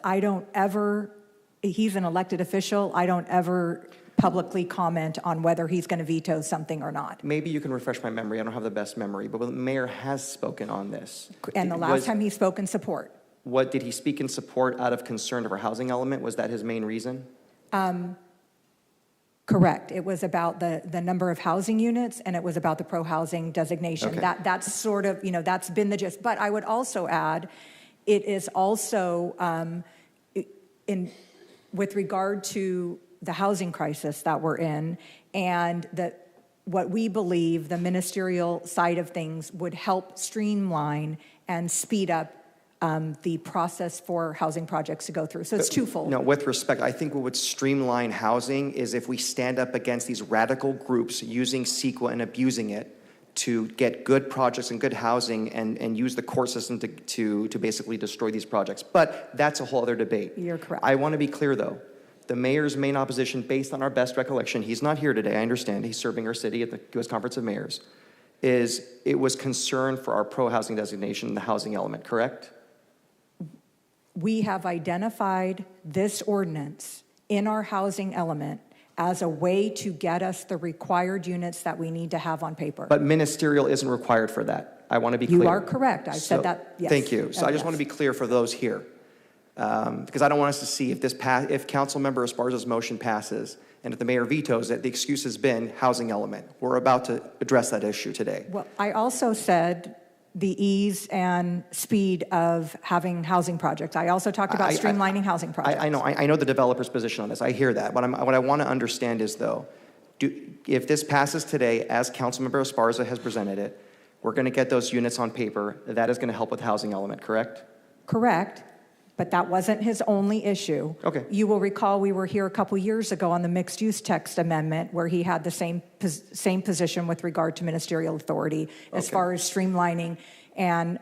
He's an elected official. I don't ever publicly comment on whether he's going to veto something or not. Maybe you can refresh my memory. I don't have the best memory, but the mayor has spoken on this. And the last time he spoke in support. What did he speak in support out of concern of our housing element? Was that his main reason? Correct. It was about the number of housing units, and it was about the pro-housing designation. Okay. That's sort of, that's been the gist. But I would also add, it is also with regard to the housing crisis that we're in, and that what we believe the ministerial side of things would help streamline and speed up the process for housing projects to go through. So it's twofold. No, with respect, I think what would streamline housing is if we stand up against these radical groups using CEQA and abusing it to get good projects and good housing and use the court system to basically destroy these projects. But that's a whole other debate. You're correct. I want to be clear, though. The mayor's main opposition, based on our best recollection, he's not here today, I understand, he's serving our city at the U.S. Conference of Mayors, is it was concern for our pro-housing designation, the housing element, correct? We have identified this ordinance in our housing element as a way to get us the required units that we need to have on paper. But ministerial isn't required for that. I want to be clear. You are correct. I said that, yes. Thank you. So I just want to be clear for those here. Because I don't want us to see if Councilmember Esparza's motion passes and if the mayor vetoes it, the excuse has been housing element. We're about to address that issue today. Well, I also said the ease and speed of having housing projects. I also talked about streamlining housing projects. I know the developer's position on this. I hear that. What I want to understand is, though, if this passes today, as Councilmember Esparza has presented it, we're going to get those units on paper. That is going to help with the housing element, correct? Correct. But that wasn't his only issue. Okay. You will recall we were here a couple years ago on the mixed-use text amendment where he had the same position with regard to ministerial authority as far as streamlining and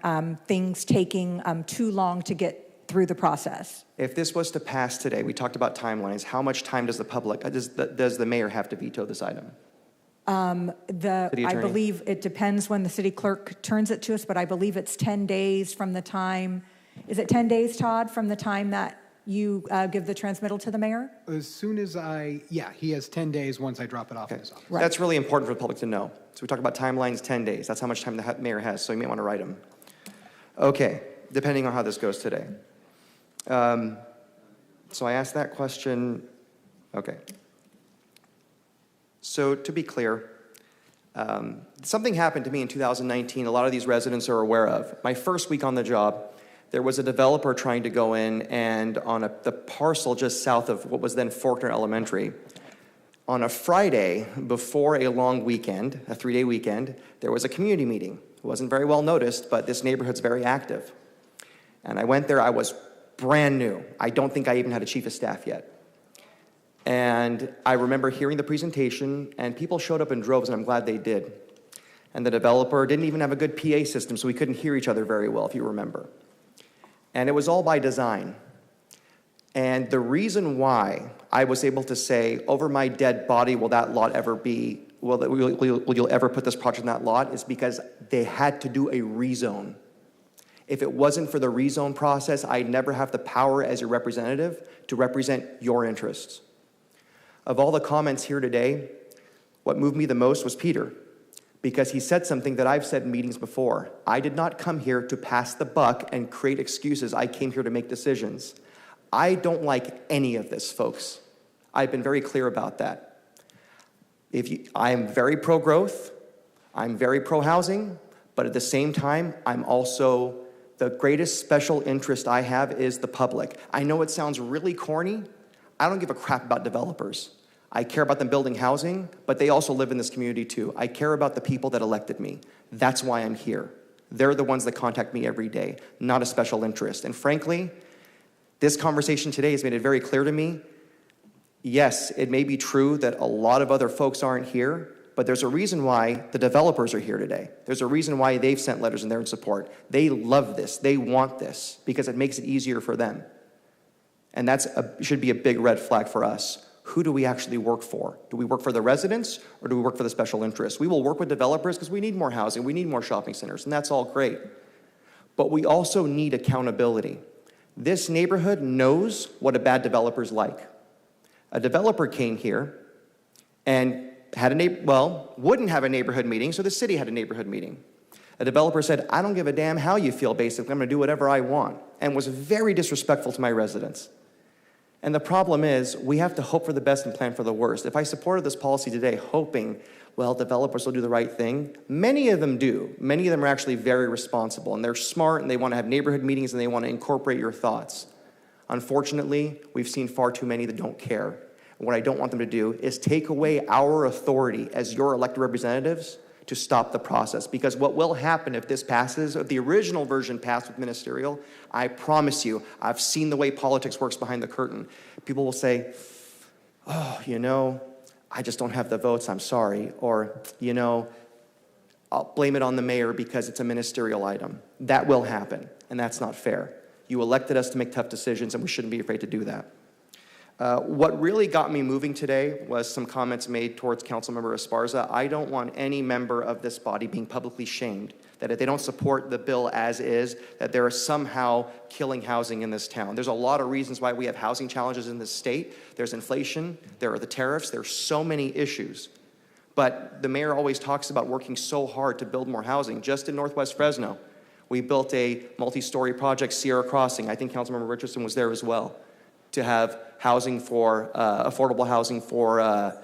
things taking too long to get through the process. If this was to pass today, we talked about timelines. How much time does the mayor have to veto this item? I believe it depends when the city clerk turns it to us, but I believe it's 10 days from the time. Is it 10 days, Todd, from the time that you give the transmittal to the mayor? As soon as he has 10 days once I drop it off in his office. Right. That's really important for the public to know. So we talk about timelines, 10 days. That's how much time the mayor has, so you may want to write them. Okay, depending on how this goes today. So I asked that question. Okay. So to be clear, something happened to me in 2019 a lot of these residents are aware of. My first week on the job, there was a developer trying to go in and on the parcel just south of what was then Faulkner Elementary. On a Friday, before a long weekend, a 3-day weekend, there was a community meeting. It wasn't very well noticed, but this neighborhood's very active. And I went there, I was brand new. I don't think I even had a chief of staff yet. And I remember hearing the presentation, and people showed up in droves, and I'm glad they did. And the developer didn't even have a good PA system, so we couldn't hear each other very well, if you remember. And it was all by design. And the reason why I was able to say, over my dead body will that lot ever be will you'll ever put this project in that lot is because they had to do a rezone. If it wasn't for the rezone process, I'd never have the power as your representative to represent your interests. Of all the comments here today, what moved me the most was Peter, because he said something that I've said in meetings before. I did not come here to pass the buck and create excuses. I came here to make decisions. I don't like any of this, folks. I've been very clear about that. I am very pro-growth, I'm very pro-housing, but at the same time, I'm also, the greatest special interest I have is the public. I know it sounds really corny. I don't give a crap about developers. I care about them building housing, but they also live in this community too. I care about the people that elected me. That's why I'm here. They're the ones that contact me every day, not a special interest. And frankly, this conversation today has made it very clear to me, yes, it may be true that a lot of other folks aren't here, but there's a reason why the developers are here today. There's a reason why they've sent letters in their support. They love this, they want this, because it makes it easier for them. And that should be a big red flag for us. Who do we actually work for? Do we work for the residents or do we work for the special interests? We will work with developers because we need more housing, we need more shopping centers, and that's all great. But we also need accountability. This neighborhood knows what a bad developer's like. A developer came here and had wouldn't have a neighborhood meeting, so the city had a neighborhood meeting. A developer said, I don't give a damn how you feel, basically, I'm gonna do whatever I want, and was very disrespectful to my residents. And the problem is, we have to hope for the best and plan for the worst. If I supported this policy today, hoping, well, developers will do the right thing, many of them do. Many of them are actually very responsible, and they're smart, and they want to have neighborhood meetings, and they want to incorporate your thoughts. Unfortunately, we've seen far too many that don't care. And what I don't want them to do is take away our authority as your elected representatives to stop the process. Because what will happen if this passes, if the original version passed with ministerial, I promise you, I've seen the way politics works behind the curtain. People will say, oh, you know, I just don't have the votes, I'm sorry. Or, you know, I'll blame it on the mayor because it's a ministerial item. That will happen, and that's not fair. You elected us to make tough decisions, and we shouldn't be afraid to do that. What really got me moving today was some comments made towards Councilmember Esparza. I don't want any member of this body being publicly shamed that if they don't support the bill as is, that they're somehow killing housing in this town. There's a lot of reasons why we have housing challenges in this state. There's inflation, there are the tariffs, there's so many issues. But the mayor always talks about working so hard to build more housing. Just in Northwest Fresno, we built a multi-story project, Sierra Crossing. I think Councilmember Richardson was there as well, to have housing for, affordable housing for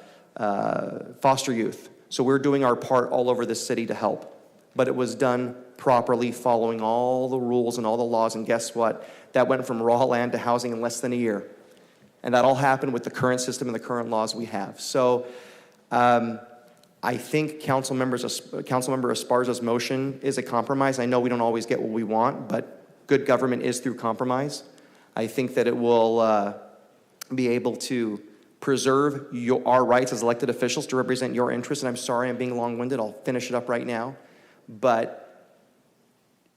foster youth. So we're doing our part all over the city to help. But it was done properly, following all the rules and all the laws, and guess what? That went from raw land to housing in less than a year. And that all happened with the current system and the current laws we have. So I think Councilmember Esparza's motion is a compromise. I know we don't always get what we want, but good government is through compromise. I think that it will be able to preserve our rights as elected officials to represent your interests. And I'm sorry I'm being long-winded. I'll finish it up right now. But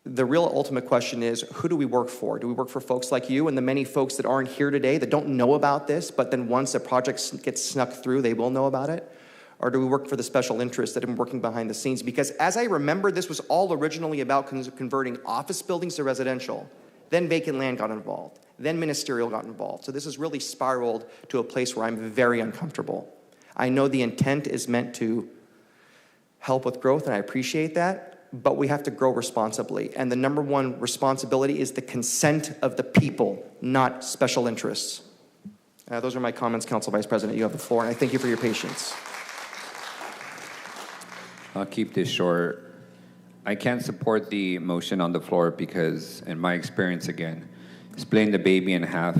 the real ultimate question is, who do we work for? Do we work for folks like you and the many folks that aren't here today that don't know about this, but then once a project gets snuck through, they will know about it? Or do we work for the special interests that have been working behind the scenes? Because as I remember, this was all originally about converting office buildings to residential. Then vacant land got involved. Then ministerial got involved. So this has really spiraled to a place where I'm very uncomfortable. I know the intent is meant to help with growth, and I appreciate that, but we have to grow responsibly. And the number one responsibility is the consent of the people, not special interests. Those are my comments, Council Vice President. You have the floor, and I thank you for your patience. I'll keep this short. I can't support the motion on the floor because, in my experience again, splitting the baby in half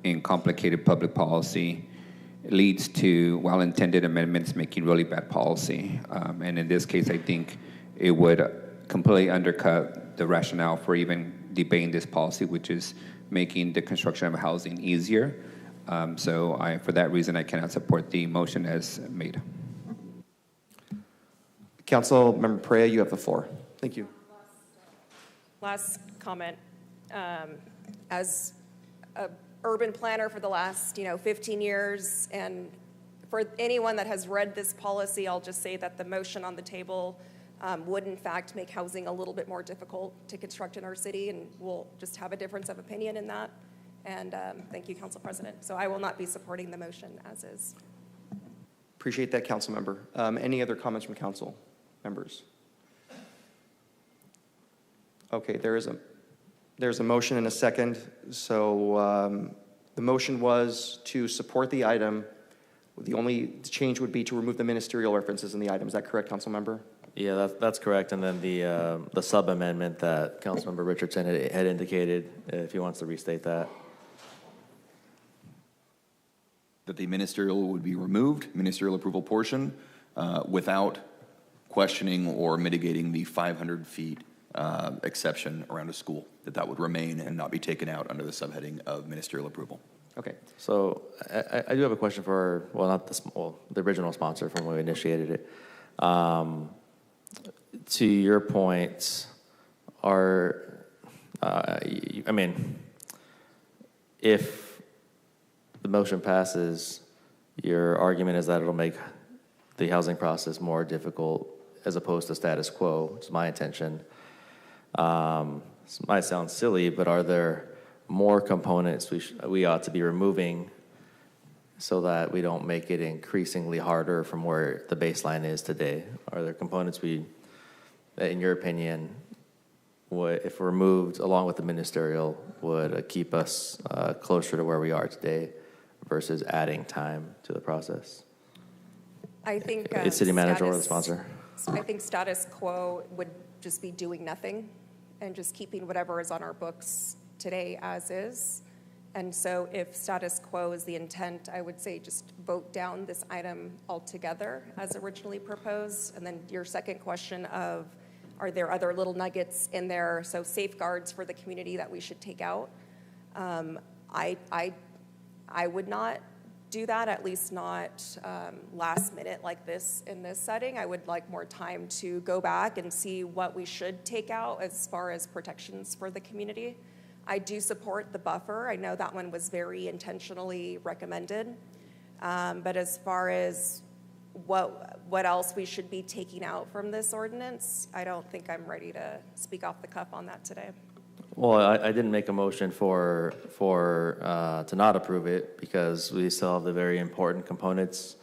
in complicated public policy leads to well-intended amendments making really bad policy. And in this case, I think it would completely undercut the rationale for even debating this policy, which is making the construction of housing easier. So for that reason, I cannot support the motion as made. Councilmember Perea, you have the floor. Thank you. Last comment. As an urban planner for the last 15 years and For anyone that has read this policy, I'll just say that the motion on the table would in fact make housing a little bit more difficult to construct in our city, and we'll just have a difference of opinion in that. And thank you, Council President. So I will not be supporting the motion as is. Appreciate that, Council Member. Any other comments from Council members? Okay, there's a motion and a second. So the motion was to support the item. The only change would be to remove the ministerial references in the item. Is that correct, Council Member? Yeah, that's correct. And then the sub amendment that Councilmember Richardson had indicated, if he wants to restate that. That the ministerial would be removed, ministerial approval portion, without questioning or mitigating the 500 feet exception around a school, that would remain and not be taken out under the subheading of ministerial approval. Okay. So I do have a question for, well, not the original sponsor from when we initiated it. To your point, if the motion passes, your argument is that it'll make the housing process more difficult as opposed to status quo, which is my intention. This might sound silly, but are there more components we ought to be removing so that we don't make it increasingly harder from where the baseline is today? Are there components that, in your opinion, if removed along with the ministerial, would keep us closer to where we are today versus adding time to the process? I think it's city manager or the sponsor. I think status quo would just be doing nothing and just keeping whatever is on our books today as is. And so if status quo is the intent, I would say just vote down this item altogether as originally proposed. And then your second question of, are there other little nuggets in there, so safeguards for the community that we should take out? I would not do that, at least not last minute like this in this setting. I would like more time to go back and see what we should take out as far as protections for the community. I do support the buffer. I know that one was very intentionally recommended. But as far as what else we should be taking out from this ordinance, I don't think I'm ready to speak off the cuff on that today. Well, I didn't make a motion for to not approve it because we still have the very important components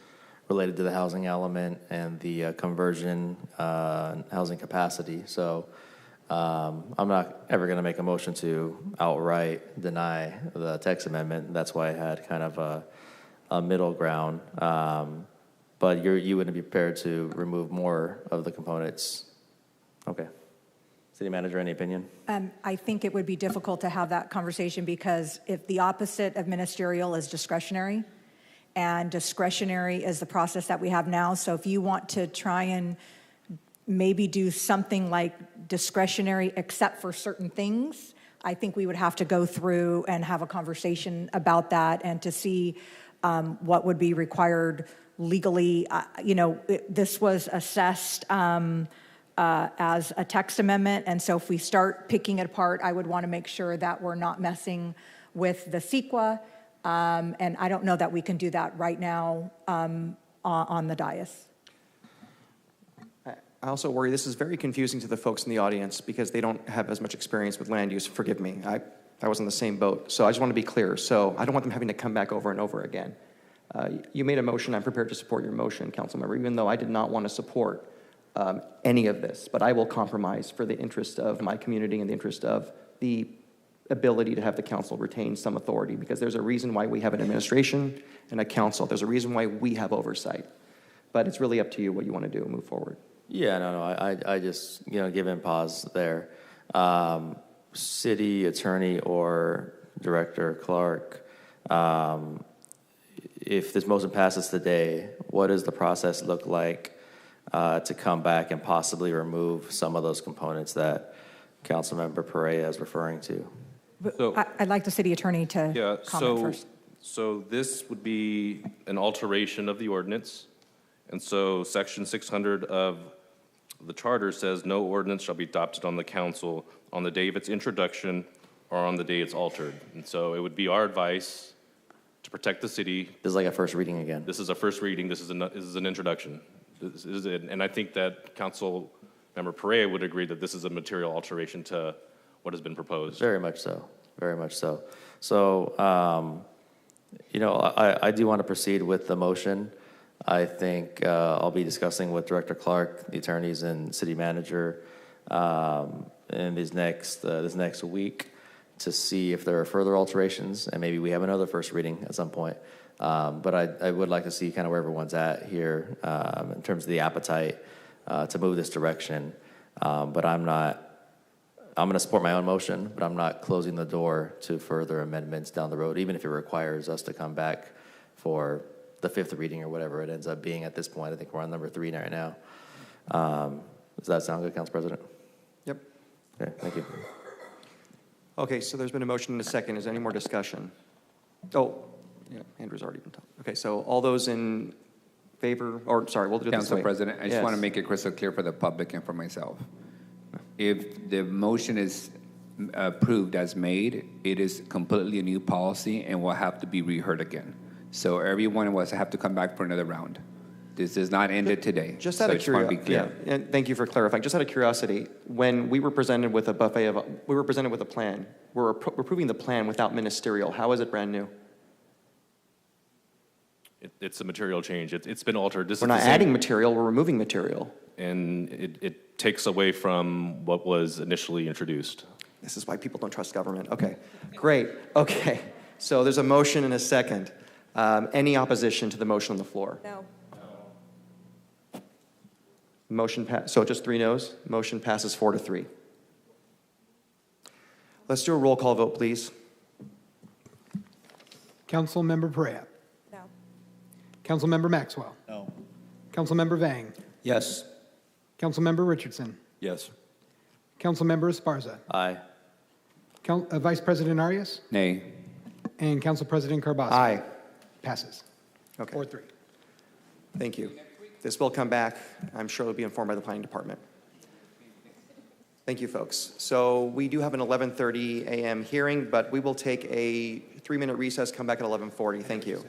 related to the housing element and the conversion housing capacity. So I'm not ever going to make a motion to outright deny the text amendment. That's why I had kind of a middle ground. But you wouldn't be prepared to remove more of the components. Okay. City Manager, any opinion? I think it would be difficult to have that conversation because if the opposite of ministerial is discretionary, and discretionary is the process that we have now. So if you want to try and maybe do something like discretionary except for certain things, I think we would have to go through and have a conversation about that and to see what would be required legally. This was assessed as a text amendment, and so if we start picking it apart, I would want to make sure that we're not messing with the CEQA, and I don't know that we can do that right now on the dais. I also worry this is very confusing to the folks in the audience because they don't have as much experience with land use. Forgive me, I was in the same boat, so I just want to be clear. So I don't want them having to come back over and over again. You made a motion. I'm prepared to support your motion, Councilmember, even though I did not want to support any of this, but I will compromise for the interest of my community and the interest of the ability to have the council retain some authority, because there's a reason why we have an administration and a council. There's a reason why we have oversight, but it's really up to you what you want to do and move forward. Yeah, no, I just, give in pause there. City attorney or Director Clark, if this motion passes today, what does the process look like to come back and possibly remove some of those components that Councilmember Perea is referring to? So, I'd like the city attorney to comment first. So this would be an alteration of the ordinance. And so section 600 of the charter says no ordinance shall be adopted on the council on the day of its introduction or on the day it's altered. And so it would be our advice to protect the city. This is like a first reading again. This is a first reading. This is an introduction. This is it. And I think that Council Member Perea would agree that this is a material alteration to what has been proposed. Very much so. Very much so. So, I do want to proceed with the motion. I think I'll be discussing with Director Clark, the attorneys, and city manager in this next week to see if there are further alterations, and maybe we have another first reading at some point. But I would like to see kind of where everyone's at here in terms of the appetite to move this direction. But I'm going to support my own motion, but I'm not closing the door to further amendments down the road, even if it requires us to come back for the fifth reading or whatever it ends up being at this point. I think we're on number 3 right now. Does that sound good, Council President? Yep. Okay, thank you. Okay, so there's been a motion and a second. Is there any more discussion? Oh, yeah, Andrew's already been talking. Okay, so all those in favor, or sorry, we'll do it this Council way. President, I just Yes. want to make it crystal clear for the public and for myself. If the motion is approved as made, it is completely a new policy and will have to be reheard again. So everyone will have to come back for another round. This does not end it today. Just out of curiosity, yeah, and thank you for clarifying. Just out of curiosity, when we were presented with a plan, we're approving the plan without ministerial. How is it brand new? It's a material change. It's been altered. We're not adding material, we're removing material. And it takes away from what was initially introduced. This is why people don't trust government. Okay, great. Okay, so there's a motion and a second. Any opposition to the motion on the floor? No. So just 3 noes. Motion passes 4-3. Let's do a roll call vote, please. Councilmember Perea. No. Councilmember Maxwell. No. Councilmember Vang. Yes. Councilmember Richardson. Yes. Councilmember Esparza. Aye. Vice President Arias. Nay. And Council President Carbasi. Aye. Passes. Okay. 4-3. Thank you. This will come back. I'm sure it'll be informed by the planning department. Thank you, folks. So we do have an 11:30 a.m. hearing, but we will take a 3-minute recess, come back at 11:40. Thank you.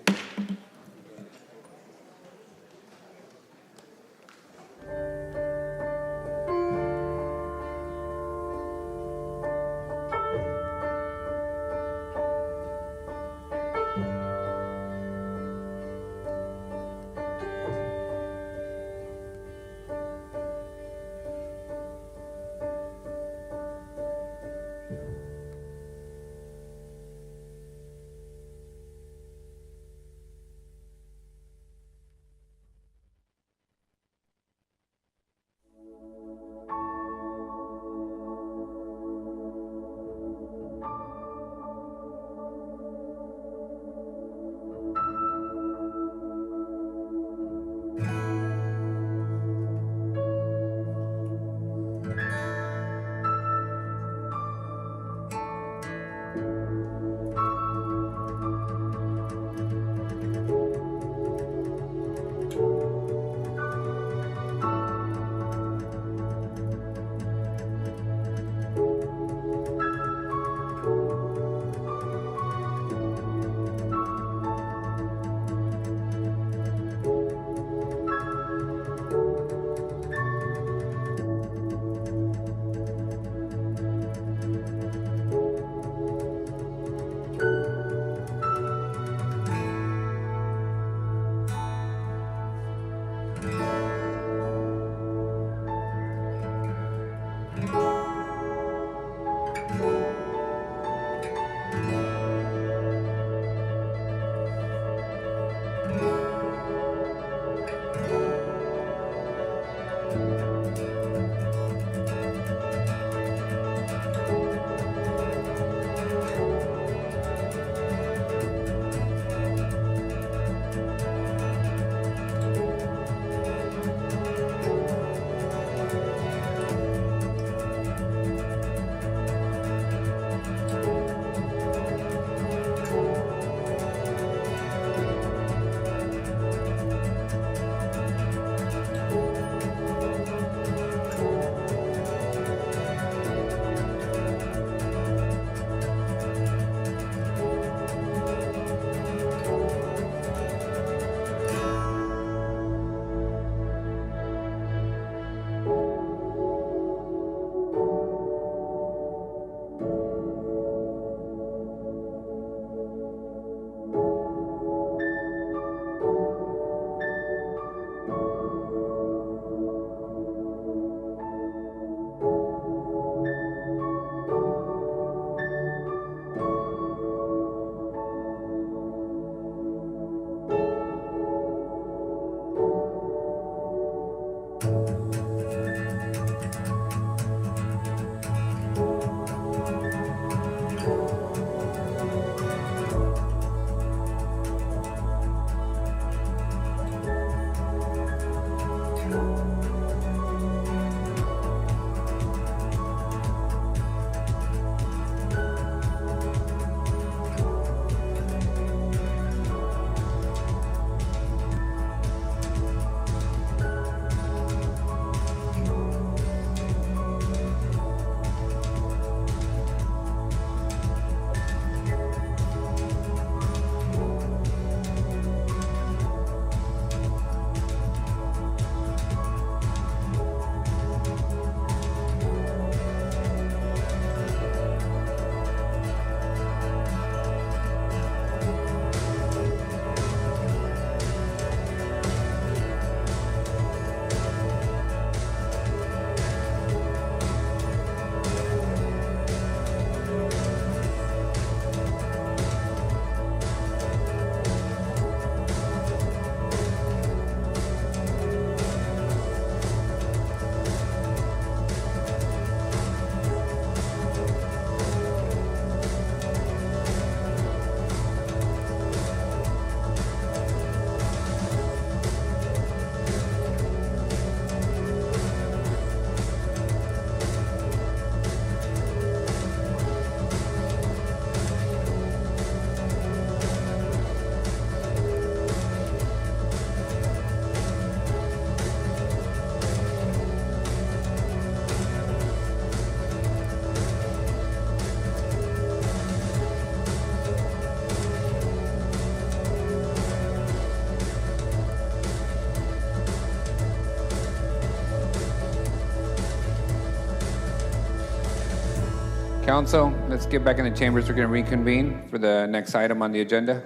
Council, let's get back in the chambers. We're going to reconvene for the next item on the agenda.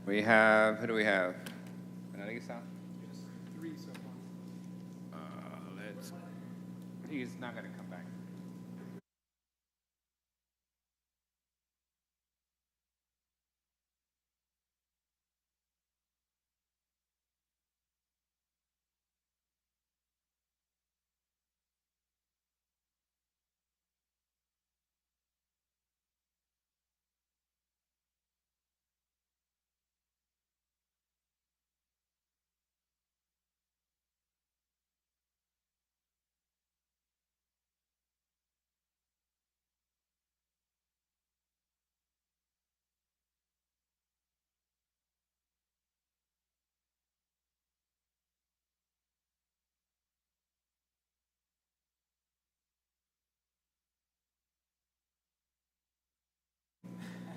We have, who do we have? He's not going to come back.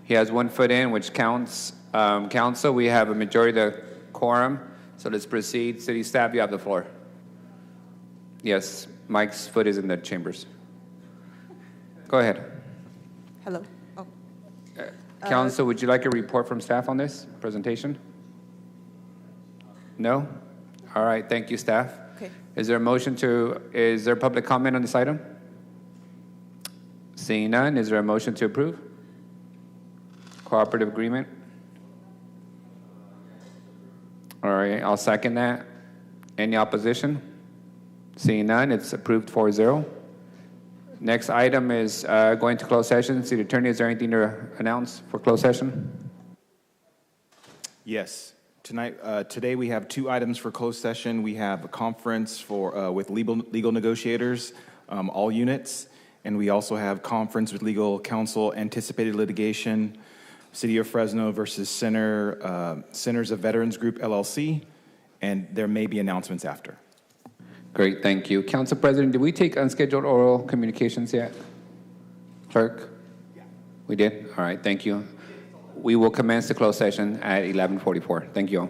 He has 1 foot in, which counts. Council, we have a majority of the quorum, so let's proceed. City staff, you have the floor. Yes, Mike's foot is in the chambers. Go ahead. Hello. Oh. Council, would you like a report from staff on this presentation? No? All right, thank you, staff. Okay. Is there public comment on this item? Seeing none, is there a motion to approve? Cooperative agreement? All right, I'll second that. Any opposition? Seeing none, it's approved 4-0. Next item is going to closed session. City Attorney, is there anything to announce for closed session? Yes. Today we have 2 items for closed session. We have a conference with legal negotiators, all units, and we also have conference with legal counsel, anticipated litigation, City of Fresno versus Centers of Veterans Group, LLC, and there may be announcements after. Great, thank you. Council President, did we take unscheduled oral communications yet? Clerk? Yeah. We did? All right, thank you. We will commence the closed session at 11:44. Thank you all.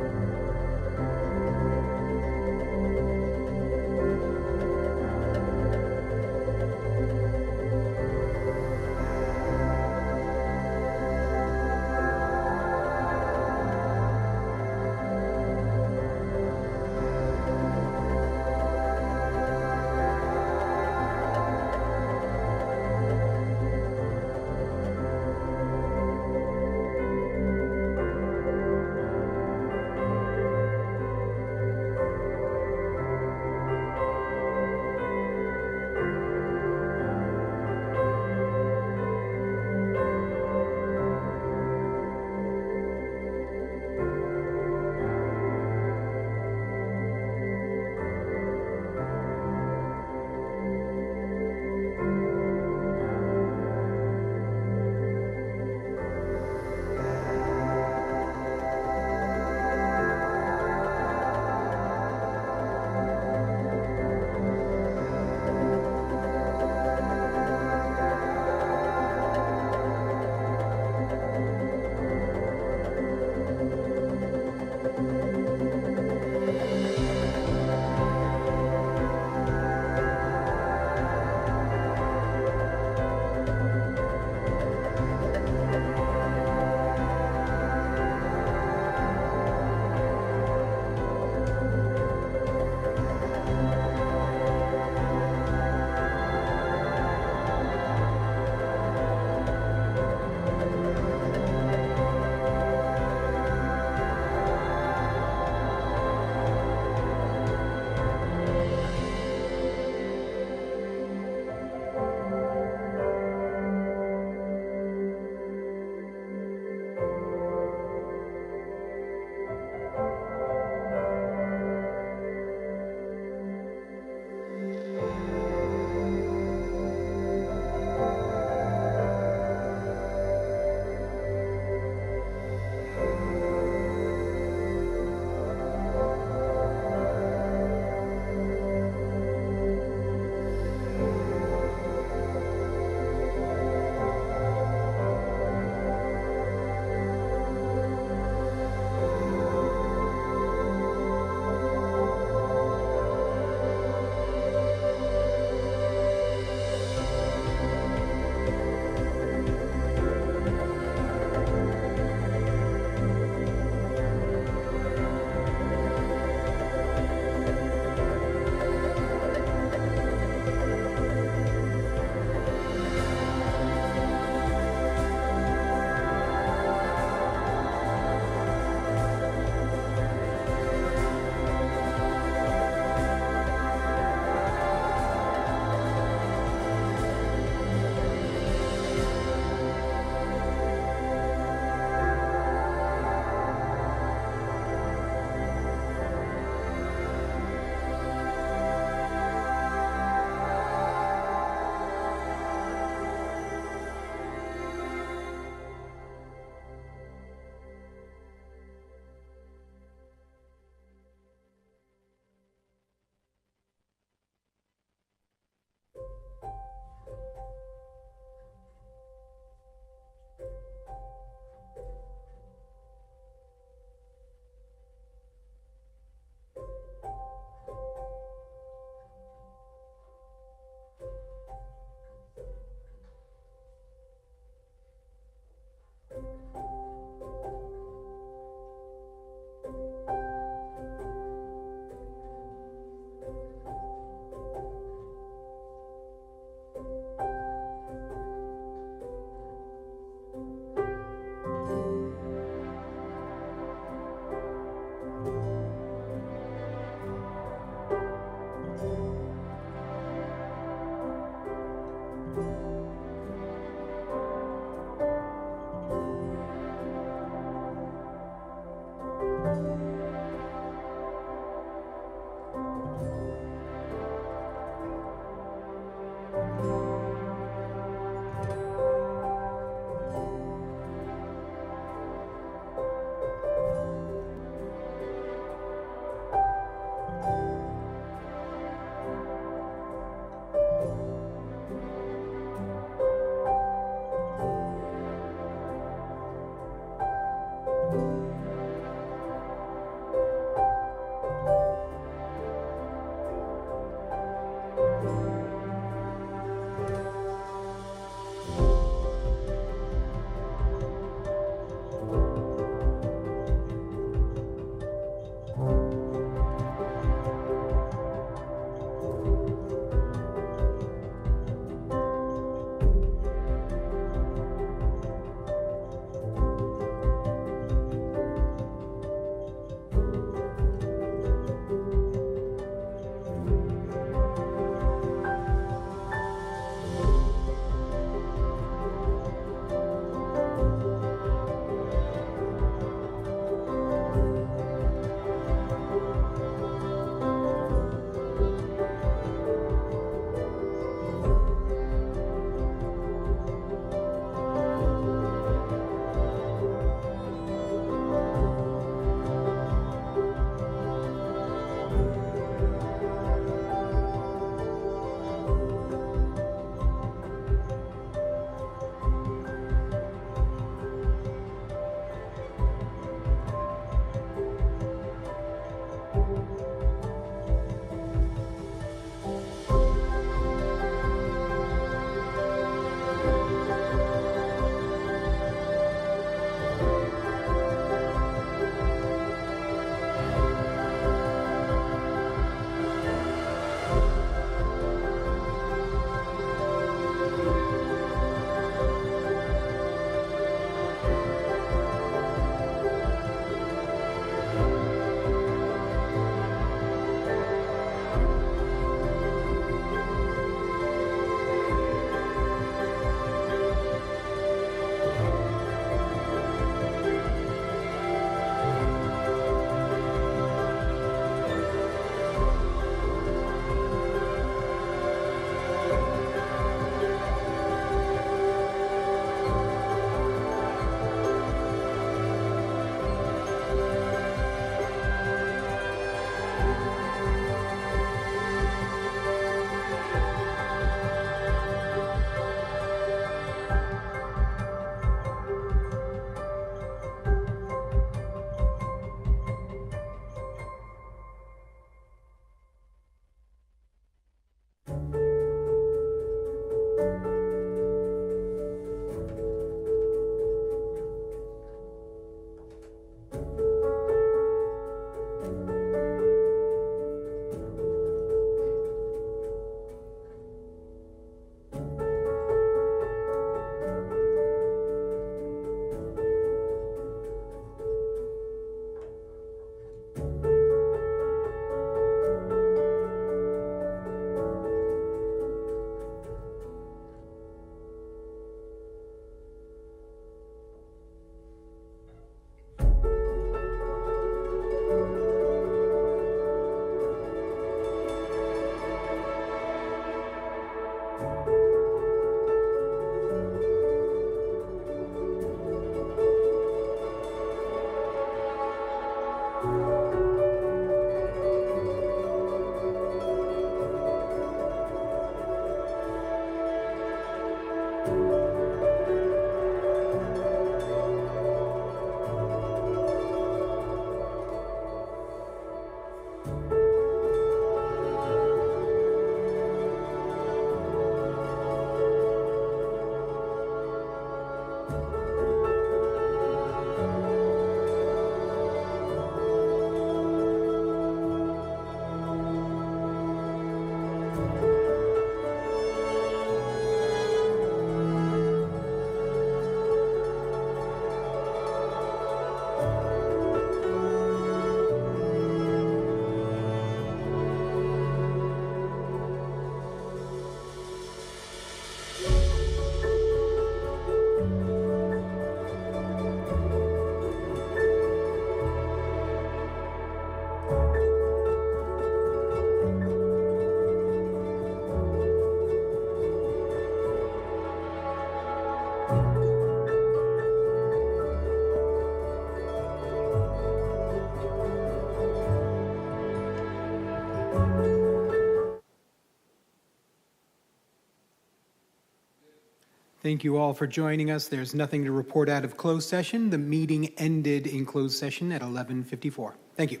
Thank you all for joining us. There's nothing to report out of closed session. The meeting ended in closed session at 11:54. Thank you.